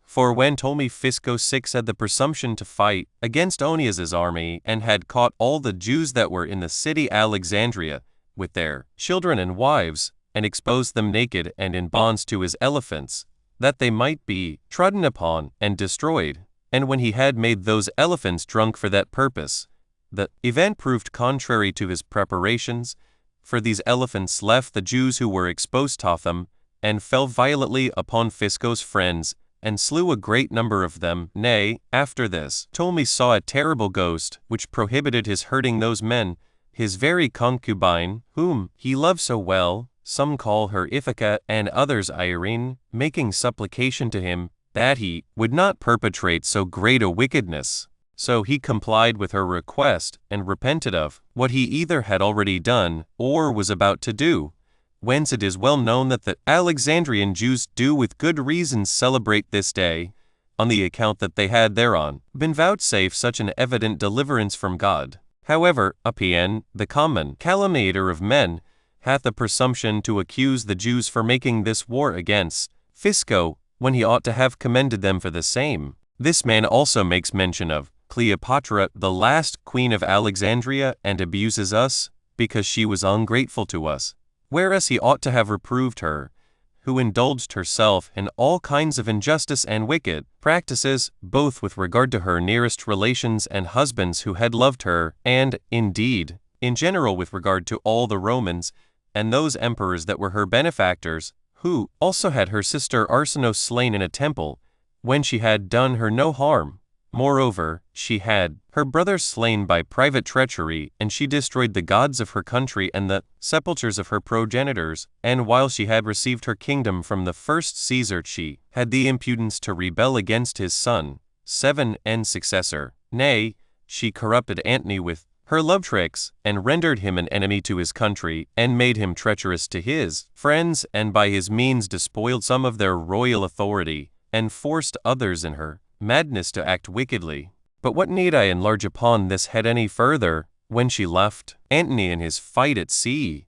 For when Ptolemy Physco had the presumption to fight against Onias's army, and had caught all the Jews that were in the city Alexandria, with their children and wives, and exposed them naked and in bonds to his elephants, that they might be trodden upon and destroyed, and when he had made those elephants drunk for that purpose, the event proved contrary to his preparations, for these elephants left the Jews who were exposed to them, and fell violently upon Physco's friends, and slew a great number of them. Nay, after this, Ptolemy saw a terrible ghost, which prohibited his hurting those men, his very concubine, whom he loved so well, some call her Ithaca and others Irene, making supplication to him that he would not perpetrate so great a wickedness. So he complied with her request, and repented of what he either had already done, or was about to do. Whence it is well known that the Alexandrian Jews do with good reason celebrate this day, on the account that they had thereon been vouchsafed such an evident deliverance from God. However, Apion, the common calumniator of men, hath the presumption to accuse the Jews for making this war against Physco, when he ought to have commended them for the same. This man also makes mention of Cleopatra, the last queen of Alexandria, and abuses us, because she was ungrateful to us, whereas he ought to have reproved her, who indulged herself in all kinds of injustice and wicked practices, both with regard to her nearest relations and husbands who had loved her, and, indeed, in general with regard to all the Romans, and those emperors that were her benefactors, who also had her sister Arsinoe slain in a temple, when she had done her no harm. Moreover, she had her brother slain by private treachery, and she destroyed the gods of her country and the sepulchres of her progenitors, and while she had received her kingdom from the first Caesar, she had the impudence to rebel against his son, 7 and successor. Nay, she corrupted Antony with her love tricks, and rendered him an enemy to his country, and made him treacherous to his friends, and by his means despoiled some of their royal authority, and forced others in her madness to act wickedly. But what need I enlarge upon this head any further? When she left Antony in his fight at sea,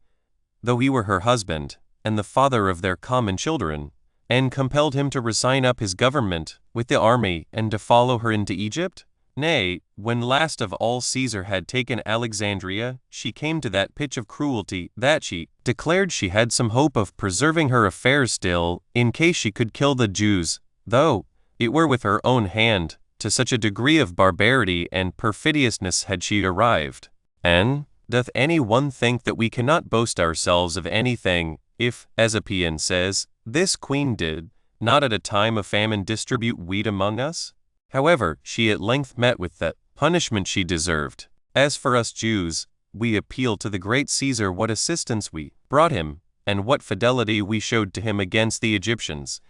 though he were her husband, and the father of their common children, and compelled him to resign up his government with the army, and to follow her into Egypt? Nay, when last of all Caesar had taken Alexandria, she came to that pitch of cruelty that she declared she had some hope of preserving her affairs still, in case she could kill the Jews, though it were with her own hand. To such a degree of barbarity and perfidiousness had she arrived. And doth any one think that we cannot boast ourselves of anything, if, as Apion says, this queen did not at a time of famine distribute wheat among us? However, she at length met with the punishment she deserved. As for us Jews, we appeal to the great Caesar what assistance we brought him, and what fidelity we showed to him against the Egyptians,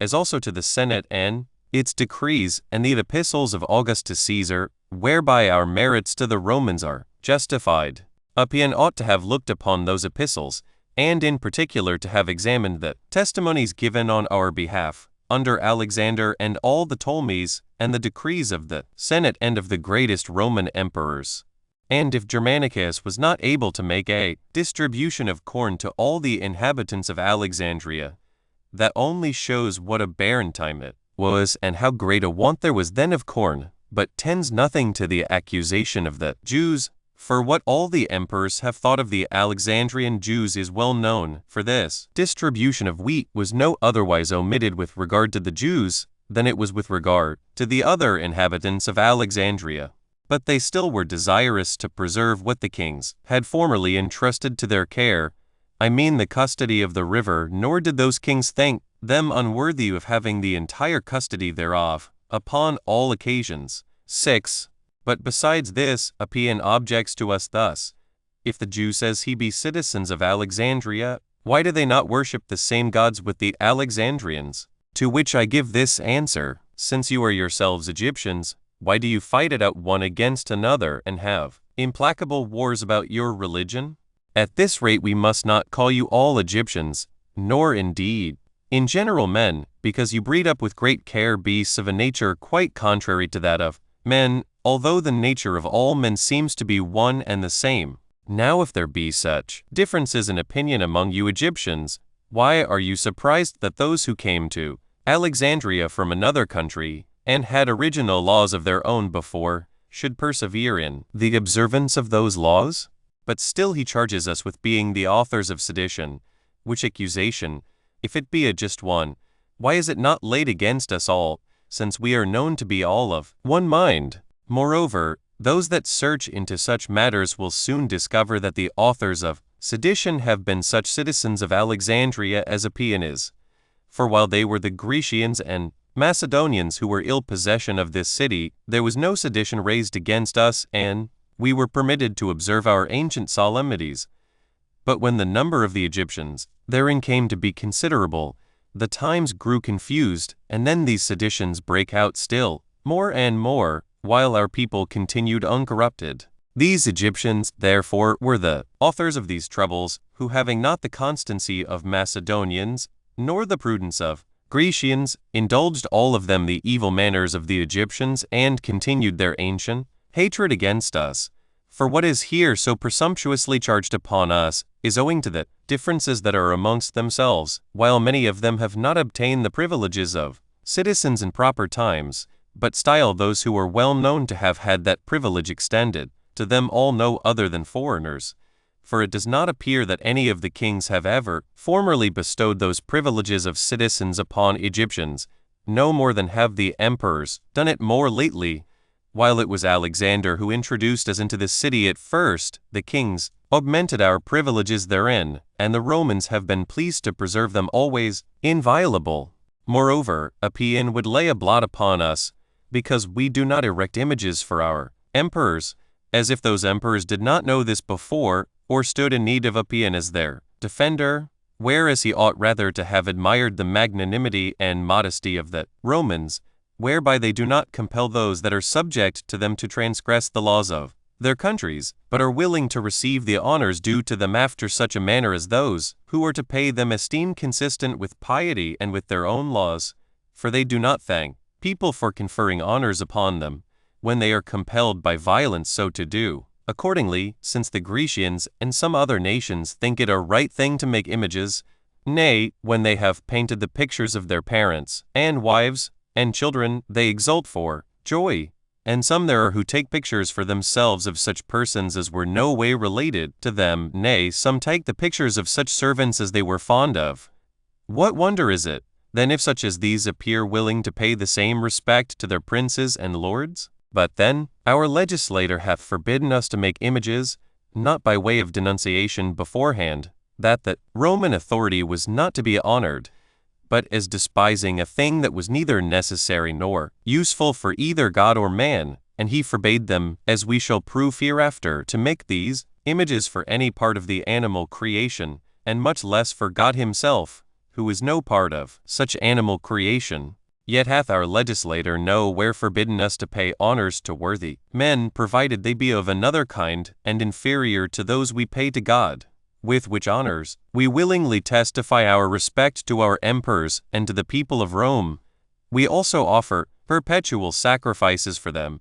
as also to the Senate and its decrees, and the epistles of August to Caesar, whereby our merits to the Romans are justified. Apion ought to have looked upon those epistles, and in particular to have examined the testimonies given on our behalf, under Alexander and all the Ptolemies, and the decrees of the Senate and of the greatest Roman emperors. And if Germanicus was not able to make a distribution of corn to all the inhabitants of Alexandria, that only shows what a barren time it was, and how great a want there was then of corn, but tends nothing to the accusation of the Jews. For what all the emperors have thought of the Alexandrian Jews is well known, for this distribution of wheat was no otherwise omitted with regard to the Jews than it was with regard to the other inhabitants of Alexandria. But they still were desirous to preserve what the kings had formerly entrusted to their care, I mean the custody of the river, nor did those kings think them unworthy of having the entire custody thereof, upon all occasions. 6. But besides this, Apion objects to us thus: if the Jew says he be citizens of Alexandria, why do they not worship the same gods with the Alexandrians? To which I give this answer: since you are yourselves Egyptians, why do you fight it out one against another, and have implacable wars about your religion? At this rate we must not call you all Egyptians, nor indeed in general men, because you breed up with great care beasts of a nature quite contrary to that of men, although the nature of all men seems to be one and the same. Now if there be such differences in opinion among you Egyptians, why are you surprised that those who came to Alexandria from another country, and had original laws of their own before, should persevere in the observance of those laws? But still he charges us with being the authors of sedition, which accusation, if it be a just one, why is it not laid against us all, since we are known to be all of one mind? Moreover, those that search into such matters will soon discover that the authors of sedition have been such citizens of Alexandria as Apion is. For while they were the Grecians and Macedonians who were ill possession of this city, there was no sedition raised against us, and we were permitted to observe our ancient solemnities. But when the number of the Egyptians therein came to be considerable, the times grew confused, and then these seditions break out still more and more, while our people continued uncorrupted. These Egyptians, therefore, were the authors of these troubles, who having not the constancy of Macedonians, nor the prudence of Grecians, indulged all of them the evil manners of the Egyptians, and continued their ancient hatred against us. For what is here so presumptuously charged upon us is owing to the differences that are amongst themselves, while many of them have not obtained the privileges of citizens in proper times, but style those who are well known to have had that privilege extended to them all no other than foreigners. for it does not appear that any of the kings have ever formerly bestowed those privileges of citizens upon Egyptians, no more than have the emperors done it more lately. While it was Alexander who introduced us into this city at first, the kings augmented our privileges therein, and the Romans have been pleased to preserve them always inviolable. Moreover, Apion would lay a blot upon us, because we do not erect images for our emperors, as if those emperors did not know this before, or stood in need of Apion as their defender, whereas he ought rather to have admired the magnanimity and modesty of the Romans, whereby they do not compel those that are subject to them to transgress the laws of their countries, but are willing to receive the honors due to them after such a manner as those who are to pay them esteem consistent with piety and with their own laws, for they do not thank people for conferring honors upon them, when they are compelled by violence so to do. Accordingly, since the Grecians and some other nations think it a right thing to make images, nay, when they have painted the pictures of their parents, and wives, and children, they exult for joy. And some there are who take pictures for themselves of such persons as were no way related to them, nay, some take the pictures of such servants as they were fond of. What wonder is it, then, if such as these appear willing to pay the same respect to their princes and lords? But then, our legislator hath forbidden us to make images, not by way of denunciation beforehand, that the Roman authority was not to be honored, but as despising a thing that was neither necessary nor useful for either God or man, and he forbade them, as we shall prove hereafter, to make these images for any part of the animal creation, and much less for God himself, who is no part of such animal creation. Yet hath our legislator nowhere forbidden us to pay honors to worthy men, provided they be of another kind and inferior to those we pay to God, with which honors we willingly testify our respect to our emperors and to the people of Rome. We also offer perpetual sacrifices for them,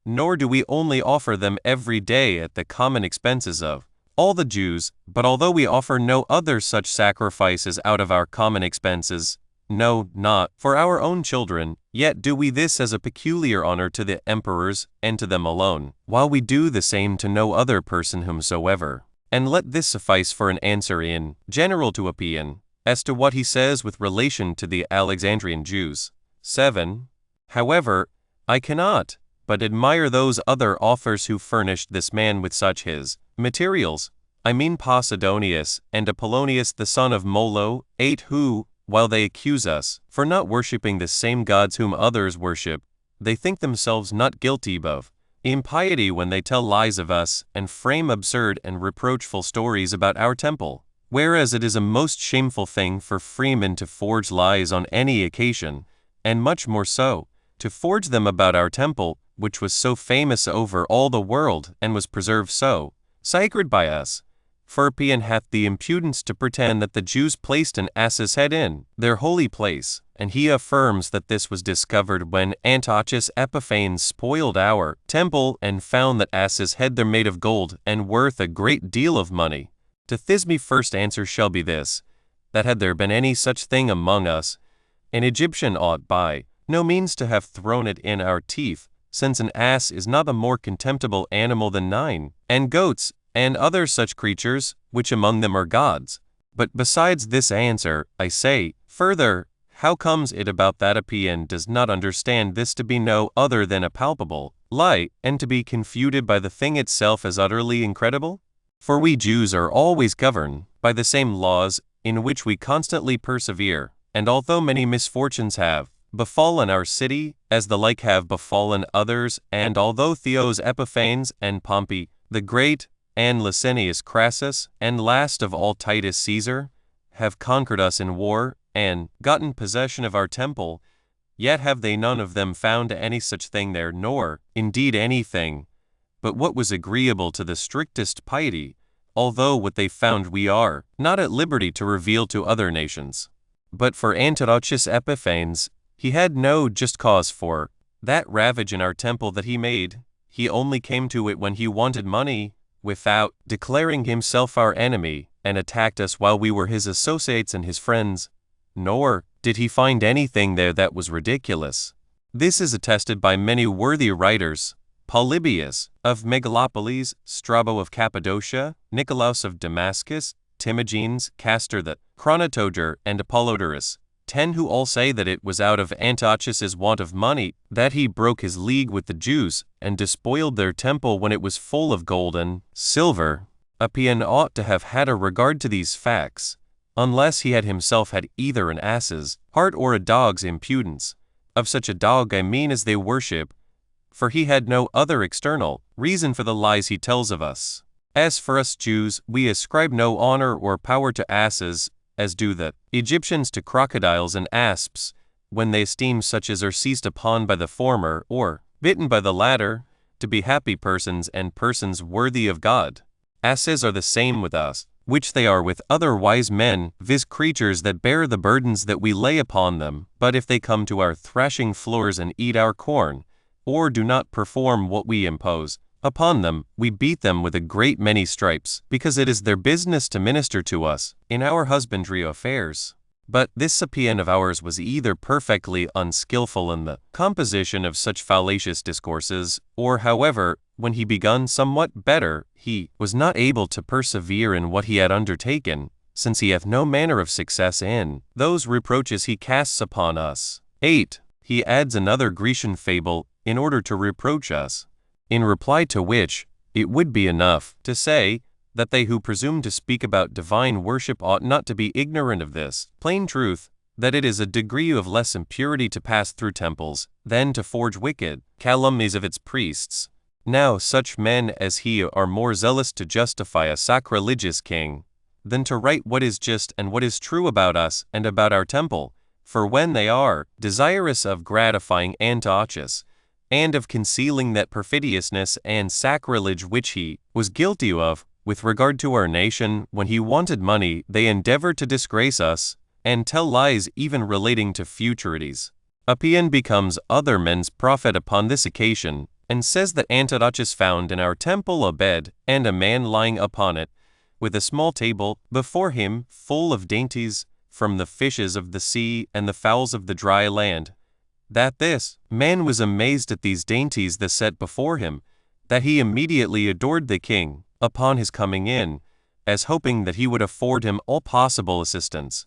nor do we only offer them every day at the common expenses of all the Jews, but although we offer no other such sacrifices out of our common expenses, no, not for our own children, yet do we this as a peculiar honor to the emperors and to them alone, while we do the same to no other person whomsoever. And let this suffice for an answer in general to Apion, as to what he says with relation to the Alexandrian Jews. 7. However, I cannot but admire those other authors who furnished this man with such his materials, I mean Posidonius and Apollonius the son of Molo, 8, who, while they accuse us for not worshipping the same gods whom others worship, they think themselves not guilty of impiety when they tell lies of us and frame absurd and reproachful stories about our temple, whereas it is a most shameful thing for freemen to forge lies on any occasion, and much more so, to forge them about our temple, which was so famous over all the world and was preserved so sacred by us. For Apion hath the impudence to pretend that the Jews placed an ass's head in their holy place, and he affirms that this was discovered when Antiochus Epiphanes spoiled our temple and found that ass's head there made of gold and worth a great deal of money. To Thisbe first answer shall be this, that had there been any such thing among us, an Egyptian ought by no means to have thrown it in our teeth, since an ass is not a more contemptible animal than 9, and goats, and other such creatures, which among them are gods. But besides this answer, I say, further, how comes it about that Apion does not understand this to be no other than a palpable lie, and to be confuted by the thing itself as utterly incredible? For we Jews are always governed by the same laws, in which we constantly persevere, and although many misfortunes have befallen our city, as the like have befallen others, and although Theos Epiphanes and Pompey the Great, and Licinius Crassus, and last of all Titus Caesar, have conquered us in war, and gotten possession of our temple, yet have they none of them found any such thing there, nor, indeed, anything but what was agreeable to the strictest piety, although what they found we are not at liberty to reveal to other nations. But for Antiochus Epiphanes, he had no just cause for that ravage in our temple that he made. He only came to it when he wanted money, without declaring himself our enemy, and attacked us while we were his associates and his friends. Nor did he find anything there that was ridiculous. This is attested by many worthy writers. Polybius of Megalopolis, Strabo of Cappadocia, Nicolaus of Damascus, Timagenes, Castor the Chronotoger, and Apollodorus, 10 who all say that it was out of Antiochus's want of money that he broke his league with the Jews and despoiled their temple when it was full of gold and silver. Apion ought to have had a regard to these facts, unless he had himself had either an ass's heart or a dog's impudence. Of such a dog I mean as they worship, for he had no other external reason for the lies he tells of us. As for us Jews, we ascribe no honor or power to asses, as do the Egyptians to crocodiles and asps, when they esteem such as are seized upon by the former, or bitten by the latter, to be happy persons and persons worthy of God. Asses are the same with us, which they are with other wise men, viz. Creatures that bear the burdens that we lay upon them, but if they come to our thrashing floors and eat our corn, or do not perform what we impose upon them, we beat them with a great many stripes, because it is their business to minister to us in our husbandry affairs. But this Apion of ours was either perfectly unskillful in the composition of such fallacious discourses, or however, when he begun somewhat better, he was not able to persevere in what he had undertaken, since he hath no manner of success in those reproaches he casts upon us. 8. He adds another Grecian fable in order to reproach us, in reply to which it would be enough to say that they who presume to speak about divine worship ought not to be ignorant of this plain truth, that it is a degree of less impurity to pass through temples than to forge wicked calumnies of its priests. Now such men as he are more zealous to justify a sacrilegious king than to write what is just and what is true about us and about our temple, for when they are desirous of gratifying Antiochus, and of concealing that perfidiousness and sacrilege which he was guilty of with regard to our nation when he wanted money, they endeavor to disgrace us, and tell lies even relating to futurities. Apion becomes other men's prophet upon this occasion, and says that Antiochus found in our temple a bed, and a man lying upon it, with a small table before him full of dainties from the fishes of the sea and the fowls of the dry land. That this man was amazed at these dainties that set before him, that he immediately adored the king upon his coming in, as hoping that he would afford him all possible assistance,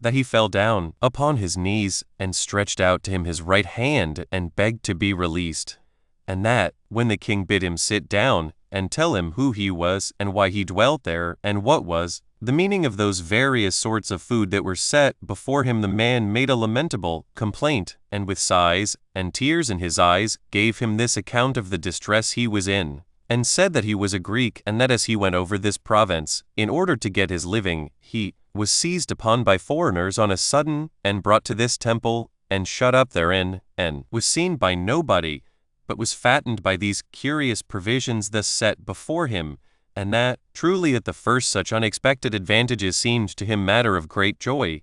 that he fell down upon his knees and stretched out to him his right hand and begged to be released, and that, when the king bid him sit down and tell him who he was and why he dwelt there and what was the meaning of those various sorts of food that were set before him, the man made a lamentable complaint, and with sighs and tears in his eyes gave him this account of the distress he was in, and said that he was a Greek, and that as he went over this province, in order to get his living, he was seized upon by foreigners on a sudden, and brought to this temple, and shut up therein, and was seen by nobody, but was fattened by these curious provisions thus set before him, and that, truly at the first such unexpected advantages seemed to him matter of great joy,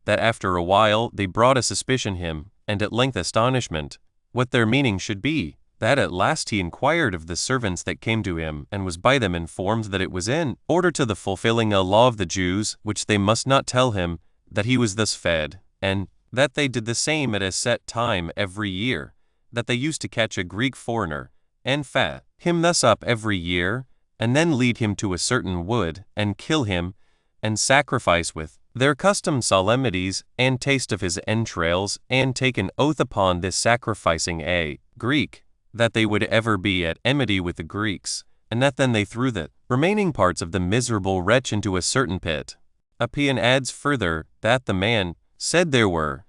that after a while they brought a suspicion him, and at length astonishment, what their meaning should be, that at last he inquired of the servants that came to him, and was by them informed that it was in order to the fulfilling a law of the Jews, which they must not tell him, that he was thus fed, and that they did the same at a set time every year, that they used to catch a Greek foreigner, and fat him thus up every year, and then lead him to a certain wood, and kill him, and sacrifice with their custom solemnities, and taste of his entrails, and take an oath upon this sacrificing a Greek, that they would ever be at enmity with the Greeks, and that then they threw the remaining parts of the miserable wretch into a certain pit. Apion adds further, that the man said there were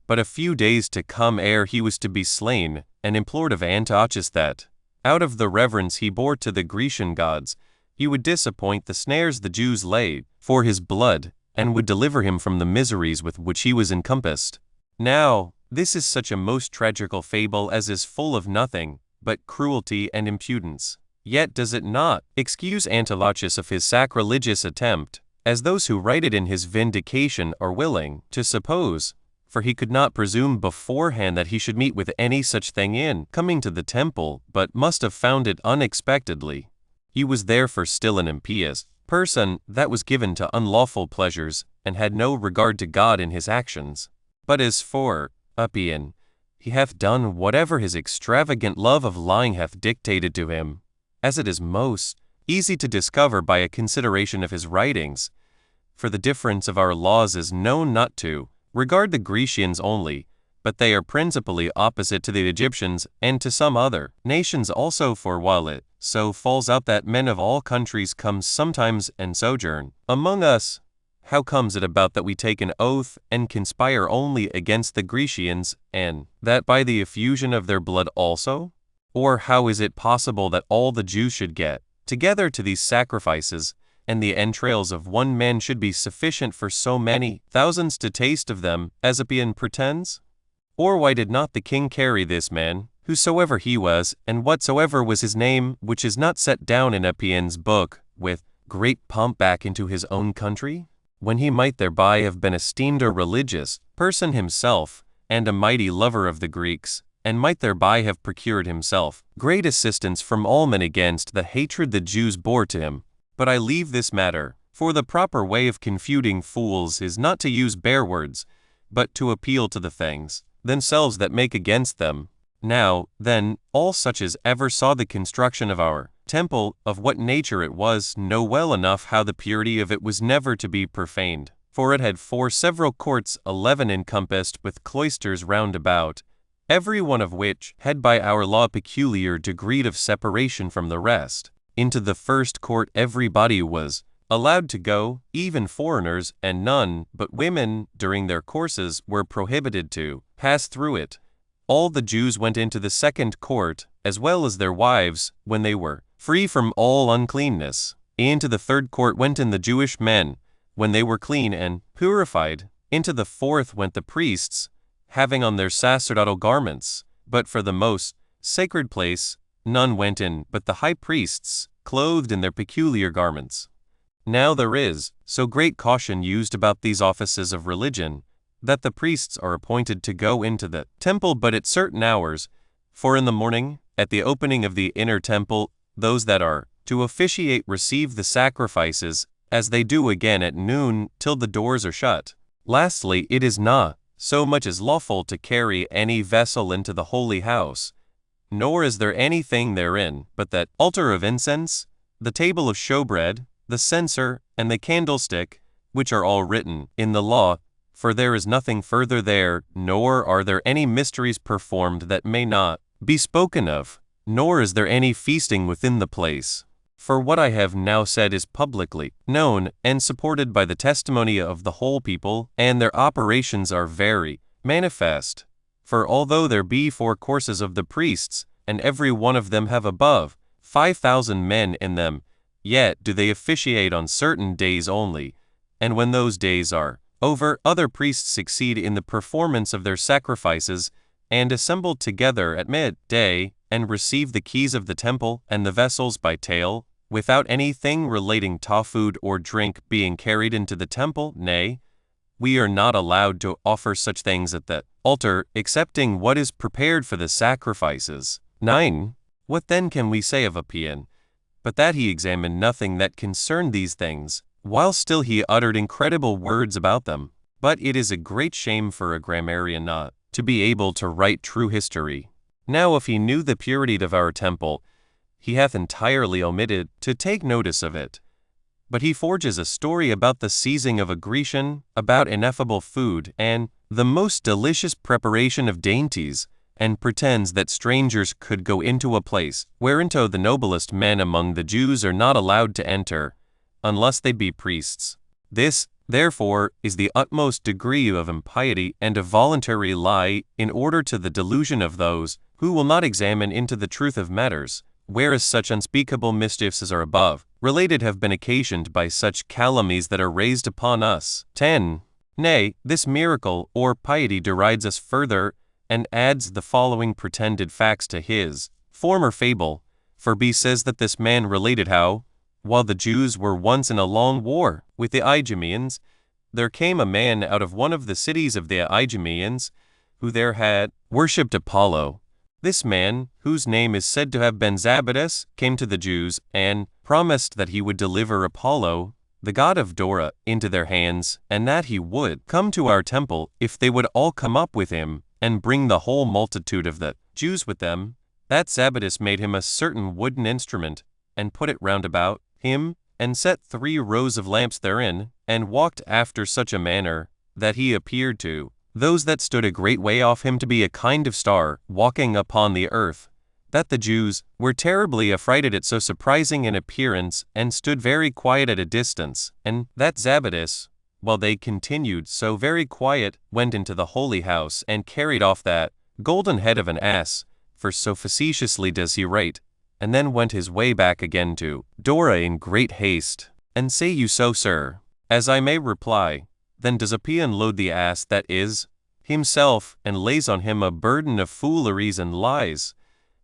but a few days to come ere he was to be slain, and implored of Antiochus that, out of the reverence he bore to the Grecian gods, he would disappoint the snares the Jews laid for his blood, and would deliver him from the miseries with which he was encompassed. Now, this is such a most tragical fable as is full of nothing but cruelty and impudence. Yet does it not excuse Antiochus of his sacrilegious attempt, as those who write it in his vindication are willing to suppose, for he could not presume beforehand that he should meet with any such thing in coming to the temple, but must have found it unexpectedly. He was therefore still an impious person that was given to unlawful pleasures, and had no regard to God in his actions. But as for Apion, he hath done whatever his extravagant love of lying hath dictated to him, as it is most easy to discover by a consideration of his writings. For the difference of our laws is known not to regard the Grecians only, but they are principally opposite to the Egyptians and to some other nations also, for while it so falls out that men of all countries come sometimes and sojourn among us, how comes it about that we take an oath and conspire only against the Grecians, and that by the effusion of their blood also? Or how is it possible that all the Jews should get together to these sacrifices, and the entrails of one man should be sufficient for so many thousands to taste of them, as Apion pretends? Or why did not the king carry this man, whosoever he was, and whatsoever was his name, which is not set down in Apion's book, with great pomp back into his own country, when he might thereby have been esteemed a religious person himself, and a mighty lover of the Greeks, and might thereby have procured himself great assistance from all men against the hatred the Jews bore to him? But I leave this matter, for the proper way of confuting fools is not to use bare words, but to appeal to the things themselves that make against them. Now, then, all such as ever saw the construction of our temple, of what nature it was, know well enough how the purity of it was never to be profaned. For it had 4 several courts, 11 encompassed with cloisters round about, every one of which had by our law a peculiar degree of separation from the rest. Into the first court everybody was allowed to go, even foreigners, and none but women during their courses were prohibited to pass through it. All the Jews went into the second court, as well as their wives, when they were free from all uncleanness. Into the third court went in the Jewish men, when they were clean and purified. Into the fourth went the priests, having on their sacerdotal garments. But for the most sacred place, none went in but the high priests, clothed in their peculiar garments. Now there is so great caution used about these offices of religion, that the priests are appointed to go into the temple but at certain hours, for in the morning, at the opening of the inner temple, those that are to officiate receive the sacrifices, as they do again at noon, till the doors are shut. Lastly, it is not so much as lawful to carry any vessel into the holy house, nor is there anything therein but that altar of incense, the table of showbread, the censer, and the candlestick, which are all written in the law, for there is nothing further there, nor are there any mysteries performed that may not be spoken of, nor is there any feasting within the place. For what I have now said is publicly known, and supported by the testimony of the whole people, and their operations are very manifest. For although there be 4 courses of the priests, and every one of them have above 5,000 men in them, yet do they officiate on certain days only, and when those days are over, other priests succeed in the performance of their sacrifices, and assemble together at midday, and receive the keys of the temple and the vessels by tale, without anything relating to food or drink being carried into the temple. Nay, we are not allowed to offer such things at the altar, excepting what is prepared for the sacrifices. 9. What then can we say of Apion, but that he examined nothing that concerned these things, while still he uttered incredible words about them? But it is a great shame for a grammarian not to be able to write true history. Now if he knew the purity of our temple, he hath entirely omitted to take notice of it. But he forges a story about the seizing of a Grecian, about ineffable food, and the most delicious preparation of dainties, and pretends that strangers could go into a place whereinto the noblest men among the Jews are not allowed to enter, unless they be priests. This, therefore, is the utmost degree of impiety and a voluntary lie, in order to the delusion of those who will not examine into the truth of matters, whereas such unspeakable mischiefs as are above related have been occasioned by such calumnies that are raised upon us. 10. Nay, this miracle or piety derides us further, and adds the following pretended facts to his former fable. For B says that this man related how, while the Jews were once in a long war with the Idumeans, there came a man out of one of the cities of the Idumeans, who there had worshipped Apollo. This man, whose name is said to have been Zabadas, came to the Jews, and promised that he would deliver Apollo, the god of Dora, into their hands, and that he would come to our temple if they would all come up with him, and bring the whole multitude of the Jews with them, that Zabatus made him a certain wooden instrument, and put it round about him, and set 3 rows of lamps therein, and walked after such a manner, that he appeared to those that stood a great way off him to be a kind of star walking upon the earth, that the Jews were terribly affrighted at so surprising an appearance, and stood very quiet at a distance, and that Zabatus, while they continued so very quiet, went into the holy house, and carried off that golden head of an ass, for so facetiously does he write, and then went his way back again to Dora in great haste. And say you so, sir? As I may reply, then does Apion load the ass, that is, himself, and lays on him a burden of fooleries and lies.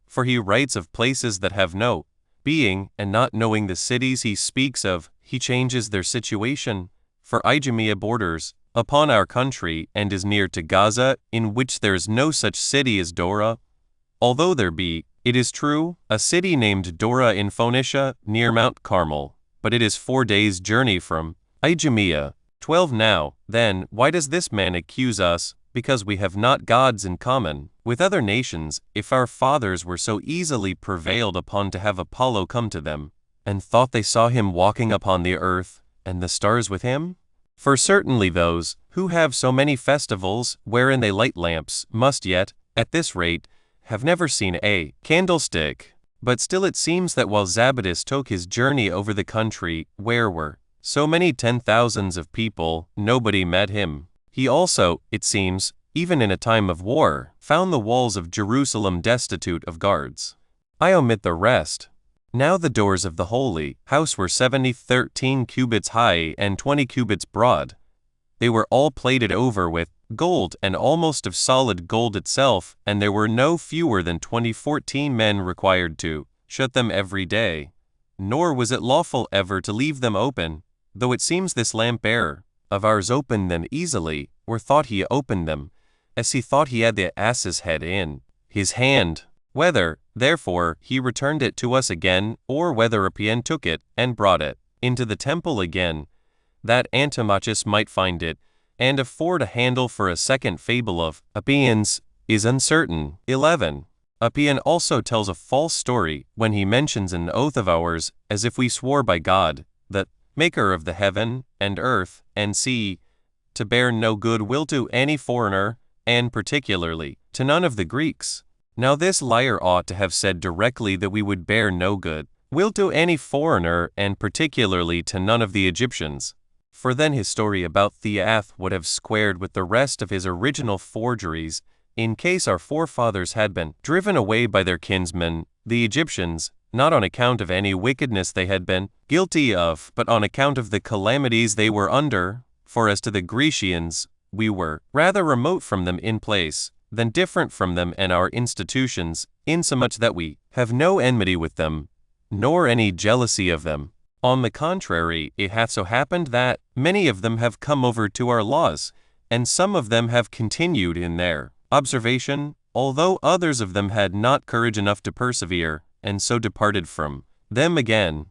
For he writes of places that have no being, and not knowing the cities he speaks of, he changes their situation. For Idumea borders upon our country, and is near to Gaza, in which there is no such city as Dora, although there be, it is true, a city named Dora in Phoenicia, near Mount Carmel, but it is 4 days' journey from Idumea. 12 Now, then, why does this man accuse us, because we have not gods in common with other nations, if our fathers were so easily prevailed upon to have Apollo come to them, and thought they saw him walking upon the earth, and the stars with him? For certainly those who have so many festivals wherein they light lamps must yet, at this rate, have never seen a candlestick. But still it seems that while Zabatus took his journey over the country, where were so many 10,000s of people, nobody met him. He also, it seems, even in a time of war, found the walls of Jerusalem destitute of guards. I omit the rest. Now the doors of the holy house were 13 cubits high and 20 cubits broad. They were all plated over with gold, and almost of solid gold itself, and there were no fewer than 14 men required to shut them every day. Nor was it lawful ever to leave them open, though it seems this lamp-bearer of ours opened them easily, or thought he opened them, as he thought he had the ass's head in his hand. Whether, therefore, he returned it to us again, or whether Apion took it, and brought it into the temple again, that Antimachus might find it, and afford a handle for a second fable of Apion's, is uncertain. 11. Apion also tells a false story, when he mentions an oath of ours, as if we swore by God, the Maker of the heaven, and earth, and sea, to bear no good will to any foreigner, and particularly to none of the Greeks. Now this liar ought to have said directly that we would bear no good will to any foreigner, and particularly to none of the Egyptians. For then his story about Theath would have squared with the rest of his original forgeries, in case our forefathers had been driven away by their kinsmen, the Egyptians, not on account of any wickedness they had been guilty of, but on account of the calamities they were under. For as to the Grecians, we were rather remote from them in place, than different from them and our institutions, insomuch that we have no enmity with them, nor any jealousy of them. On the contrary, it hath so happened that many of them have come over to our laws, and some of them have continued in their observation, although others of them had not courage enough to persevere, and so departed from them again.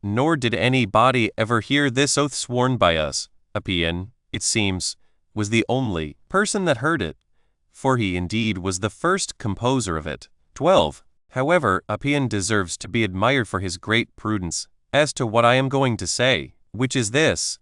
Nor did any body ever hear this oath sworn by us. Apion, it seems, was the only person that heard it, for he indeed was the first composer of it. 12. However, Apion deserves to be admired for his great prudence, as to what I am going to say, which is this,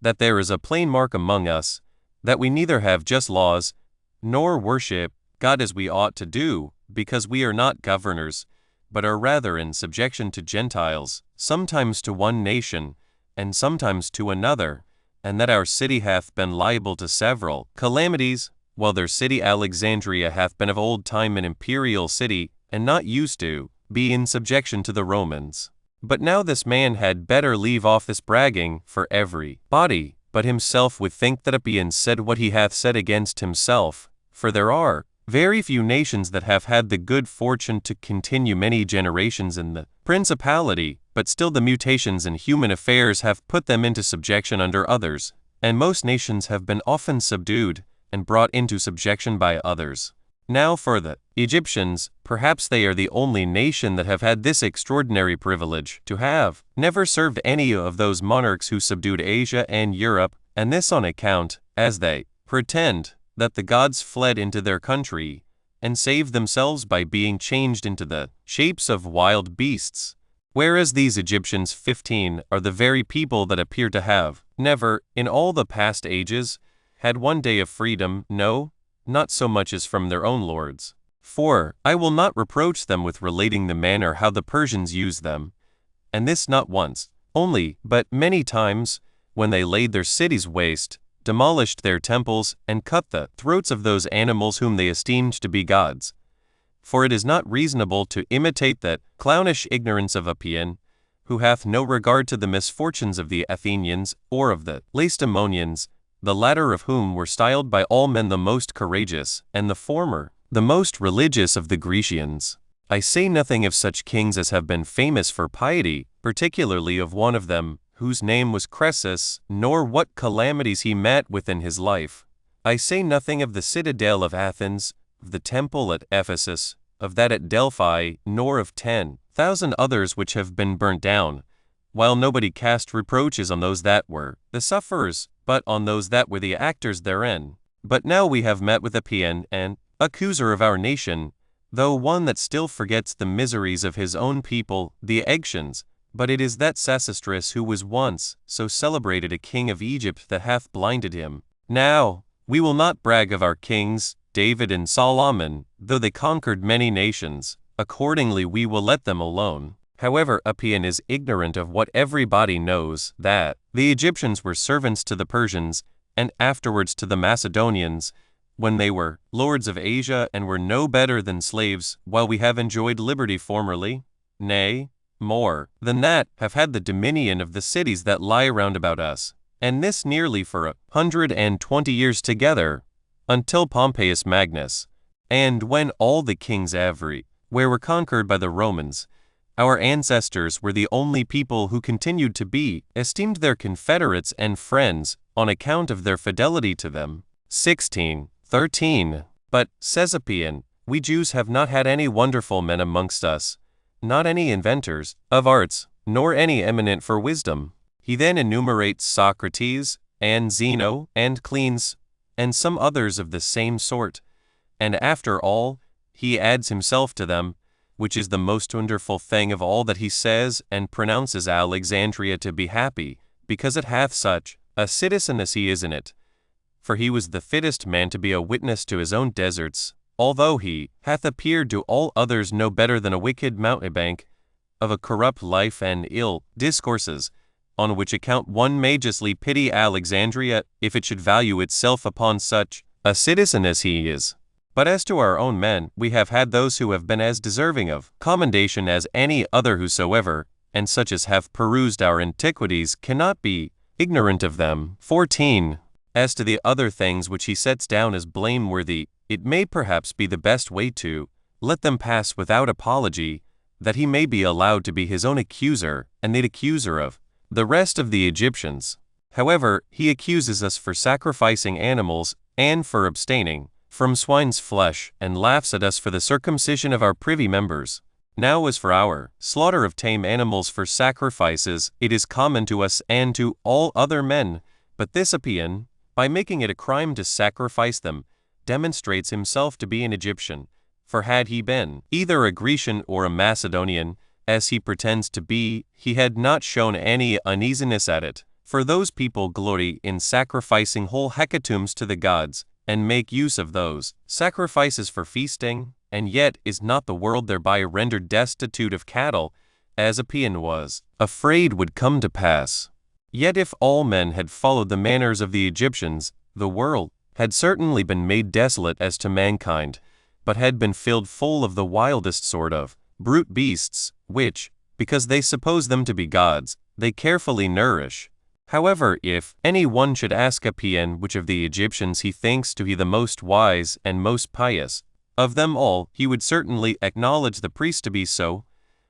that there is a plain mark among us, that we neither have just laws, nor worship God as we ought to do, because we are not governors, but are rather in subjection to Gentiles, sometimes to one nation, and sometimes to another, and that our city hath been liable to several calamities, while their city Alexandria hath been of old time an imperial city, and not used to be in subjection to the Romans. But now this man had better leave off this bragging, for every body but himself would think that Apion said what he hath said against himself, for there are very few nations that have had the good fortune to continue many generations in the principality, but still the mutations in human affairs have put them into subjection under others, and most nations have been often subdued and brought into subjection by others. Now for the Egyptians, perhaps they are the only nation that have had this extraordinary privilege to have never served any of those monarchs who subdued Asia and Europe, and this on account, as they pretend, that the gods fled into their country, and saved themselves by being changed into the shapes of wild beasts. Whereas these Egyptians 15 are the very people that appear to have never, in all the past ages, had one day of freedom, no, not so much as from their own lords. For I will not reproach them with relating the manner how the Persians used them, and this not once only, but many times, when they laid their cities waste, demolished their temples, and cut the throats of those animals whom they esteemed to be gods. For it is not reasonable to imitate that clownish ignorance of Apion, who hath no regard to the misfortunes of the Athenians or of the Lacedaemonians, the latter of whom were styled by all men the most courageous, and the former the most religious of the Grecians. I say nothing of such kings as have been famous for piety, particularly of one of them, whose name was Croesus, nor what calamities he met with in his life. I say nothing of the citadel of Athens, of the temple at Ephesus, of that at Delphi, nor of 10,000 others which have been burnt down, while nobody cast reproaches on those that were the sufferers, but on those that were the actors therein. But now we have met with Apion, an accuser of our nation, though one that still forgets the miseries of his own people, the Aegyptians, but it is that Sesostris who was once so celebrated a king of Egypt that hath blinded him. Now, we will not brag of our kings, David and Solomon, though they conquered many nations. Accordingly we will let them alone. However, Apion is ignorant of what everybody knows, that the Egyptians were servants to the Persians, and afterwards to the Macedonians, when they were lords of Asia and were no better than slaves, while we have enjoyed liberty formerly. Nay, more than that, have had the dominion of the cities that lie round about us, and this nearly for 120 years together, until Pompeius Magnus, and when all the kings everywhere were conquered by the Romans, our ancestors were the only people who continued to be esteemed their confederates and friends on account of their fidelity to them. 16:13. But, says Apion, we Jews have not had any wonderful men amongst us, not any inventors of arts, nor any eminent for wisdom. He then enumerates Socrates, and Zeno, and Cleans, and some others of the same sort, and after all, he adds himself to them, which is the most wonderful thing of all that he says, and pronounces Alexandria to be happy, because it hath such a citizen as he is in it. For he was the fittest man to be a witness to his own deserts, although he hath appeared to all others no better than a wicked mountebank of a corrupt life and ill discourses, on which account one may justly pity Alexandria if it should value itself upon such a citizen as he is. But as to our own men, we have had those who have been as deserving of commendation as any other whosoever, and such as have perused our antiquities cannot be ignorant of them. 14. As to the other things which he sets down as blameworthy, it may perhaps be the best way to let them pass without apology, that he may be allowed to be his own accuser, and the accuser of the rest of the Egyptians. However, he accuses us for sacrificing animals, and for abstaining from swine's flesh, and laughs at us for the circumcision of our privy members. Now as for our slaughter of tame animals for sacrifices, it is common to us and to all other men, but this Apion, by making it a crime to sacrifice them, demonstrates himself to be an Egyptian, for had he been either a Grecian or a Macedonian, as he pretends to be, he had not shown any uneasiness at it, for those people glory in sacrificing whole hecatombs to the gods, and make use of those sacrifices for feasting, and yet is not the world thereby rendered destitute of cattle, as Apion was afraid would come to pass. Yet if all men had followed the manners of the Egyptians, the world had certainly been made desolate as to mankind, but had been filled full of the wildest sort of brute beasts, which, because they suppose them to be gods, they carefully nourish. However, if any one should ask Apion which of the Egyptians he thinks to be the most wise and most pious, of them all he would certainly acknowledge the priest to be so,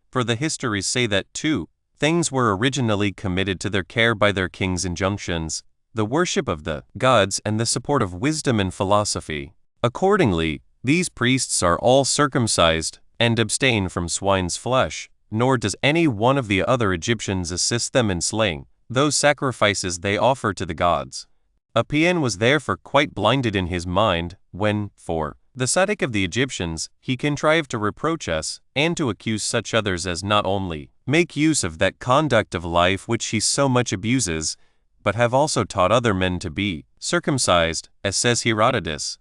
for the histories say that two things were originally committed to their care by their king's injunctions, the worship of the gods and the support of wisdom and philosophy. Accordingly, these priests are all circumcised, and abstain from swine's flesh, nor does any one of the other Egyptians assist them in slaying those sacrifices they offer to the gods. Apion was therefore quite blinded in his mind, when, for the sake of the Egyptians, he contrived to reproach us, and to accuse such others as not only make use of that conduct of life which he so much abuses, but have also taught other men to be circumcised, as says Herodotus,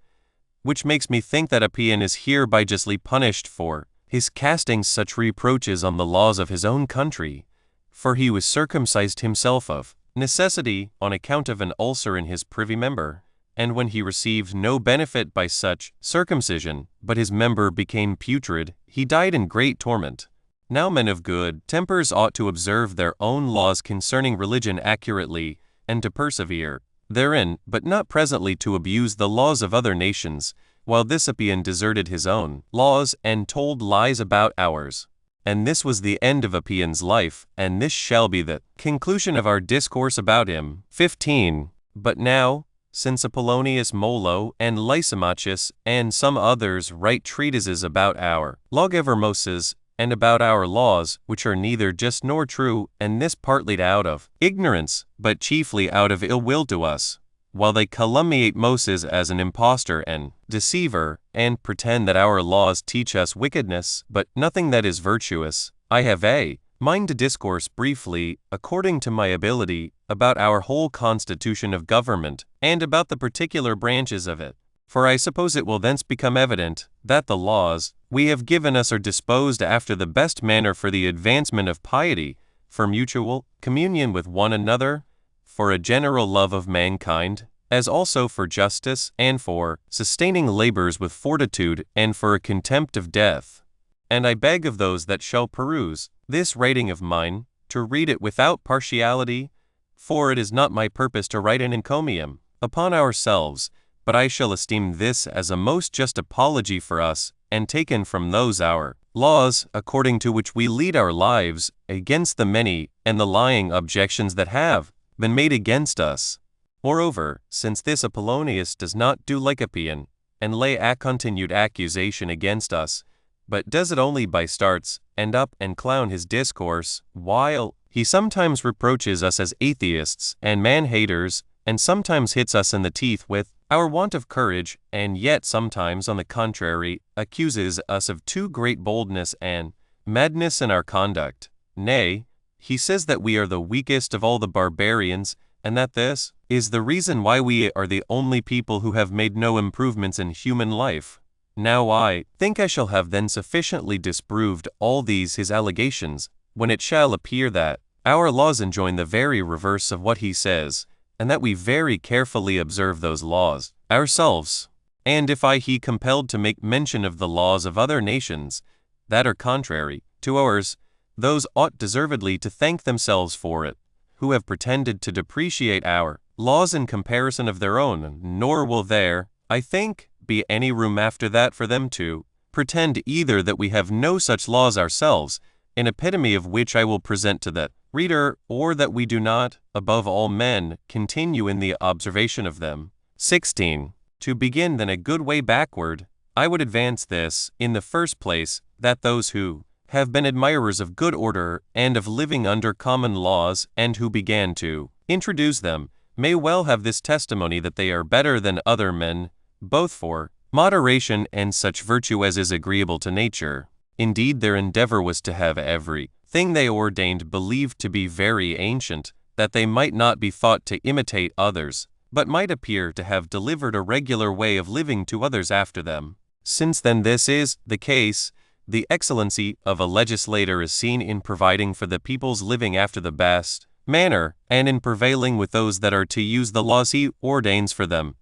which makes me think that Apion is hereby justly punished for his casting such reproaches on the laws of his own country, for he was circumcised himself of necessity on account of an ulcer in his privy member, and when he received no benefit by such circumcision, but his member became putrid, he died in great torment. Now men of good tempers ought to observe their own laws concerning religion accurately, and to persevere therein, but not presently to abuse the laws of other nations, while this Apion deserted his own laws and told lies about ours. And this was the end of Apion's life, and this shall be the conclusion of our discourse about him. 15. But now, since Apollonius Molo and Lysimachus and some others write treatises about our lawgiver-moses, and about our laws, which are neither just nor true, and this partly out of ignorance, but chiefly out of ill will to us, while they calumniate Moses as an impostor and deceiver, and pretend that our laws teach us wickedness, but nothing that is virtuous, I have a mind to discourse briefly, according to my ability, about our whole constitution of government, and about the particular branches of it. For I suppose it will thence become evident that the laws we have given us are disposed after the best manner for the advancement of piety, for mutual communion with one another, for a general love of mankind, as also for justice, and for sustaining labors with fortitude, and for a contempt of death. And I beg of those that shall peruse this writing of mine, to read it without partiality, for it is not my purpose to write an encomium upon ourselves, but I shall esteem this as a most just apology for us, and taken from those our laws, according to which we lead our lives, against the many and the lying objections that have been made against us. Moreover, since this Apollonius does not do like Apion, and lay a continued accusation against us, but does it only by starts, and up and clown his discourse, while he sometimes reproaches us as atheists and man-haters, and sometimes hits us in the teeth with our want of courage, and yet sometimes, on the contrary, accuses us of too great boldness and madness in our conduct. Nay, he says that we are the weakest of all the barbarians, and that this is the reason why we are the only people who have made no improvements in human life. Now I think I shall have then sufficiently disproved all these his allegations, when it shall appear that our laws enjoin the very reverse of what he says, and that we very carefully observe those laws ourselves. And if he compelled to make mention of the laws of other nations that are contrary to ours, those ought deservedly to thank themselves for it, who have pretended to depreciate our laws in comparison of their own, nor will there, I think, be any room after that for them to pretend either that we have no such laws ourselves, an epitome of which I will present to the reader, or that we do not, above all men, continue in the observation of them. 16. To begin then a good way backward, I would advance this, in the first place, that those who have been admirers of good order and of living under common laws, and who began to introduce them, may well have this testimony that they are better than other men, both for moderation and such virtue as is agreeable to nature. Indeed, their endeavor was to have every thing they ordained believed to be very ancient, that they might not be thought to imitate others, but might appear to have delivered a regular way of living to others after them. Since then this is the case, the excellency of a legislator is seen in providing for the people's living after the best manner, and in prevailing with those that are to use the laws he ordains for them,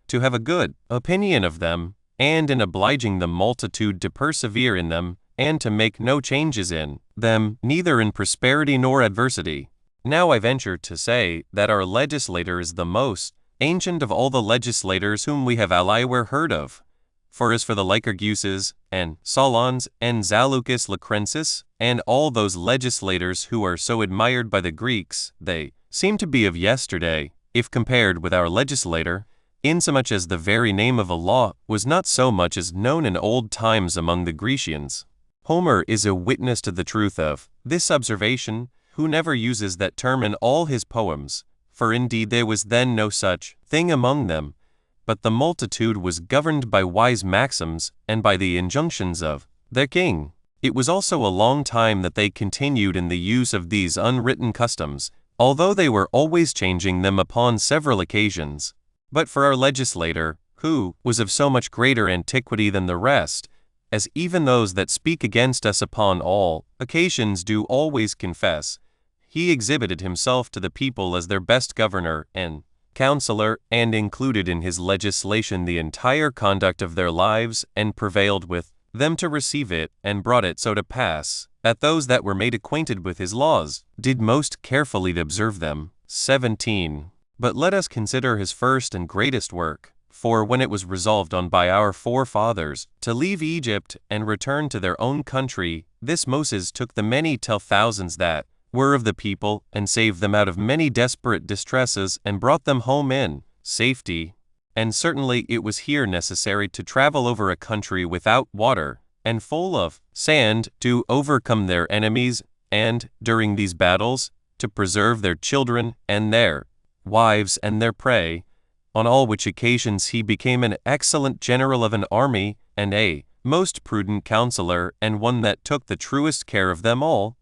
to have a good opinion of them, and in obliging the multitude to persevere in them, and to make no changes in them, neither in prosperity nor adversity. Now I venture to say that our legislator is the most ancient of all the legislators whom we have alliwhere heard of. For as for the Lycurguses, and Solons, and Zaleucus Lacrensis, and all those legislators who are so admired by the Greeks, they seem to be of yesterday, if compared with our legislator, insomuch as the very name of a law was not so much as known in old times among the Grecians. Homer is a witness to the truth of this observation, who never uses that term in all his poems, For indeed there was then no such thing among them, but the multitude was governed by wise maxims and by the injunctions of their king. It was also a long time that they continued in the use of these unwritten customs, although they were always changing them upon several occasions. But for our legislator, who was of so much greater antiquity than the rest, as even those that speak against us upon all occasions do always confess, he exhibited himself to the people as their best governor and counselor, and included in his legislation the entire conduct of their lives, and prevailed with them to receive it, and brought it so to pass, that those that were made acquainted with his laws did most carefully to observe them. 17. But let us consider his first and greatest work. For when it was resolved on by our forefathers to leave Egypt and return to their own country, this Moses took the many thousands that were of the people, and saved them out of many desperate distresses, and brought them home in safety. And certainly it was here necessary to travel over a country without water, and full of sand, to overcome their enemies, and, during these battles, to preserve their children, and their wives, and their prey. On all which occasions he became an excellent general of an army, and a most prudent counselor, and one that took the truest care of them all.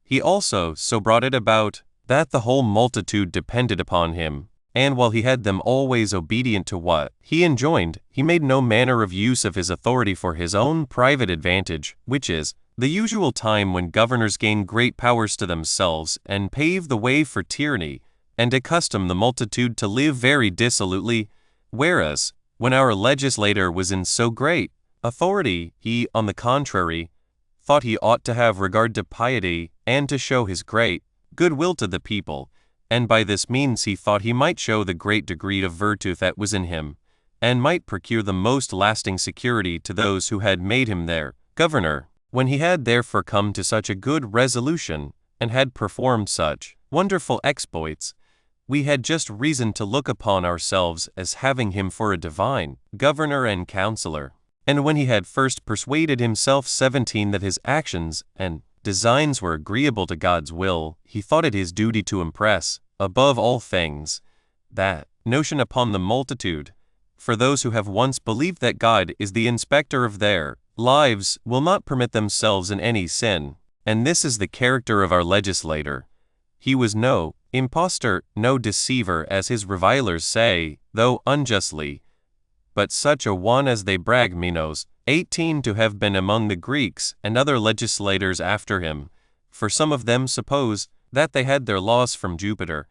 He also so brought it about, that the whole multitude depended upon him. And while he had them always obedient to what he enjoined, he made no manner of use of his authority for his own private advantage, which is the usual time when governors gain great powers to themselves, and pave the way for tyranny, and accustom the multitude to live very dissolutely. Whereas, when our legislator was in so great authority, he, on the contrary, thought he ought to have regard to piety, and to show his great good will to the people, and by this means he thought he might show the great degree of virtue that was in him, and might procure the most lasting security to those who had made him their governor. When he had therefore come to such a good resolution, and had performed such wonderful exploits, we had just reason to look upon ourselves as having him for a divine governor and counselor. And when he had first persuaded himself 17 that his actions and designs were agreeable to God's will, he thought it his duty to impress, above all things, that notion upon the multitude. For those who have once believed that God is the inspector of their lives will not permit themselves in any sin, and this is the character of our legislator. He was no impostor, no deceiver, as his revilers say, though unjustly, but such a one as they brag. Minos, 18, to have been among the Greeks and other legislators after him, for some of them suppose that they had their laws from Jupiter,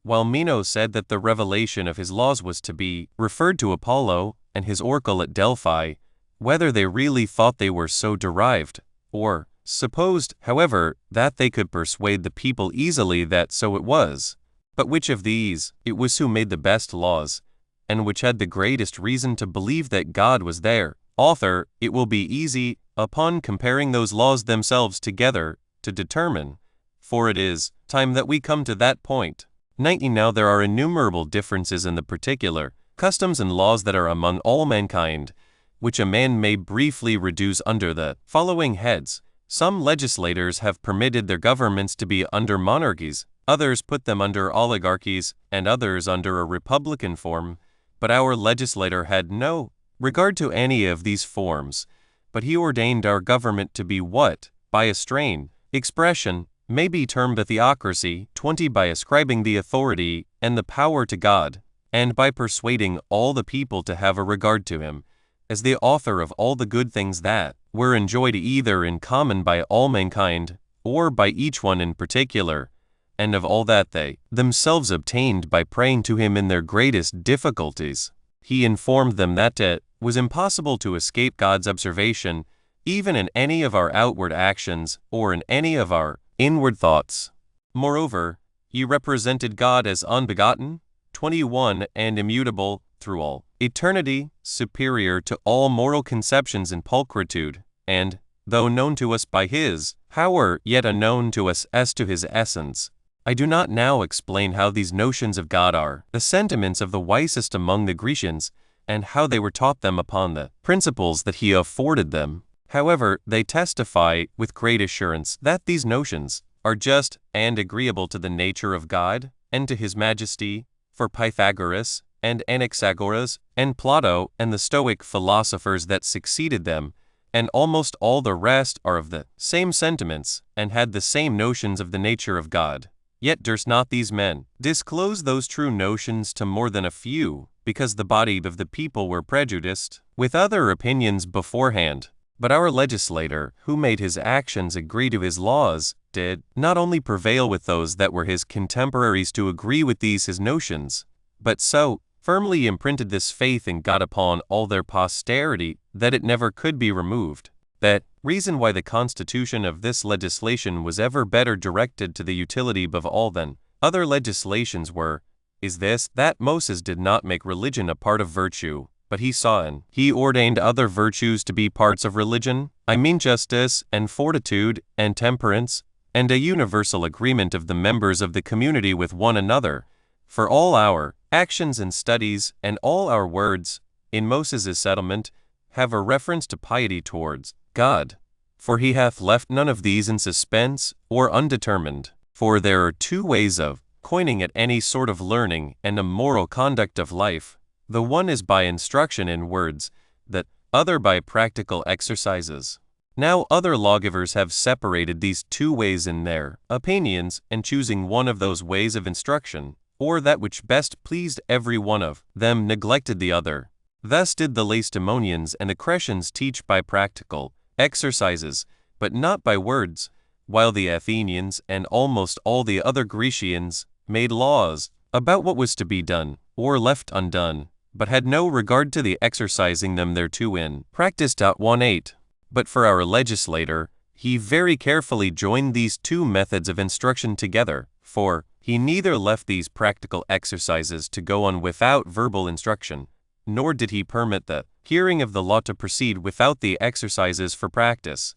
while Minos said that the revelation of his laws was to be referred to Apollo and his oracle at Delphi. Whether they really thought they were so derived, or supposed, however, that they could persuade the people easily that so it was. But which of these it was who made the best laws, and which had the greatest reason to believe that God was their author, it will be easy, upon comparing those laws themselves together, to determine, for it is time that we come to that point. 19. Now there are innumerable differences in the particular customs and laws that are among all mankind, which a man may briefly reduce under the following heads. Some legislators have permitted their governments to be under monarchies, others put them under oligarchies, and others under a republican form. But our legislator had no regard to any of these forms, but he ordained our government to be what, by a strain expression, may be termed a theocracy. 20. By ascribing the authority and the power to God, and by persuading all the people to have a regard to him, as the author of all the good things that were enjoyed either in common by all mankind, or by each one in particular, and of all that they themselves obtained by praying to him in their greatest difficulties. He informed them that it was impossible to escape God's observation, even in any of our outward actions, or in any of our inward thoughts. Moreover, he represented God as unbegotten, 21, and immutable, through all eternity, superior to all moral conceptions in pulchritude, and, though known to us by his power, yet unknown to us as to his essence. I do not now explain how these notions of God are the sentiments of the wisest among the Grecians, and how they were taught them upon the principles that he afforded them. However, they testify with great assurance that these notions are just and agreeable to the nature of God, and to his majesty, for Pythagoras, and Anaxagoras, and Plato, and the Stoic philosophers that succeeded them, and almost all the rest are of the same sentiments, and had the same notions of the nature of God. Yet durst not these men disclose those true notions to more than a few, because the body of the people were prejudiced with other opinions beforehand. But our legislator, who made his actions agree to his laws, did not only prevail with those that were his contemporaries to agree with these his notions, but so firmly imprinted this faith in God upon all their posterity that it never could be removed. That reason why the constitution of this legislation was ever better directed to the utility above all than other legislations were, is this, that Moses did not make religion a part of virtue, but he ordained other virtues to be parts of religion, I mean justice, and fortitude, and temperance, and a universal agreement of the members of the community with one another. For all our actions and studies, and all our words, in Moses' settlement, have a reference to piety towards God. For he hath left none of these in suspense or undetermined. For there are two ways of coining at any sort of learning and a moral conduct of life. The one is by instruction in words, the other by practical exercises. Now other lawgivers have separated these two ways in their opinions, and choosing one of those ways of instruction, or that which best pleased every one of them, neglected the other. Thus did the Lacedaemonians and the Cretans teach by practical exercises, but not by words, while the Athenians and almost all the other Grecians made laws about what was to be done, or left undone, but had no regard to the exercising them thereto in practice. 18. But for our legislator, he very carefully joined these two methods of instruction together, for he neither left these practical exercises to go on without verbal instruction, nor did he permit the hearing of the law to proceed without the exercises for practice,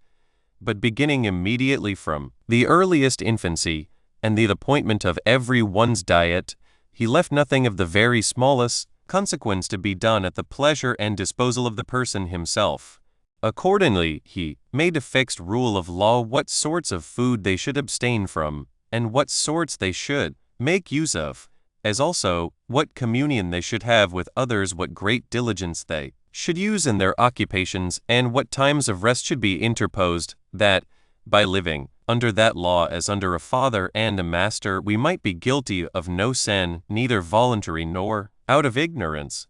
but beginning immediately from the earliest infancy, and the appointment of every one's diet, he left nothing of the very smallest consequence to be done at the pleasure and disposal of the person himself. Accordingly, he made a fixed rule of law what sorts of food they should abstain from, and what sorts they should make use of, as also what communion they should have with others, what great diligence they should use in their occupations, and what times of rest should be interposed, that, by living under that law as under a father and a master, we might be guilty of no sin, neither voluntary nor out of ignorance.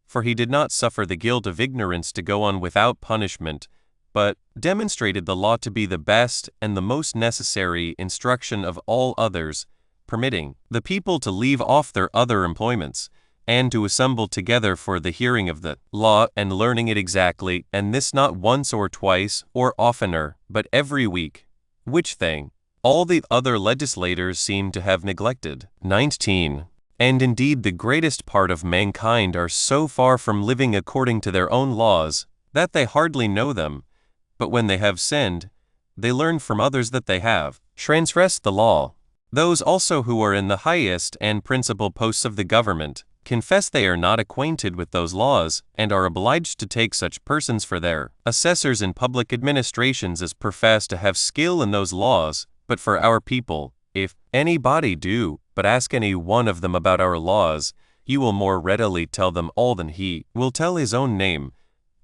For he did not suffer the guilt of ignorance to go on without punishment, but demonstrated the law to be the best and the most necessary instruction of all others, permitting the people to leave off their other employments, and to assemble together for the hearing of the law and learning it exactly, and this not once or twice or oftener, but every week, which thing all the other legislators seem to have neglected. 19. And indeed the greatest part of mankind are so far from living according to their own laws, that they hardly know them, but when they have sinned, they learn from others that they have transgressed the law. Those also who are in the highest and principal posts of the government confess they are not acquainted with those laws, and are obliged to take such persons for their assessors in public administrations as profess to have skill in those laws. But for our people, if anybody do but ask any one of them about our laws, you will more readily tell them all than he will tell his own name,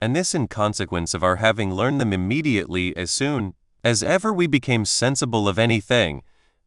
and this in consequence of our having learned them immediately as soon as ever we became sensible of anything,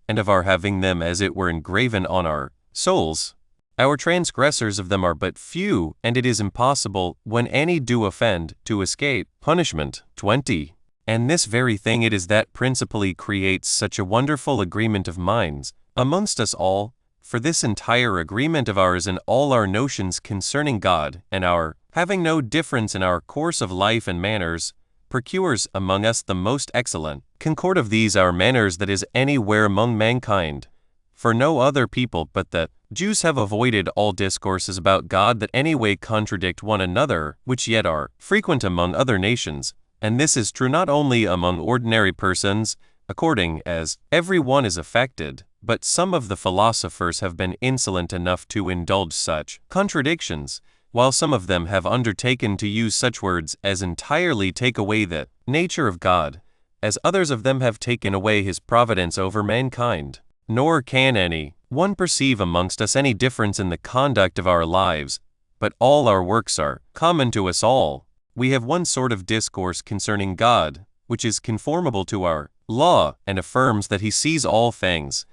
and of our having them as it were engraven on our souls. Our transgressors of them are but few, and it is impossible, when any do offend, to escape punishment. 20. And this very thing it is that principally creates such a wonderful agreement of minds amongst us all, for this entire agreement of ours in all our notions concerning God, and our having no difference in our course of life and manners, procures among us the most excellent concord of these our manners that is anywhere among mankind. For no other people but the Jews have avoided all discourses about God that any way contradict one another, which yet are frequent among other nations, and this is true not only among ordinary persons, according as every one is affected, but some of the philosophers have been insolent enough to indulge such contradictions, while some of them have undertaken to use such words as entirely take away the nature of God, as others of them have taken away his providence over mankind. Nor can any one perceive amongst us any difference in the conduct of our lives, but all our works are common to us all. We have one sort of discourse concerning God, which is conformable to our law, and affirms that he sees all things,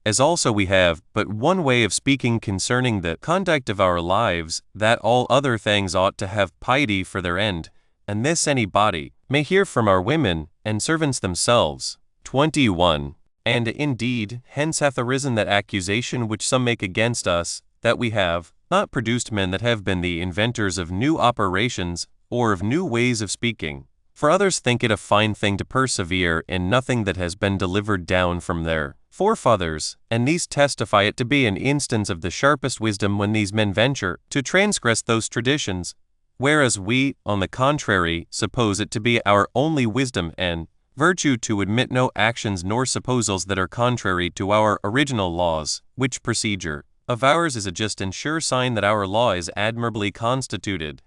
as also we have but one way of speaking concerning the conduct of our lives, that all other things ought to have piety for their end, and this any body may hear from our women and servants themselves. 21. And indeed, hence hath arisen that accusation which some make against us, that we have not produced men that have been the inventors of new operations or of new ways of speaking. For others think it a fine thing to persevere in nothing that has been delivered down from their forefathers, and these testify it to be an instance of the sharpest wisdom when these men venture to transgress those traditions, whereas we, on the contrary, suppose it to be our only wisdom and virtue to admit no actions nor supposals that are contrary to our original laws, which procedure of ours is a just and sure sign that our law is admirably constituted.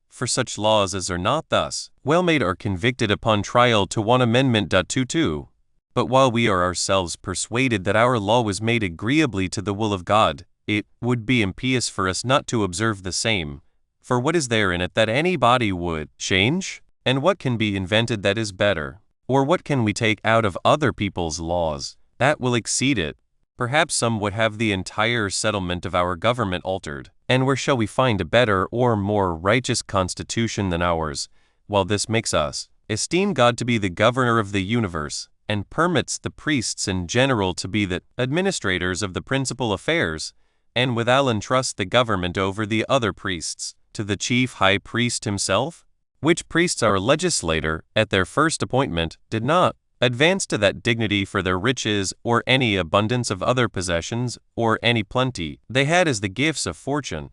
For such laws as are not thus well made are convicted upon trial to one amendment. 22. But while we are ourselves persuaded that our law was made agreeably to the will of God, it would be impious for us not to observe the same. For what is there in it that anybody would change? And what can be invented that is better? Or what can we take out of other people's laws that will exceed it? Perhaps some would have the entire settlement of our government altered, and where shall we find a better or more righteous constitution than ours, while this makes us esteem God to be the governor of the universe, and permits the priests in general to be the administrators of the principal affairs, and withal entrusts the government over the other priests to the chief high priest himself? Which priests our legislator, at their first appointment, did not advance to that dignity for their riches or any abundance of other possessions or any plenty they had as the gifts of fortune,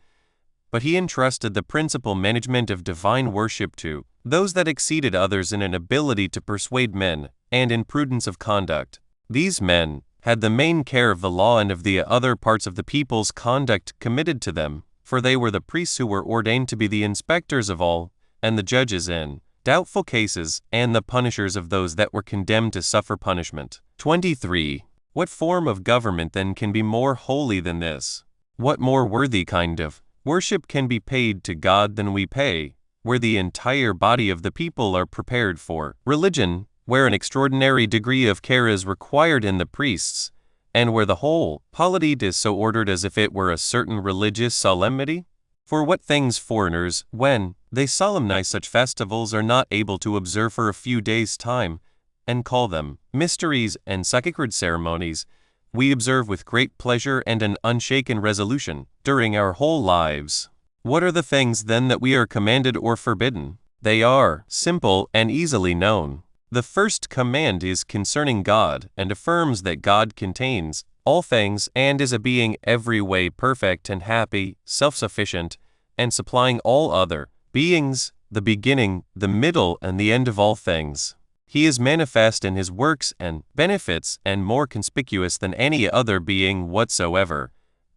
but he entrusted the principal management of divine worship to those that exceeded others in an ability to persuade men and in prudence of conduct. These men had the main care of the law and of the other parts of the people's conduct committed to them, for they were the priests who were ordained to be the inspectors of all, and the judges in doubtful cases, and the punishers of those that were condemned to suffer punishment. 23. What form of government then can be more holy than this? What more worthy kind of worship can be paid to God than we pay, where the entire body of the people are prepared for religion, where an extraordinary degree of care is required in the priests, and where the whole polity is so ordered as if it were a certain religious solemnity? For what things foreigners, when they solemnize such festivals, are not able to observe for a few days' time, and call them mysteries and sacred ceremonies, we observe with great pleasure and an unshaken resolution during our whole lives. What are the things then that we are commanded or forbidden? They are simple and easily known. The first command is concerning God, and affirms that God contains all things and is a being every way perfect and happy, self-sufficient, and supplying all other beings, the beginning, the middle, and the end of all things. He is manifest in his works and benefits, and more conspicuous than any other being whatsoever.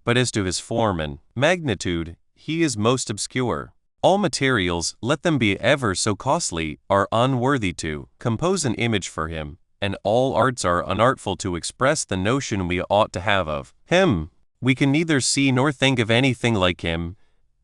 But as to his form and magnitude, he is most obscure. All materials, let them be ever so costly, are unworthy to compose an image for him, and all arts are unartful to express the notion we ought to have of him. We can neither see nor think of anything like him,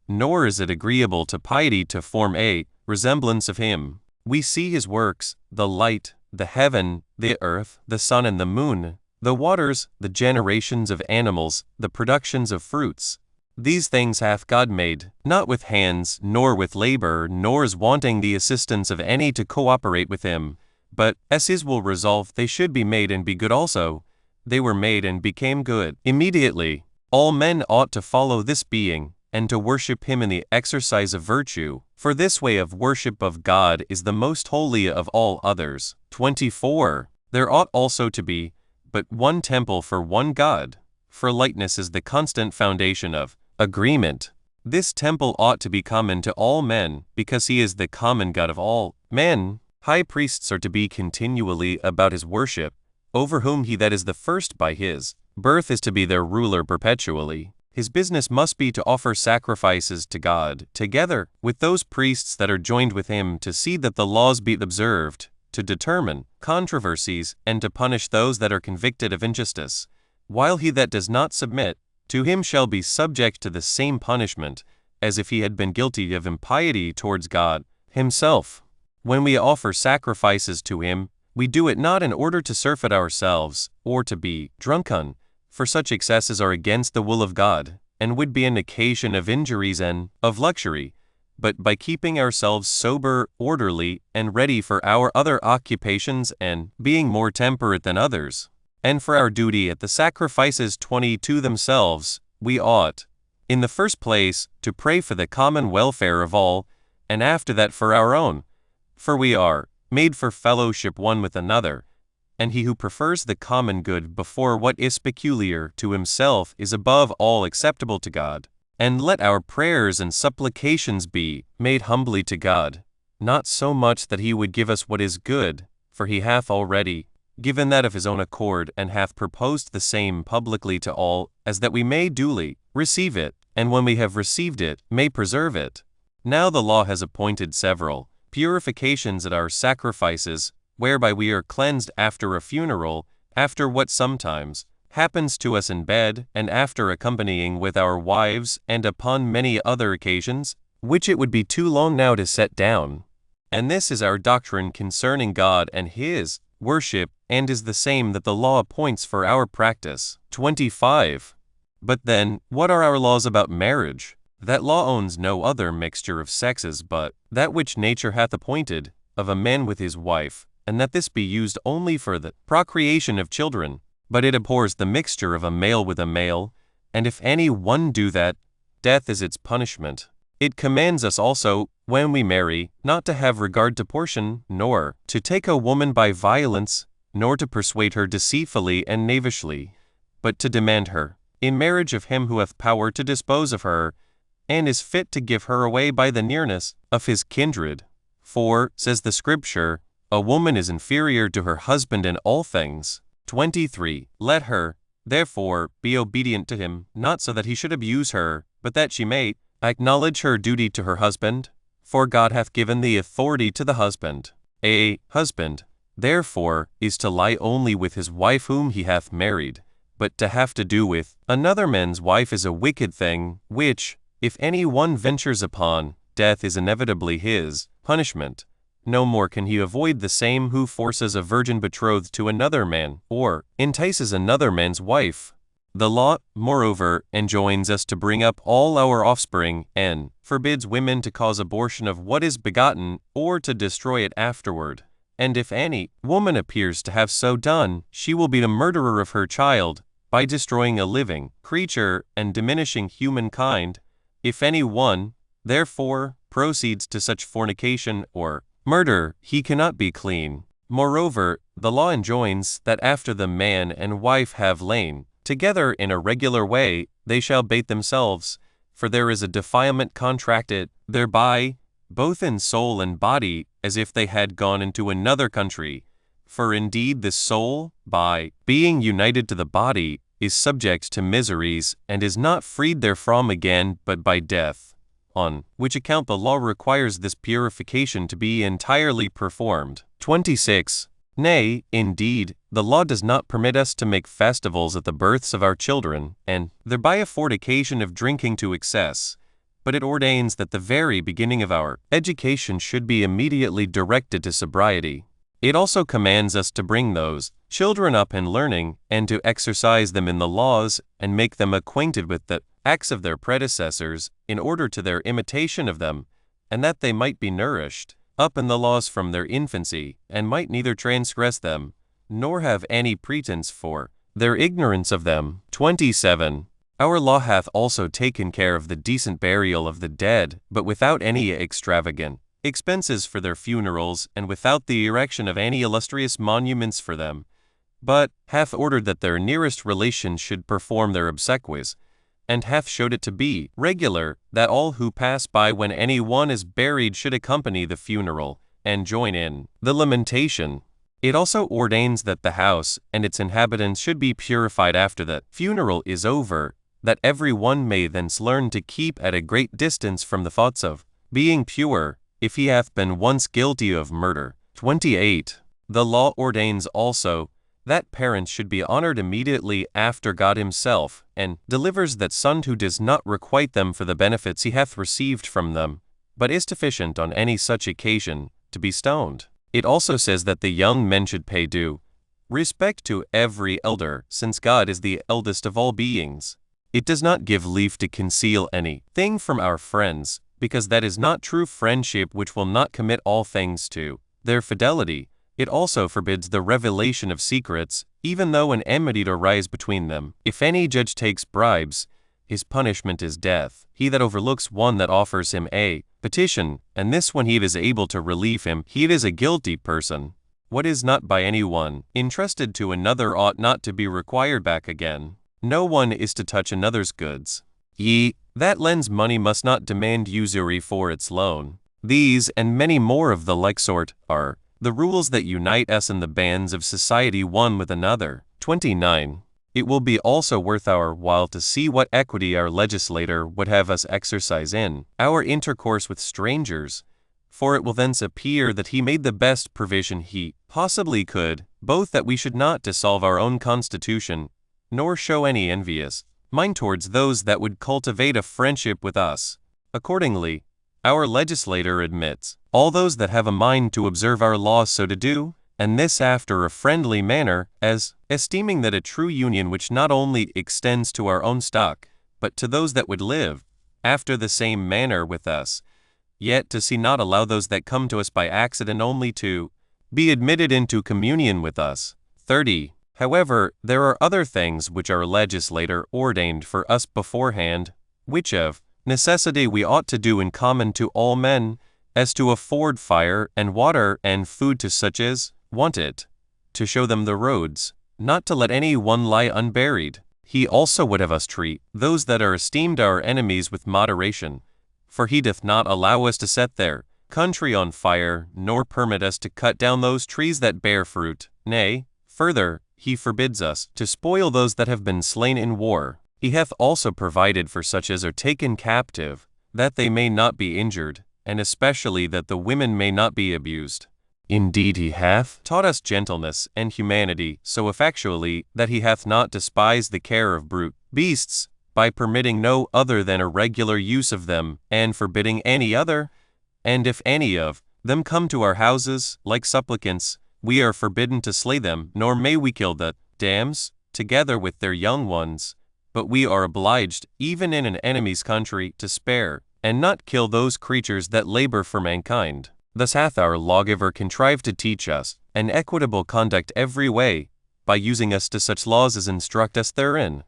nor is it agreeable to piety to form a resemblance of him. We see his works, the light, the heaven, the earth, the sun and the moon, the waters, the generations of animals, the productions of fruits. These things hath God made, not with hands, nor with labor, nor is wanting the assistance of any to cooperate with him, but, as his will resolve they should be made and be good also, they were made and became good immediately. All men ought to follow this being, and to worship him in the exercise of virtue, for this way of worship of God is the most holy of all others. 24. There ought also to be but one temple for one God, for likeness is the constant foundation of agreement. This temple ought to be common to all men, because he is the common God of all men. High priests are to be continually about his worship, over whom he that is the first by his birth is to be their ruler perpetually. His business must be to offer sacrifices to God, together with those priests that are joined with him, to see that the laws be observed, to determine controversies, and to punish those that are convicted of injustice, while he that does not submit to him shall be subject to the same punishment, as if he had been guilty of impiety towards God himself. When we offer sacrifices to him, we do it not in order to surfeit ourselves, or to be drunken, for such excesses are against the will of God, and would be an occasion of injuries and of luxury, but by keeping ourselves sober, orderly, and ready for our other occupations, and being more temperate than others. And for our duty at the sacrifices 22 themselves, we ought, in the first place, to pray for the common welfare of all, and after that for our own. For we are made for fellowship one with another, and he who prefers the common good before what is peculiar to himself is above all acceptable to God. And let our prayers and supplications be made humbly to God, not so much that he would give us what is good, for he hath already given that of his own accord, and hath proposed the same publicly to all, as that we may duly receive it, and when we have received it, may preserve it. Now the law has appointed several purifications at our sacrifices, whereby we are cleansed after a funeral, after what sometimes happens to us in bed, and after accompanying with our wives, and upon many other occasions, which it would be too long now to set down. And this is our doctrine concerning God and his worship, and is the same that the law appoints for our practice. 25. But then, what are our laws about marriage? That law owns no other mixture of sexes but that which nature hath appointed, of a man with his wife, and that this be used only for the procreation of children. But it abhors the mixture of a male with a male, and if any one do that, death is its punishment. It commands us also, when we marry, not to have regard to portion, nor to take a woman by violence, nor to persuade her deceitfully and knavishly, but to demand her in marriage of him who hath power to dispose of her, and is fit to give her away by the nearness of his kindred. For, says the Scripture, a woman is inferior to her husband in all things. 23. Let her, therefore, be obedient to him, not so that he should abuse her, but that she may acknowledge her duty to her husband. For God hath given the authority to the husband. A husband, therefore, is to lie only with his wife whom he hath married, but to have to do with another man's wife is a wicked thing, which, if any one ventures upon, death is inevitably his punishment. No more can he avoid the same who forces a virgin betrothed to another man, or entices another man's wife. The law, moreover, enjoins us to bring up all our offspring, and forbids women to cause abortion of what is begotten, or to destroy it afterward. And if any woman appears to have so done, she will be the murderer of her child, by destroying a living creature and diminishing humankind. If any one, therefore, proceeds to such fornication or murder, he cannot be clean. Moreover, the law enjoins that after the man and wife have lain together in a regular way, they shall bathe themselves, for there is a defilement contracted thereby, both in soul and body, as if they had gone into another country. For indeed the soul, by being united to the body, is subject to miseries, and is not freed therefrom again but by death. On which account the law requires this purification to be entirely performed. 26. Nay, indeed, the law does not permit us to make festivals at the births of our children, and thereby afford occasion of drinking to excess, but it ordains that the very beginning of our education should be immediately directed to sobriety. It also commands us to bring those children up in learning, and to exercise them in the laws, and make them acquainted with the acts of their predecessors, in order to their imitation of them, and that they might be nourished up in the laws from their infancy, and might neither transgress them, nor have any pretense for their ignorance of them. 27. Our law hath also taken care of the decent burial of the dead, but without any extravagant expenses for their funerals, and without the erection of any illustrious monuments for them, but hath ordered that their nearest relations should perform their obsequies, and hath showed it to be regular, that all who pass by when any one is buried should accompany the funeral, and join in the lamentation. It also ordains that the house and its inhabitants should be purified after the funeral is over, that every one may thence learn to keep at a great distance from the thoughts of being pure, if he hath been once guilty of murder. 28. The law ordains also that parents should be honored immediately after God himself, and delivers that son who does not requite them for the benefits he hath received from them, but is deficient on any such occasion, to be stoned. It also says that the young men should pay due respect to every elder, since God is the eldest of all beings. It does not give leave to conceal any thing from our friends, because that is not true friendship which will not commit all things to their fidelity. It also forbids the revelation of secrets, even though an enmity arise between them. If any judge takes bribes, his punishment is death. He that overlooks one that offers him a petition, and this when he is able to relieve him, he is a guilty person. What is not by any one entrusted to another ought not to be required back again. No one is to touch another's goods. Ye that lends money must not demand usury for its loan. These, and many more of the like sort, are the rules that unite us in the bands of society one with another. 29. It will be also worth our while to see what equity our legislator would have us exercise in our intercourse with strangers, for it will thence appear that he made the best provision he possibly could, both that we should not dissolve our own constitution, nor show any envious mind towards those that would cultivate a friendship with us. Accordingly, our legislator admits all those that have a mind to observe our laws so to do, and this after a friendly manner, as esteeming that a true union which not only extends to our own stock, but to those that would live after the same manner with us, yet to see not allow those that come to us by accident only to be admitted into communion with us. 30. However, there are other things which our legislator ordained for us beforehand, which of necessity we ought to do in common to all men, as to afford fire and water and food to such as want it, to show them the roads, not to let any one lie unburied. He also would have us treat those that are esteemed our enemies with moderation, for he doth not allow us to set their country on fire, nor permit us to cut down those trees that bear fruit. Nay, further, he forbids us to spoil those that have been slain in war. He hath also provided for such as are taken captive, that they may not be injured, and especially that the women may not be abused. Indeed he hath taught us gentleness and humanity so effectually that he hath not despised the care of brute beasts, by permitting no other than a regular use of them, and forbidding any other. And if any of them come to our houses, like supplicants, we are forbidden to slay them, nor may we kill the dams, together with their young ones, but we are obliged, even in an enemy's country, to spare, and not kill those creatures that labor for mankind. Thus hath our lawgiver contrived to teach us an equitable conduct every way, by using us to such laws as instruct us therein,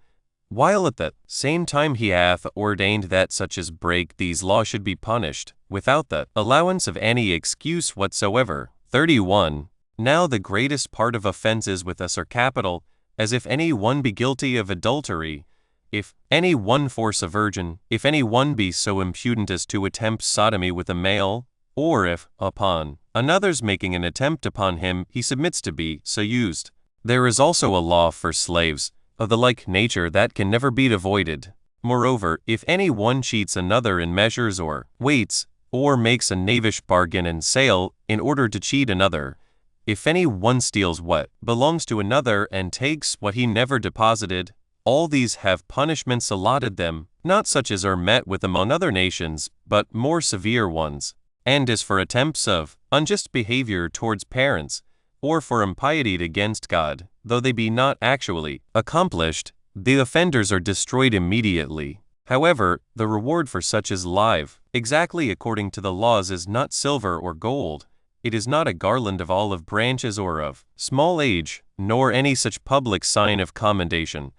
while at the same time he hath ordained that such as break these laws should be punished, without the allowance of any excuse whatsoever. 31. Now the greatest part of offenses with us are capital, as if any one be guilty of adultery, if any one force a virgin, if any one be so impudent as to attempt sodomy with a male, or if, upon another's making an attempt upon him, he submits to be so used. There is also a law for slaves, of the like nature that can never be avoided. Moreover, if any one cheats another in measures or weights, or makes a knavish bargain and sale in order to cheat another, if any one steals what belongs to another and takes what he never deposited, all these have punishments allotted them, not such as are met with among other nations, but more severe ones. And as for attempts of unjust behavior towards parents, or for impiety against God, though they be not actually accomplished, the offenders are destroyed immediately. However, the reward for such is live, exactly according to the laws, is not silver or gold. It is not a garland of olive branches or of small age, nor any such public sign of commendation.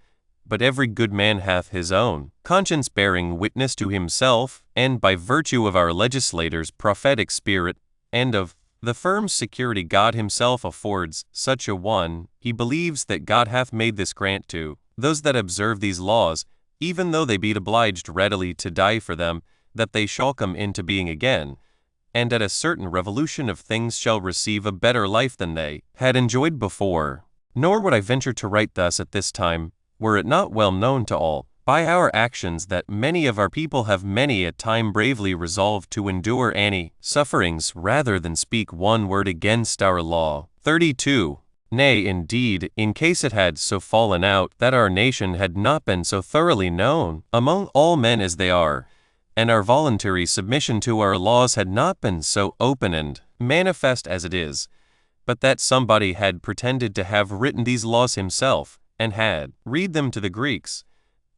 But every good man hath his own conscience bearing witness to himself, and by virtue of our legislator's prophetic spirit, and of the firm security God himself affords such a one, he believes that God hath made this grant to those that observe these laws, even though they be obliged readily to die for them, that they shall come into being again, and at a certain revolution of things shall receive a better life than they had enjoyed before. Nor would I venture to write thus at this time, were it not well known to all, by our actions, that many of our people have many a time bravely resolved to endure any sufferings rather than speak one word against our law. 32. Nay, indeed, in case it had so fallen out that our nation had not been so thoroughly known among all men as they are, and our voluntary submission to our laws had not been so open and manifest as it is, but that somebody had pretended to have written these laws himself, and had read them to the Greeks,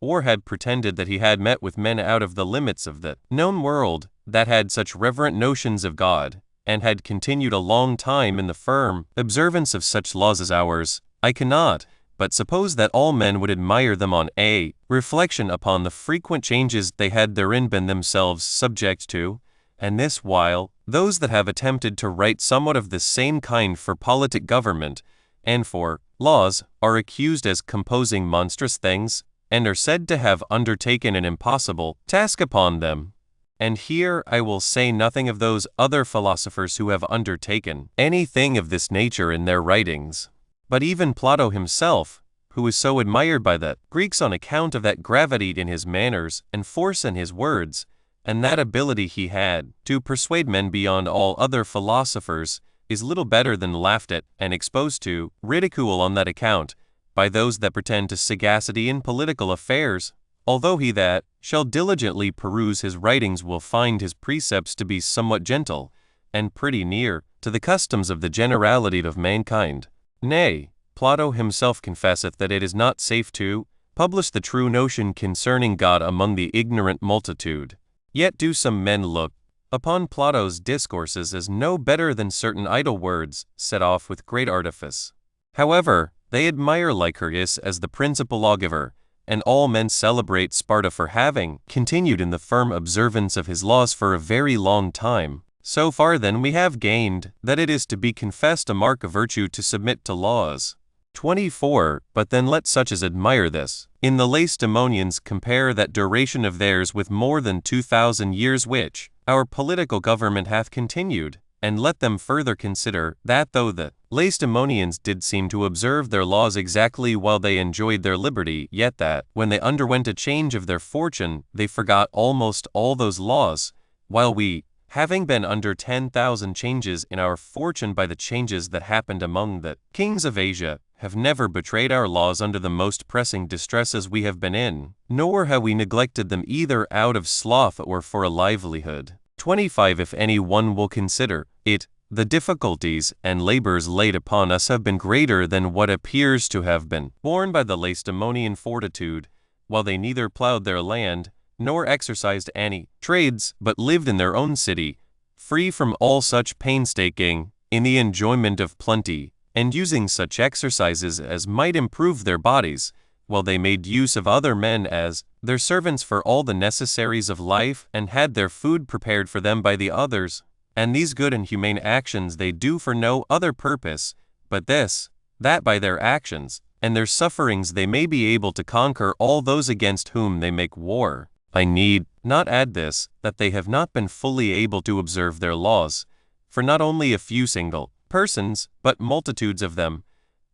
or had pretended that he had met with men out of the limits of the known world that had such reverent notions of God, and had continued a long time in the firm observance of such laws as ours, I cannot but suppose that all men would admire them on a reflection upon the frequent changes they had therein been themselves subject to, and this while those that have attempted to write somewhat of the same kind for politic government and for laws are accused as composing monstrous things, and are said to have undertaken an impossible task upon them. And here I will say nothing of those other philosophers who have undertaken anything of this nature in their writings, but even Plato himself, who is so admired by the Greeks on account of that gravity in his manners and force in his words, and that ability he had to persuade men beyond all other philosophers, is little better than laughed at and exposed to ridicule on that account by those that pretend to sagacity in political affairs, although he that shall diligently peruse his writings will find his precepts to be somewhat gentle, and pretty near to the customs of the generality of mankind. Nay, Plato himself confesseth that it is not safe to publish the true notion concerning God among the ignorant multitude. Yet do some men look upon Plato's discourses as no better than certain idle words set off with great artifice. However, they admire Lycurgus as the principal lawgiver, and all men celebrate Sparta for having continued in the firm observance of his laws for a very long time. So far then we have gained that it is to be confessed a mark of virtue to submit to laws. 24. But then let such as admire this in the Lacedaemonians compare that duration of theirs with more than 2,000 years which our political government hath continued, and let them further consider that though the Lacedaemonians did seem to observe their laws exactly while they enjoyed their liberty, yet that, when they underwent a change of their fortune, they forgot almost all those laws, while we, having been under 10,000 changes in our fortune by the changes that happened among the kings of Asia, have never betrayed our laws under the most pressing distresses we have been in, nor have we neglected them either out of sloth or for a livelihood. 25. If any one will consider it, the difficulties and labors laid upon us have been greater than what appears to have been borne by the Lacedaemonian fortitude, while they neither plowed their land, nor exercised any trades, but lived in their own city, free from all such painstaking, in the enjoyment of plenty, and using such exercises as might improve their bodies, while they made use of other men as their servants for all the necessaries of life, and had their food prepared for them by the others. And these good and humane actions they do for no other purpose, but this, that by their actions and their sufferings they may be able to conquer all those against whom they make war. I need not add this, that they have not been fully able to observe their laws, for not only a few single persons, but multitudes of them,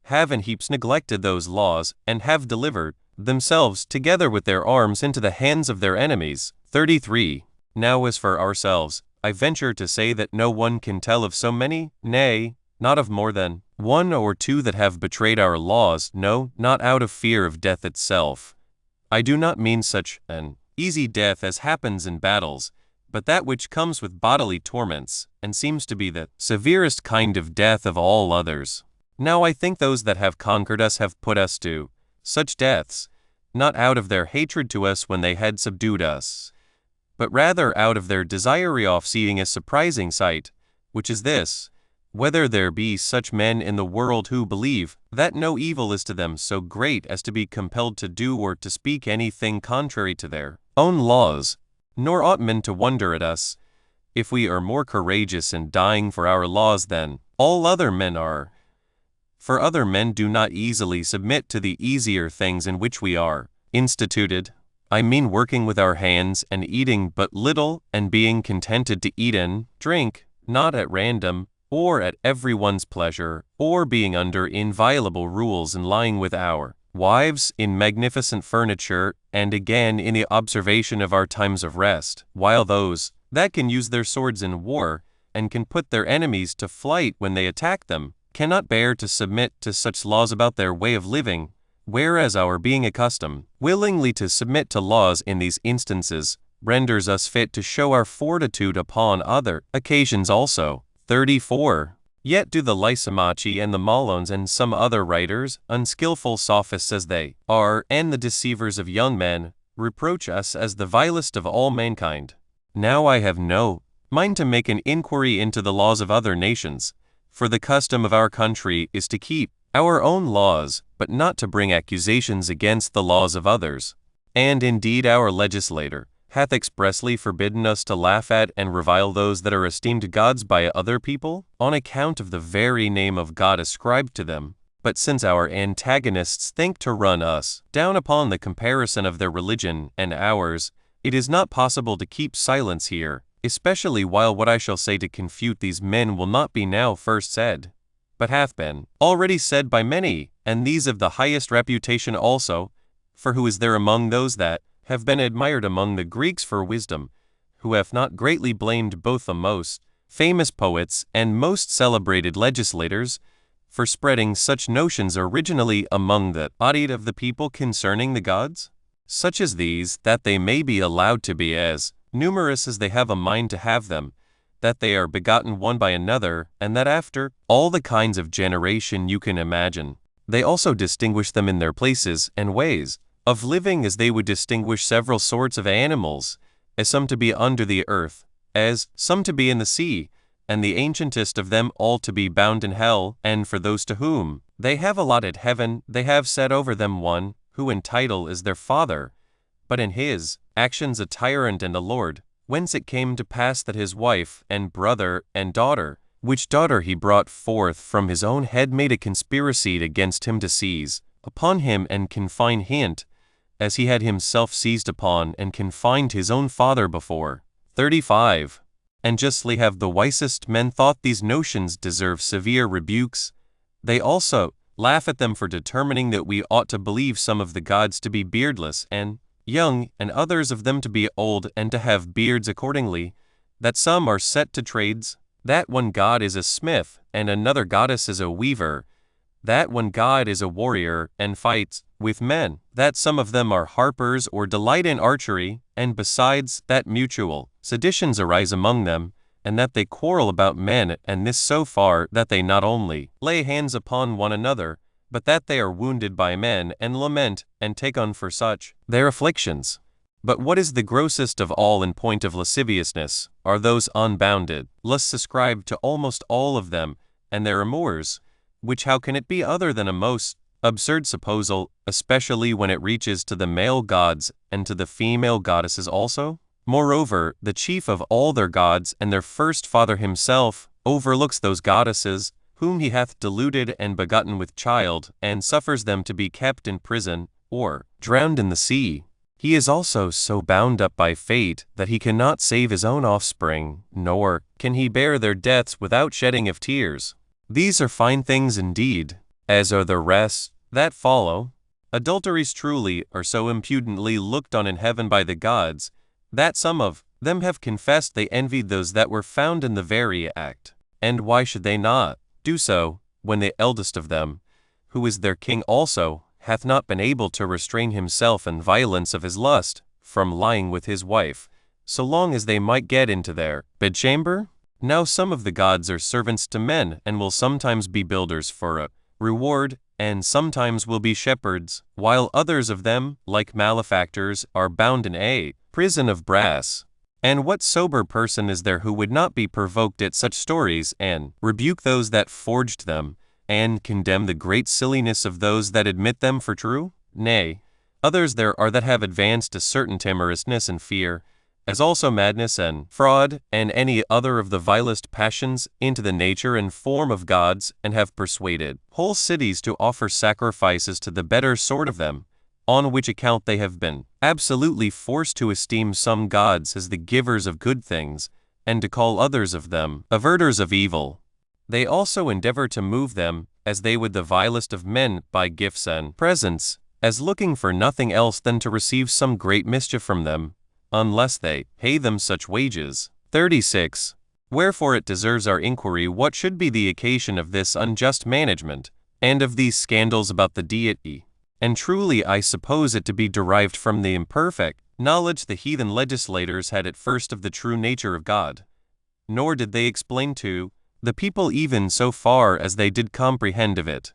have in heaps neglected those laws, and have delivered themselves together with their arms into the hands of their enemies. 33. Now as for ourselves, I venture to say that no one can tell of so many, nay, not of more than one or two that have betrayed our laws, no, not out of fear of death itself. I do not mean such an easy death as happens in battles, but that which comes with bodily torments, and seems to be the severest kind of death of all others. Now I think those that have conquered us have put us to such deaths, not out of their hatred to us when they had subdued us, but rather out of their desire of seeing a surprising sight, which is this, whether there be such men in the world who believe that no evil is to them so great as to be compelled to do or to speak anything contrary to their own laws. Nor ought men to wonder at us, if we are more courageous in dying for our laws than all other men are. For other men do not easily submit to the easier things in which we are instituted. I mean working with our hands and eating but little and being contented to eat and drink, not at random, or at everyone's pleasure, or being under inviolable rules and lying with our wives in magnificent furniture, and again in the observation of our times of rest, while those that can use their swords in war, and can put their enemies to flight when they attack them, cannot bear to submit to such laws about their way of living, whereas our being accustomed willingly to submit to laws in these instances renders us fit to show our fortitude upon other occasions also. 34. Yet do the Lysimachi and the Malones and some other writers, unskillful sophists as they are, and the deceivers of young men, reproach us as the vilest of all mankind. Now I have no mind to make an inquiry into the laws of other nations, for the custom of our country is to keep our own laws, but not to bring accusations against the laws of others. And indeed our legislator hath expressly forbidden us to laugh at and revile those that are esteemed gods by other people, on account of the very name of God ascribed to them. But since our antagonists think to run us down upon the comparison of their religion and ours, it is not possible to keep silence here, especially while what I shall say to confute these men will not be now first said, but hath been already said by many, and these of the highest reputation also. For who is there among those that have been admired among the Greeks for wisdom, who have not greatly blamed both the most famous poets and most celebrated legislators for spreading such notions originally among the body of the people concerning the gods? Such as these, that they may be allowed to be as numerous as they have a mind to have them, that they are begotten one by another, and that after all the kinds of generation you can imagine, they also distinguish them in their places and ways of living, as they would distinguish several sorts of animals, as some to be under the earth, as some to be in the sea, and the ancientest of them all to be bound in hell. And for those to whom they have allotted heaven, they have set over them one, who in title is their father, but in his actions a tyrant and a lord, whence it came to pass that his wife and brother and daughter, which daughter he brought forth from his own head, made a conspiracy against him to seize upon him and confine him, as he had himself seized upon and confined his own father before. 35. And justly have the wisest men thought these notions deserve severe rebukes. They also laugh at them for determining that we ought to believe some of the gods to be beardless and young, and others of them to be old and to have beards accordingly, that some are set to trades, that one god is a smith, and another goddess is a weaver, that one god is a warrior, and fights with men, that some of them are harpers or delight in archery, and besides, that mutual seditions arise among them, and that they quarrel about men, and this so far that they not only lay hands upon one another, but that they are wounded by men, and lament, and take on for such their afflictions. But what is the grossest of all in point of lasciviousness, are those unbounded lusts ascribed to almost all of them, and their amours, which how can it be other than a most absurd supposal, especially when it reaches to the male gods and to the female goddesses also? Moreover, the chief of all their gods and their first father himself overlooks those goddesses, whom he hath deluded and begotten with child, and suffers them to be kept in prison, or drowned in the sea. He is also so bound up by fate that he cannot save his own offspring, nor can he bear their deaths without shedding of tears. These are fine things indeed, as are the rest that follow. Adulteries truly are so impudently looked on in heaven by the gods, that some of them have confessed they envied those that were found in the very act. And why should they not do so, when the eldest of them, who is their king also, hath not been able to restrain himself in violence of his lust, from lying with his wife, so long as they might get into their bedchamber? Now some of the gods are servants to men, and will sometimes be builders for a reward, and sometimes will be shepherds, while others of them, like malefactors, are bound in a prison of brass. And what sober person is there who would not be provoked at such stories, and rebuke those that forged them, and condemn the great silliness of those that admit them for true? Nay, others there are that have advanced a certain timorousness and fear, as also madness and fraud, and any other of the vilest passions, into the nature and form of gods, and have persuaded whole cities to offer sacrifices to the better sort of them, on which account they have been absolutely forced to esteem some gods as the givers of good things, and to call others of them averters of evil. They also endeavor to move them, as they would the vilest of men, by gifts and presents, as looking for nothing else than to receive some great mischief from them, unless they pay them such wages. 36. Wherefore it deserves our inquiry what should be the occasion of this unjust management, and of these scandals about the deity. And truly I suppose it to be derived from the imperfect knowledge the heathen legislators had at first of the true nature of God. Nor did they explain to the people even so far as they did comprehend of it.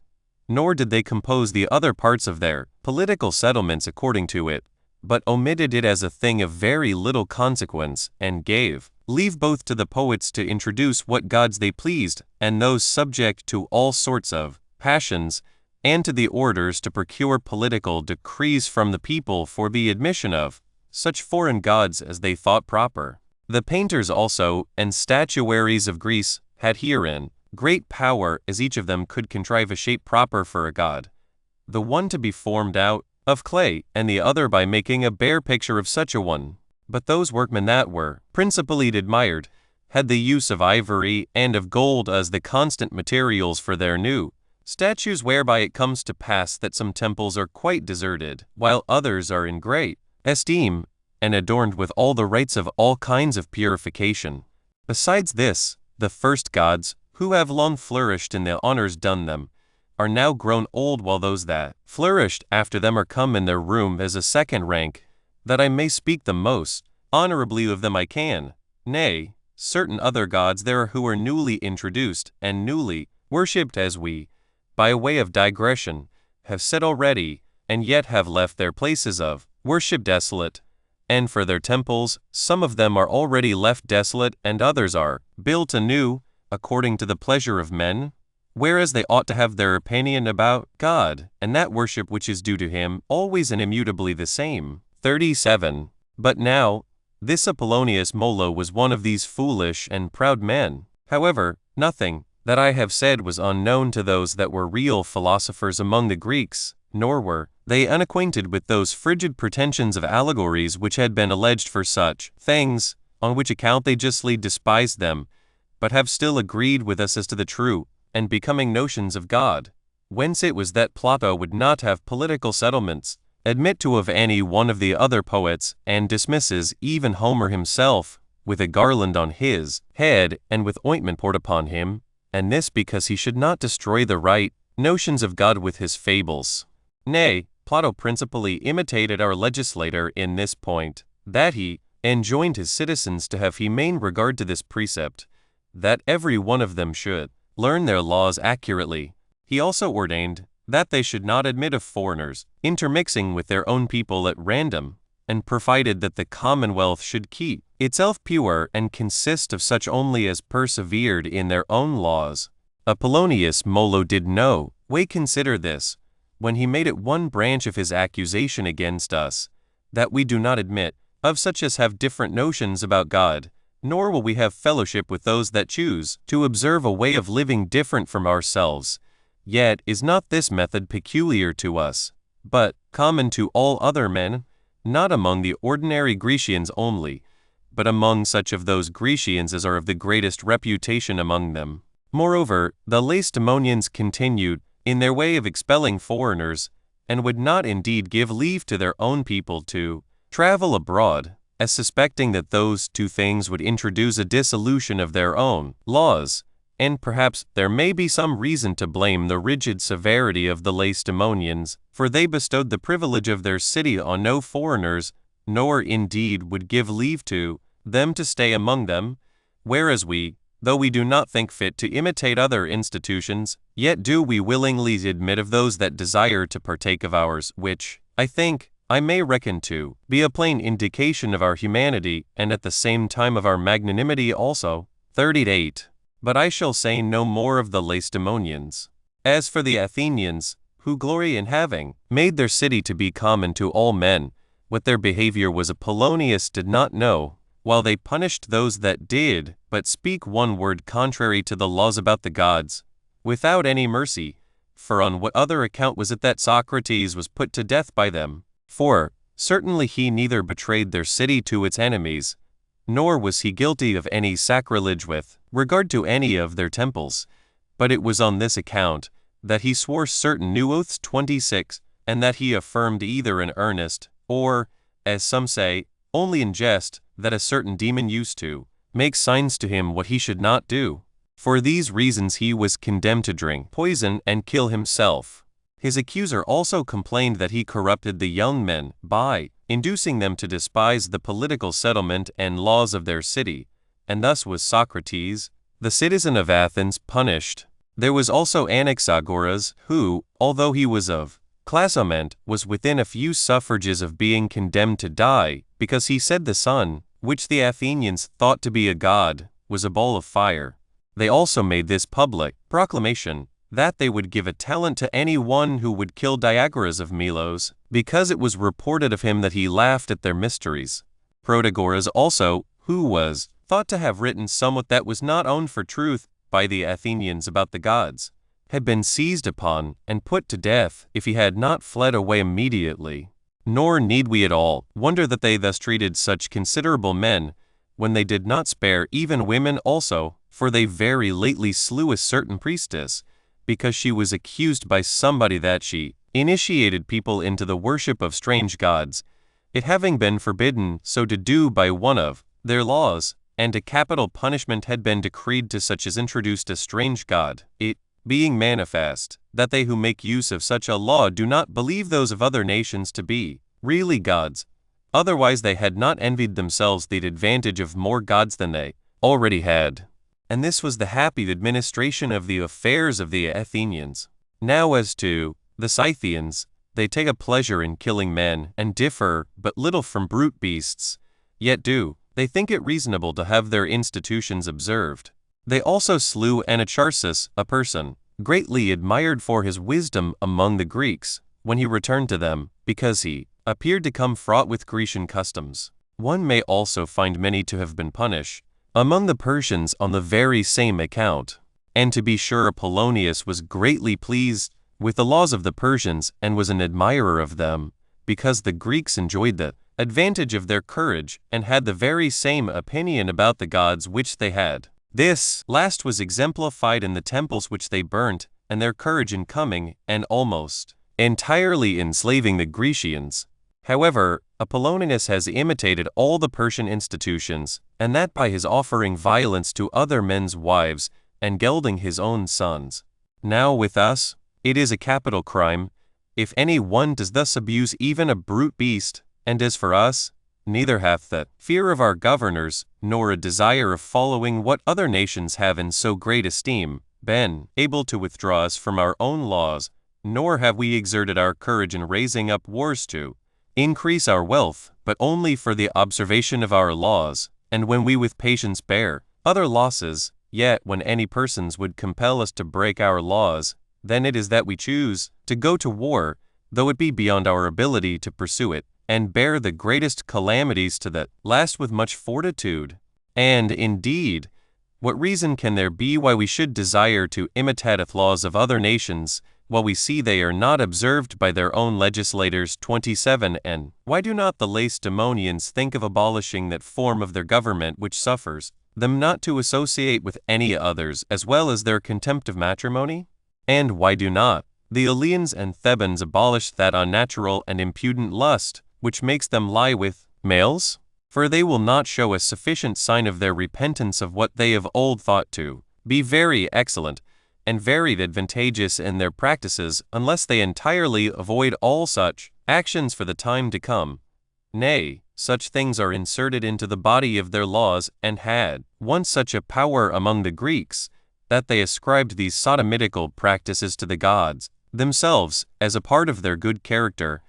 Nor did they compose the other parts of their political settlements according to it, but omitted it as a thing of very little consequence, and gave leave both to the poets to introduce what gods they pleased, and those subject to all sorts of passions, and to the orators to procure political decrees from the people for the admission of such foreign gods as they thought proper. The painters also and statuaries of Greece had herein great power, as each of them could contrive a shape proper for a god, the one to be formed out of clay, and the other by making a bare picture of such a one. But those workmen that were principally admired had the use of ivory and of gold as the constant materials for their new statues, whereby it comes to pass that some temples are quite deserted, while others are in great esteem, and adorned with all the rites of all kinds of purification. Besides this, the first gods, who have long flourished in the honors done them, are now grown old, while those that flourished after them are come in their room as a second rank, that I may speak the most honorably of them I can. Nay, certain other gods there are who are newly introduced, and newly worshipped, as we, by way of digression, have said already, and yet have left their places of worship desolate, and for their temples, some of them are already left desolate, and others are built anew, according to the pleasure of men, whereas they ought to have their opinion about God, and that worship which is due to him, always and immutably the same. 37. But now, this Apollonius Molo was one of these foolish and proud men. However, nothing that I have said was unknown to those that were real philosophers among the Greeks, nor were they unacquainted with those frigid pretensions of allegories which had been alleged for such things, on which account they justly despised them, but have still agreed with us as to the true and becoming notions of God. Whence it was that Plato would not have political settlements admit to of any one of the other poets, and dismisses even Homer himself with a garland on his head and with ointment poured upon him, and this because he should not destroy the right notions of God with his fables. Nay, Plato principally imitated our legislator in this point, that he enjoined his citizens to have humane regard to this precept, that every one of them should learn their laws accurately. He also ordained that they should not admit of foreigners intermixing with their own people at random, and provided that the commonwealth should keep itself pure and consist of such only as persevered in their own laws. Apollonius Molo did no way consider this, when he made it one branch of his accusation against us, that we do not admit of such as have different notions about God, nor will we have fellowship with those that choose to observe a way of living different from ourselves. Yet is not this method peculiar to us, but common to all other men, not among the ordinary Grecians only, but among such of those Grecians as are of the greatest reputation among them. Moreover, the Lacedaemonians continued in their way of expelling foreigners, and would not indeed give leave to their own people to travel abroad, as suspecting that those two things would introduce a dissolution of their own laws. And perhaps there may be some reason to blame the rigid severity of the Lacedaemonians, for they bestowed the privilege of their city on no foreigners, nor indeed would give leave to them to stay among them, whereas we, though we do not think fit to imitate other institutions, yet do we willingly admit of those that desire to partake of ours, which, I think, I may reckon to be a plain indication of our humanity, and at the same time of our magnanimity also. 38. But I shall say no more of the Lacedaemonians. As for the Athenians, who glory in having made their city to be common to all men, what their behavior was Apollonius did not know, while they punished those that did but speak one word contrary to the laws about the gods, without any mercy. For on what other account was it that Socrates was put to death by them? For certainly he neither betrayed their city to its enemies, nor was he guilty of any sacrilege with regard to any of their temples, but it was on this account that he swore certain new oaths 26, and that he affirmed either in earnest, or, as some say, only in jest, that a certain demon used to make signs to him what he should not do. For these reasons he was condemned to drink poison and kill himself. His accuser also complained that he corrupted the young men by inducing them to despise the political settlement and laws of their city, and thus was Socrates, the citizen of Athens, punished. There was also Anaxagoras, who, although he was of Clazoment, was within a few suffrages of being condemned to die, because he said the sun, which the Athenians thought to be a god, was a ball of fire. They also made this public proclamation, that they would give a talent to any one who would kill Diagoras of Melos, because it was reported of him that he laughed at their mysteries. Protagoras also, who was thought to have written somewhat that was not owned for truth by the Athenians about the gods, had been seized upon and put to death if he had not fled away immediately. Nor need we at all wonder that they thus treated such considerable men, when they did not spare even women also, for they very lately slew a certain priestess, because she was accused by somebody that she initiated people into the worship of strange gods, it having been forbidden so to do by one of their laws, and a capital punishment had been decreed to such as introduced a strange god, it being manifest that they who make use of such a law do not believe those of other nations to be really gods, otherwise they had not envied themselves the advantage of more gods than they already had. And this was the happy administration of the affairs of the Athenians. Now as to the Scythians, they take a pleasure in killing men, and differ but little from brute beasts, yet do they think it reasonable to have their institutions observed. They also slew Anacharsis, a person greatly admired for his wisdom among the Greeks, when he returned to them, because he appeared to come fraught with Grecian customs. One may also find many to have been punished among the Persians on the very same account. And to be sure Apollonius was greatly pleased with the laws of the Persians and was an admirer of them, because the Greeks enjoyed the advantage of their courage and had the very same opinion about the gods which they had. This last was exemplified in the temples which they burnt, and their courage in coming and almost entirely enslaving the Grecians. However, Apollonius has imitated all the Persian institutions, and that by his offering violence to other men's wives and gelding his own sons. Now with us, it is a capital crime, if any one does thus abuse even a brute beast, and as for us, neither hath the fear of our governors, nor a desire of following what other nations have in so great esteem, been able to withdraw us from our own laws, nor have we exerted our courage in raising up wars to increase our wealth, but only for the observation of our laws, and when we with patience bear other losses, yet when any persons would compel us to break our laws, then it is that we choose to go to war, though it be beyond our ability to pursue it, and bear the greatest calamities to the last with much fortitude. And, indeed, what reason can there be why we should desire to imitate the laws of other nations, while we see they are not observed by their own legislators? 27. And why do not the Lacedaemonians think of abolishing that form of their government which suffers them not to associate with any others, as well as their contempt of matrimony? And why do not the Eleans and Thebans abolish that unnatural and impudent lust, which makes them lie with males? For they will not show a sufficient sign of their repentance of what they of old thought to be very excellent and very advantageous in their practices, unless they entirely avoid all such actions for the time to come. Nay, such things are inserted into the body of their laws, and had once such a power among the Greeks, that they ascribed these sodomitical practices to the gods themselves as a part of their good character,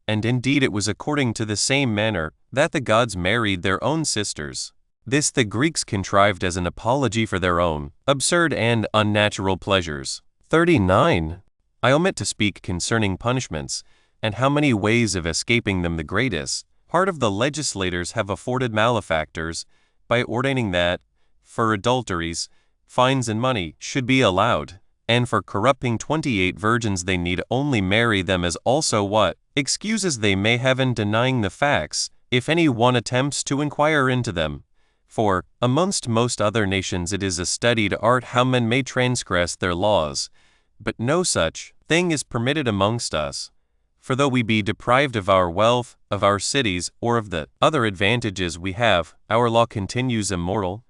and indeed it was according to the same manner that the gods married their own sisters. This the Greeks contrived as an apology for their own absurd and unnatural pleasures. 39. I omit to speak concerning punishments, and how many ways of escaping them the greatest part of the legislators have afforded malefactors, by ordaining that, for adulteries, fines and money should be allowed, and for corrupting 28 virgins they need only marry them, as also what excuses they may have in denying the facts, if any one attempts to inquire into them. For, amongst most other nations it is a studied art how men may transgress their laws, but no such thing is permitted amongst us. For though we be deprived of our wealth, of our cities, or of the other advantages we have, our law continues immortal,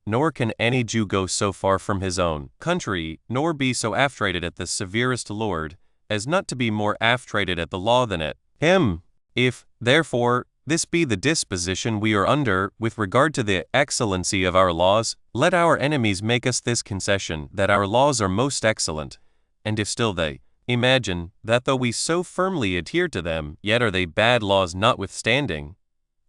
nor can any Jew go so far from his own country, nor be so aftrated at the severest Lord, as not to be more aftrated at the law than at him. If, therefore, this be the disposition we are under with regard to the excellency of our laws, let our enemies make us this concession, that our laws are most excellent, and if still they imagine that though we so firmly adhere to them, yet are they bad laws notwithstanding,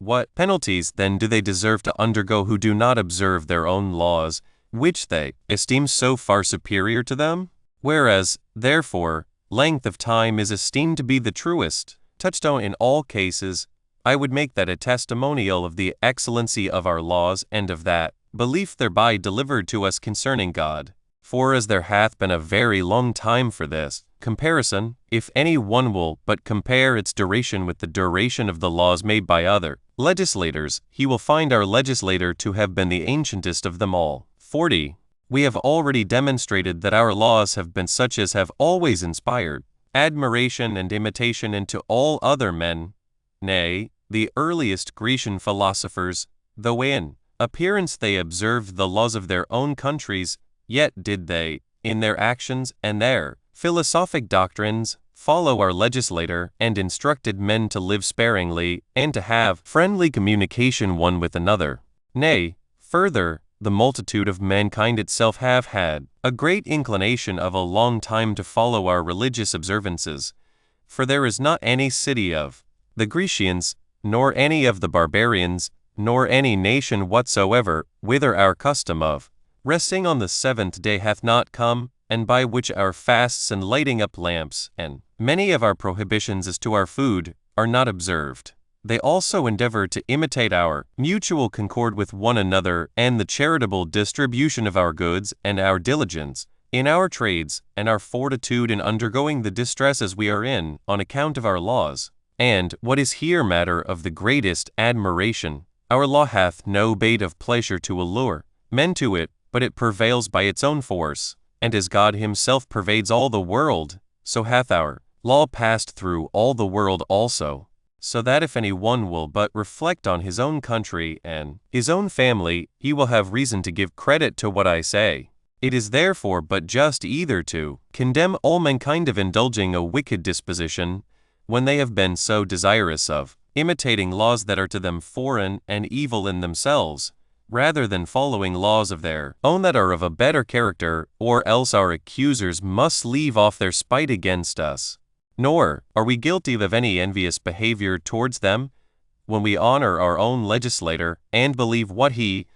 what penalties then do they deserve to undergo who do not observe their own laws, which they esteem so far superior to them? Whereas, therefore, length of time is esteemed to be the truest touchstone in all cases, I would make that a testimonial of the excellency of our laws and of that belief thereby delivered to us concerning God. For as there hath been a very long time for this comparison, if any one will but compare its duration with the duration of the laws made by other legislators, he will find our legislator to have been the ancientest of them all. 40. We have already demonstrated that our laws have been such as have always inspired admiration and imitation into all other men. Nay, the earliest Grecian philosophers, though in appearance they observed the laws of their own countries, yet did they, in their actions and their philosophic doctrines, follow our legislator, and instructed men to live sparingly, and to have friendly communication one with another. Nay, further, the multitude of mankind itself have had a great inclination of a long time to follow our religious observances, for there is not any city of the Grecians, nor any of the barbarians, nor any nation whatsoever, whither our custom of resting on the seventh day hath not come, and by which our fasts and lighting up lamps, and many of our prohibitions as to our food, are not observed. They also endeavor to imitate our mutual concord with one another, and the charitable distribution of our goods, and our diligence in our trades, and our fortitude in undergoing the distresses we are in, on account of our laws. And, what is here matter of the greatest admiration, our law hath no bait of pleasure to allure men to it, but it prevails by its own force. And as God himself pervades all the world, so hath our law passed through all the world also. So that if any one will but reflect on his own country and his own family, he will have reason to give credit to what I say. It is therefore but just either to condemn all mankind of indulging a wicked disposition, when they have been so desirous of imitating laws that are to them foreign and evil in themselves, rather than following laws of their own that are of a better character, or else our accusers must leave off their spite against us. Nor are we guilty of any envious behavior towards them, when we honor our own legislator, and believe what he,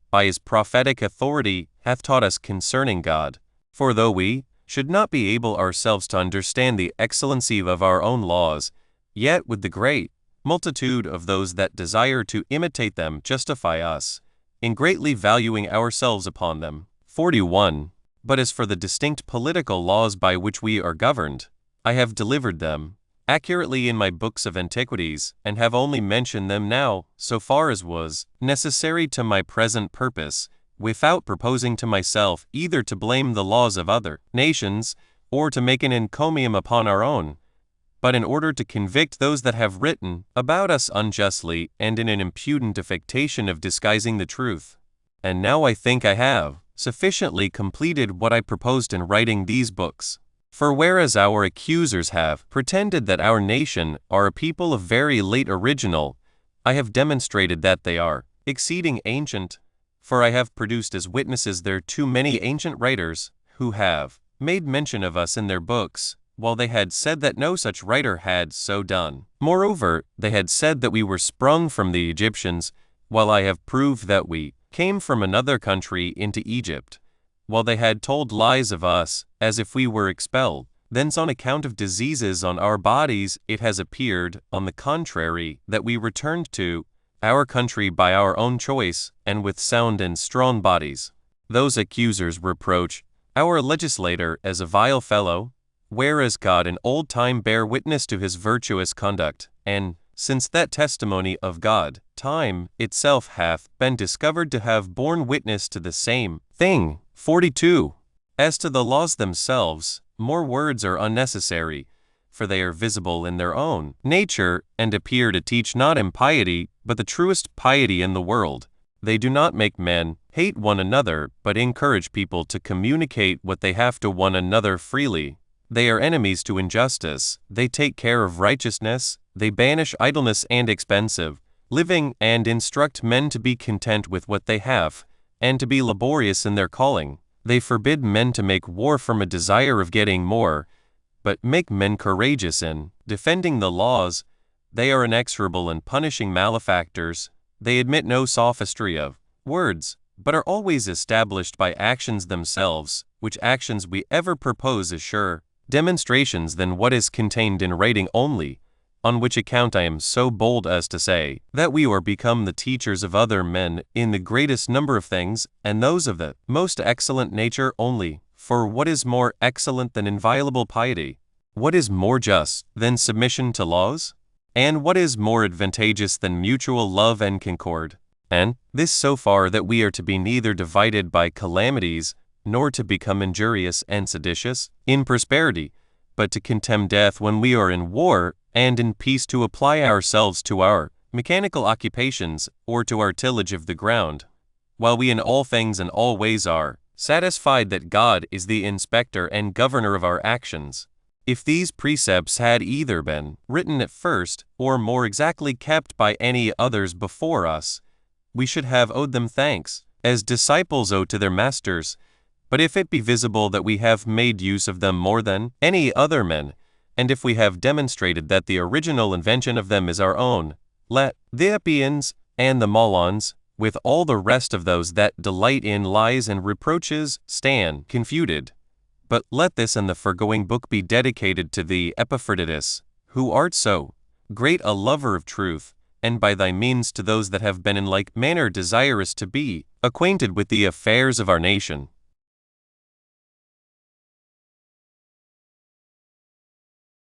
by his prophetic authority, hath taught us concerning God. For though we should not be able ourselves to understand the excellency of our own laws, yet would the great multitude of those that desire to imitate them justify us in greatly valuing ourselves upon them. 41. But as for the distinct political laws by which we are governed, I have delivered them accurately in my books of antiquities, and have only mentioned them now, so far as was necessary to my present purpose, without proposing to myself either to blame the laws of other nations, or to make an encomium upon our own, but in order to convict those that have written about us unjustly, and in an impudent affectation of disguising the truth. And now I think I have sufficiently completed what I proposed in writing these books. For whereas our accusers have pretended that our nation are a people of very late original, I have demonstrated that they are exceeding ancient, for I have produced as witnesses their too many ancient writers, who have made mention of us in their books, while they had said that no such writer had so done. Moreover, they had said that we were sprung from the Egyptians, while I have proved that we came from another country into Egypt, while they had told lies of us, as if we were expelled thence on account of diseases on our bodies. It has appeared, on the contrary, that we returned to our country by our own choice, and with sound and strong bodies. Those accusers reproach our legislator as a vile fellow, whereas God in old time bare witness to his virtuous conduct, and, since that testimony of God, time itself hath been discovered to have borne witness to the same thing. 42. As to the laws themselves, more words are unnecessary, for they are visible in their own nature, and appear to teach not impiety, but the truest piety in the world. They do not make men hate one another, but encourage people to communicate what they have to one another freely. They are enemies to injustice, they take care of righteousness, they banish idleness and expensive living, and instruct men to be content with what they have, and to be laborious in their calling. They forbid men to make war from a desire of getting more, but make men courageous in defending the laws. They are inexorable in punishing malefactors. They admit no sophistry of words, but are always established by actions themselves, which actions we ever propose as sure demonstrations than what is contained in writing only, on which account I am so bold as to say, that we are become the teachers of other men in the greatest number of things, and those of the most excellent nature only. For what is more excellent than inviolable piety? What is more just than submission to laws? And what is more advantageous than mutual love and concord? And this so far that we are to be neither divided by calamities, nor to become injurious and seditious in prosperity, but to contemn death when we are in war, and in peace to apply ourselves to our mechanical occupations, or to our tillage of the ground, while we in all things and all ways are satisfied that God is the inspector and governor of our actions. If these precepts had either been written at first, or more exactly kept by any others before us, we should have owed them thanks, as disciples owe to their masters. But if it be visible that we have made use of them more than any other men, and if we have demonstrated that the original invention of them is our own, let the Apions and the Molons, with all the rest of those that delight in lies and reproaches, stand confuted. But let this and the foregoing book be dedicated to thee, Epaphroditus, who art so great a lover of truth, and by thy means to those that have been in like manner desirous to be acquainted with the affairs of our nation.